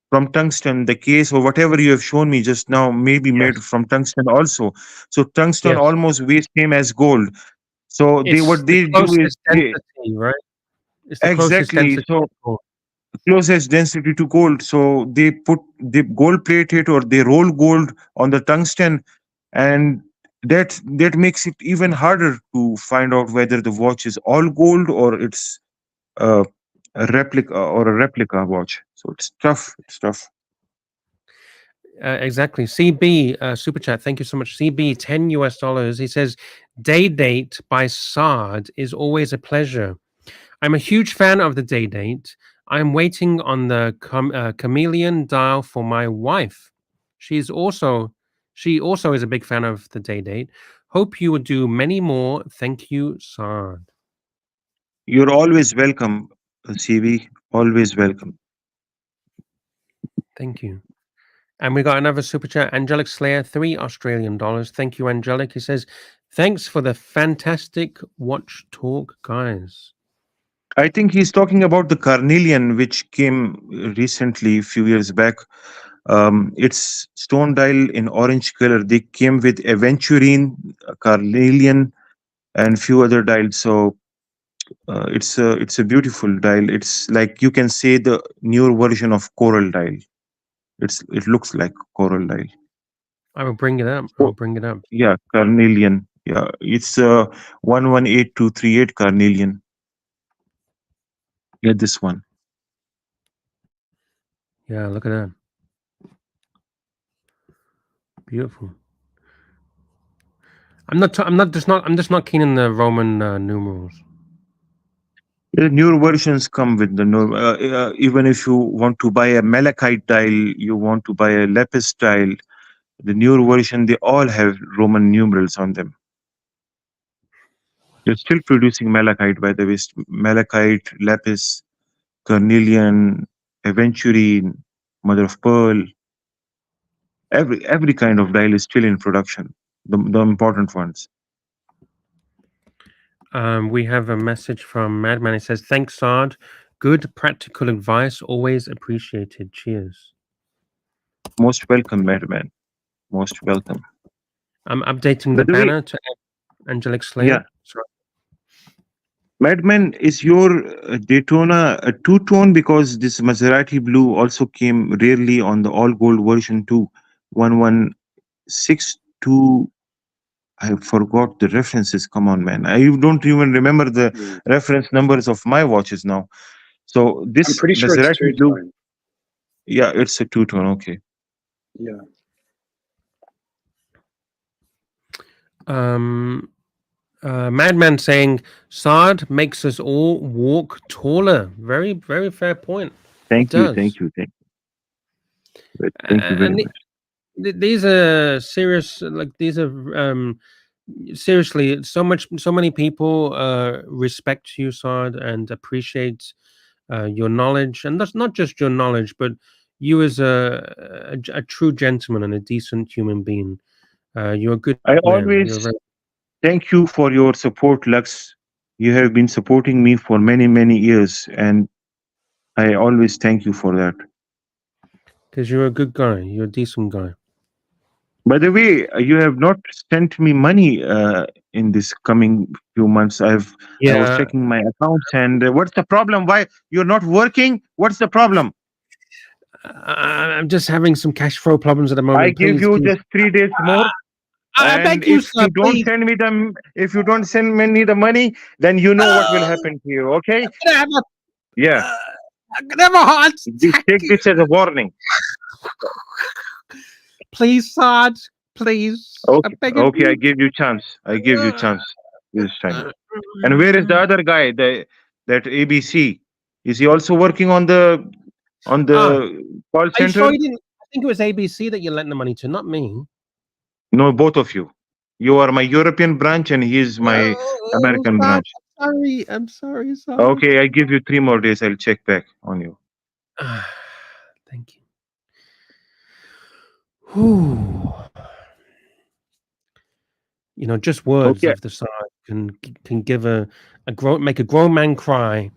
from tungsten. The case or whatever you have shown me just now may be made Yes. from tungsten also. So tungsten Yes. almost weighs same as gold. So they It's what the they do is closest density, right? It's the closest exactly. density. So to gold. closest density to gold. So they gold plate it or they roll gold on the tungsten, and that makes it even harder to find out whether the watch is all gold or it's uh, a replica watch. So it's tough. It's tough. Exactly. CB super chat. Thank you so much. CB $10. He says, "Day date by Sard is always a pleasure. I'm a huge fan of the day date. I'm waiting on the chameleon dial for my wife. She also is a big fan of the day date. Hope you will do many more. Thank you, Sard." You're always welcome, CV. Always welcome. Thank you. And we got another super chat. Angelic Slayer, $3 Australian. Thank you, Angelic. He says, "Thanks for the fantastic watch talk, guys." I think he's talking about the carnelian, which came recently, a few years back. It's stone dial in orange color. They came with aventurine, carnelian, and few other dials. So it's a beautiful dial. It's like you can say the newer version of coral dial. It looks like coral dial. I will bring it up. Oh, yeah, carnelian. Yeah, it's 118238 carnelian. Get this one. Yeah, look at that. Beautiful. I'm just not keen in the Roman numerals. The newer versions come with the even if you want to buy a malachite dial, you want to buy a lapis dial, the newer version, they all have Roman numerals on them. They're still producing malachite, by the way. Malachite, lapis, carnelian, aventurine, mother of pearl. Every kind of dial is still in production. The important ones. We have a message from Madman. It says, "Thanks, Sard. Good practical advice. Always appreciated. Cheers." Most welcome, madman. Most welcome. I'm updating the banner to Angelic Slayer. Yeah. Madman, is your Daytona a two-tone? Because this Maserati blue also came rarely on the all-gold version too. 1162. I forgot the references. Come on, man. I don't even remember the reference numbers of my watches now. So this I'm pretty sure it's Maserati blue. two-tone. Yeah, it's a two-tone. Okay. Yeah. Madman saying Sard makes us all walk taller. Very, very fair point. Thank you. Thank you. Thank you very much. These are serious. Like these are seriously. So many people respect you, Sard, and appreciate your knowledge, and that's not just your knowledge, but you as a true gentleman and a decent human being. You're a good. I man. always thank you for your support, Lux. You have been supporting me for many, many years, and I always thank you for that. Because you're a good guy. You're a decent guy. By the way, you have not sent me money in this coming few months. I was checking my accounts, and what's the problem? Why you're not working? What's the problem? I'm just having some cash flow problems at the moment. I give you just 3 days more. I beg you, sir, you don't send me them, if you don't send me the money, then you know what will happen to you. Okay? I'm gonna have I'm gonna have a heart attack. Take this as a warning. Please, Sard. Please. Okay, I give you chance. I give you chance this time. And where is the other guy? That ABC? Is he also working on the call center? Are you sure you didn't? I think it was ABC that you lent the money to, not me. No, both of you. You are my European branch, and he is my American branch. I'm sorry, Sard. Okay, I give you 3 more days. I'll check back on you. Thank you. Whew. You know, just words of the Sard can give make a grown man cry.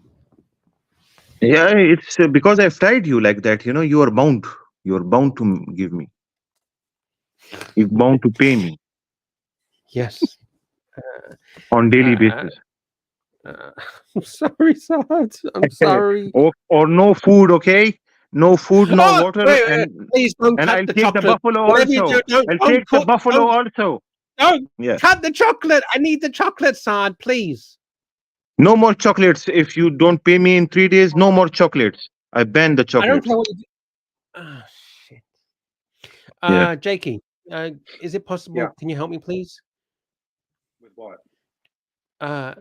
Yeah, it's because I've tried you like that. You know, you are bound. You are bound to give me. You're bound to pay me. Yes. On daily basis. I'm sorry, Sard. I'm sorry. Or no food, okay? No food, no water. Wait. Please don't cut I'll the take chocolate. the buffalo also. I'll take the buffalo also. Don't cut the chocolate. I need the chocolate, Sard, please. No more chocolates. If you don't pay me in 3 days, no more chocolates. I ban the chocolates. I don't care what you do. Oh, shit. Jakey, is it possible? Yeah. Can you help me, please? With what? I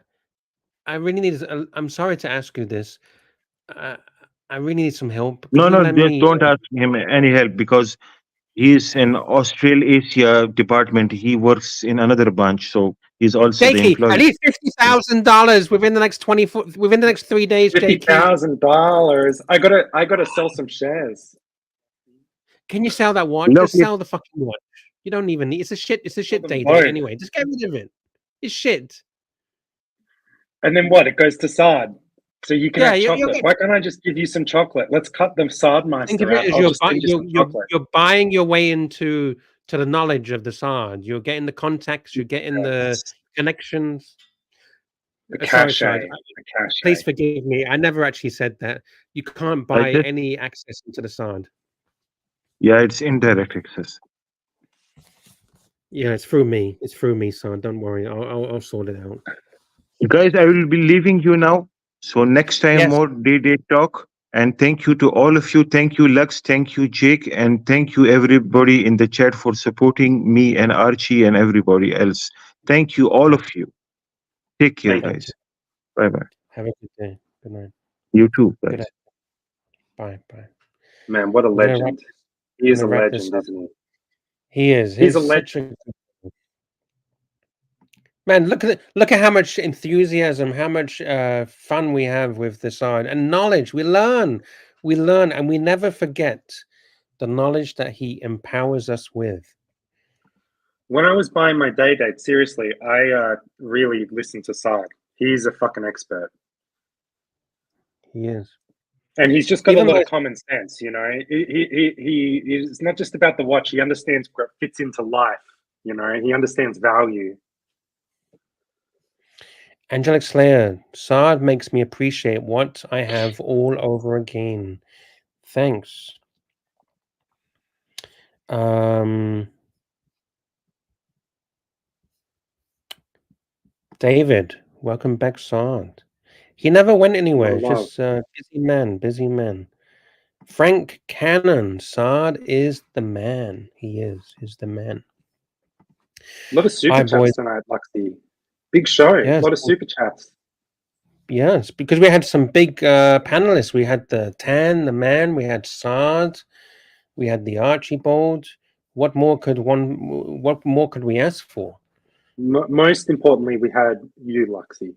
really need. I'm sorry to ask you this. I really need some help. No, don't ask him any help because he's in Australasia department. He works in another branch, so he's also the Jakey, employee. I need $50,000 within the next 3 days. Jakey, $50,000. I gotta sell some shares. Can you sell that watch? Just sell the fucking watch. You don't even need. It's a shit day anyway. Just get rid of it. It's shit. And then what? It goes to Sard. So you can have chocolate. Why can't I just give you some chocolate? Let's cut the Sardmeister Think of it as you're buying your way into the knowledge of the Sard. You're getting the contacts. You're getting the connections. The cachet. Please forgive me. I never actually said that. You can't buy any access into the Sard. Yeah, it's indirect access. Yeah, it's through me. It's through me, Sard. Don't worry. I'll sort it out. Guys, I will be leaving you now. So next time, more day talk. And thank you to all of you. Thank you, Lux. Thank you, Jake. And thank you, everybody in the chat for supporting me and Archie and everybody else. Thank you, all of you. Take care, guys. Bye-bye. Have a good day. Good night. You too, guys. Bye. Man, what a legend. He is a legend, isn't he? He is. He's a legend. Man, look at how much enthusiasm, how much fun we have with the Sard and knowledge. We learn, and we never forget the knowledge that he empowers us with. When I was buying my day date, seriously, I really listened to Sard. He's a fucking expert. He is. And he's just got a lot of common sense, you know. He's not just about the watch. He understands where it fits into life, You know, he understands value. Angelic Slayer, Sard makes me appreciate what I have all over again. Thanks. David, welcome back, Sard. He never went anywhere. Just busy man. Frank Cannon, Sard is the man. He is. He's the man. A lot of super chats tonight, Luxy. Big show. Yes. A lot of super chats. Yes, because we had some big panelists. We had the Tan, the man. We had Sard. We had the Archibald. What more could we ask for? Most importantly, we had you, Luxy.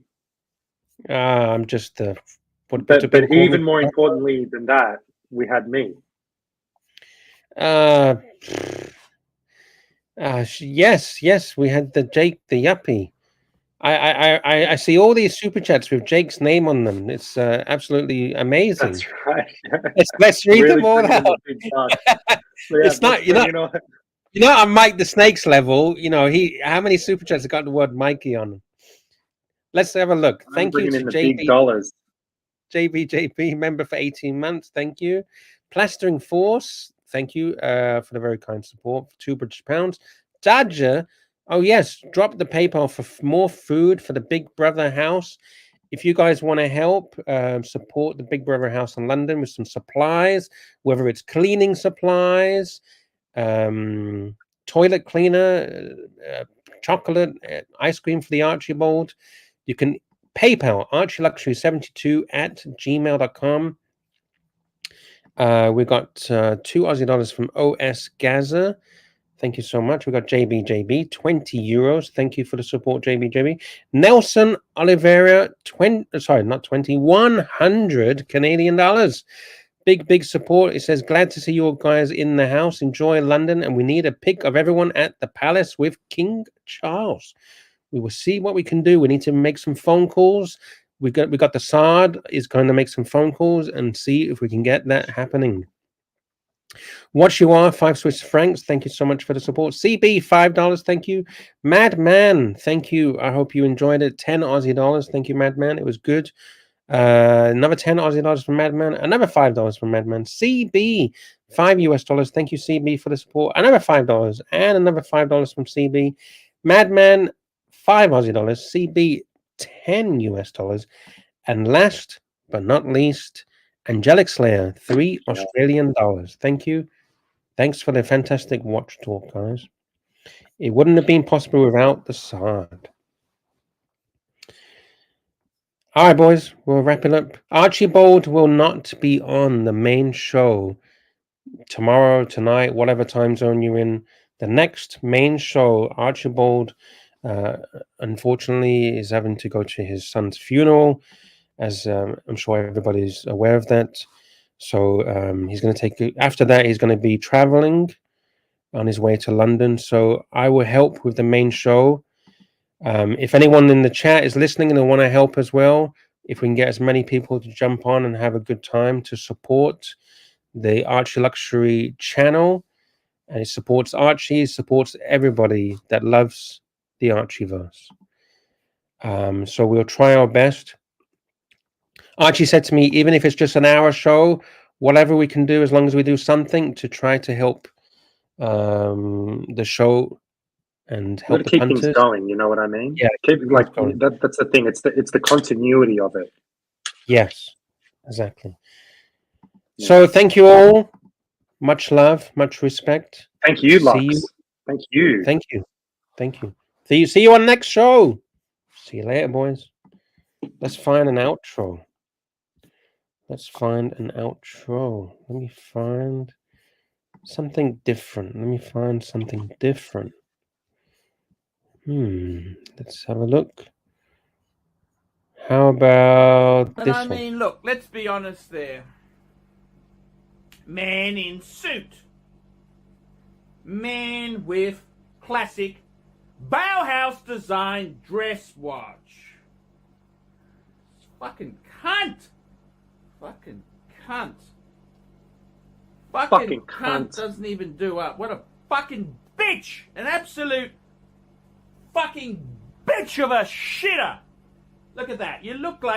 I'm just but even more importantly than that, we had me. Yes, we had the Jake the Yuppie. I see all these super chats with Jake's name on them. It's absolutely amazing. That's right. Let's read them all out. It's not, I'm Mike the Snake's level. How many super chats have got the word Mikey on them? Let's have a look. Thank you to JB. JB, member for 18 months. Thank you. Plastering Force. Thank you for the very kind support. For £2 Dodger. Oh, yes. Drop the PayPal for more food for the Big Brother house. If you guys want to help support the Big Brother house in London with some supplies, whether it's cleaning supplies, toilet cleaner, chocolate, ice cream for the Archibald, you can PayPal archieluxury72@gmail.com. We got $2 from OS Gaza. Thank you so much. We got JB, €20. Thank you for the support, JB. Nelson Oliveira, 100 Canadian dollars. Big support. It says, glad to see you guys in the house. Enjoy London, and we need a pic of everyone at the palace with King Charles. We will see what we can do. We need to make some phone calls. We got the Sard is going to make some phone calls and see if we can get that happening. What you are, 5 Swiss francs. Thank you so much for the support. CB, $5. Thank you. Madman, thank you. I hope you enjoyed it. 10 Aussie dollars. Thank you, Madman. It was good. Another 10 Aussie dollars from Madman. Another $5 from Madman. CB, $5 US. Thank you, CB, for the support. Another $5 and another $5 from CB. Madman, 5 Aussie dollars. CB, $10 US. And last but not least, Angelic Slayer, $3 Australian. Thank you. Thanks for the fantastic watch talk, guys. It wouldn't have been possible without the Sard. All right, boys, we'll wrap it up. Archibald will not be on the main show tomorrow, tonight, whatever time zone you're in. The next main show, Archibald, unfortunately, is having to go to his son's funeral, as I'm sure everybody's aware of that. So he's going to take, after that, he's going to be traveling on his way to London. So I will help with the main show. If anyone in the chat is listening and they want to help as well, if we can get as many people to jump on and have a good time to support the Archie Luxury channel, and it supports Archie, supports everybody that loves the Archieverse. So we'll try our best. Archie said to me, even if it's just an hour show, whatever we can do, as long as we do something to try to help the show and help the keep punters. Things going. You know what I mean? Yeah, keep going. That's the thing. It's the continuity of it. Yes, exactly. Yeah. So thank you all. Much love, much respect. Thank you, Lux. Thank you. Thank you. See you on next show. See you later, boys. Let's find an outro. Let me find something different. Let's have a look. How about this one? I mean, look, let's be honest there. Man in suit. Man with classic Bauhaus design dress watch. Fucking cunt. Fucking cunt doesn't even do up. What a fucking bitch. An absolute fucking bitch of a shitter. Look at that. You look like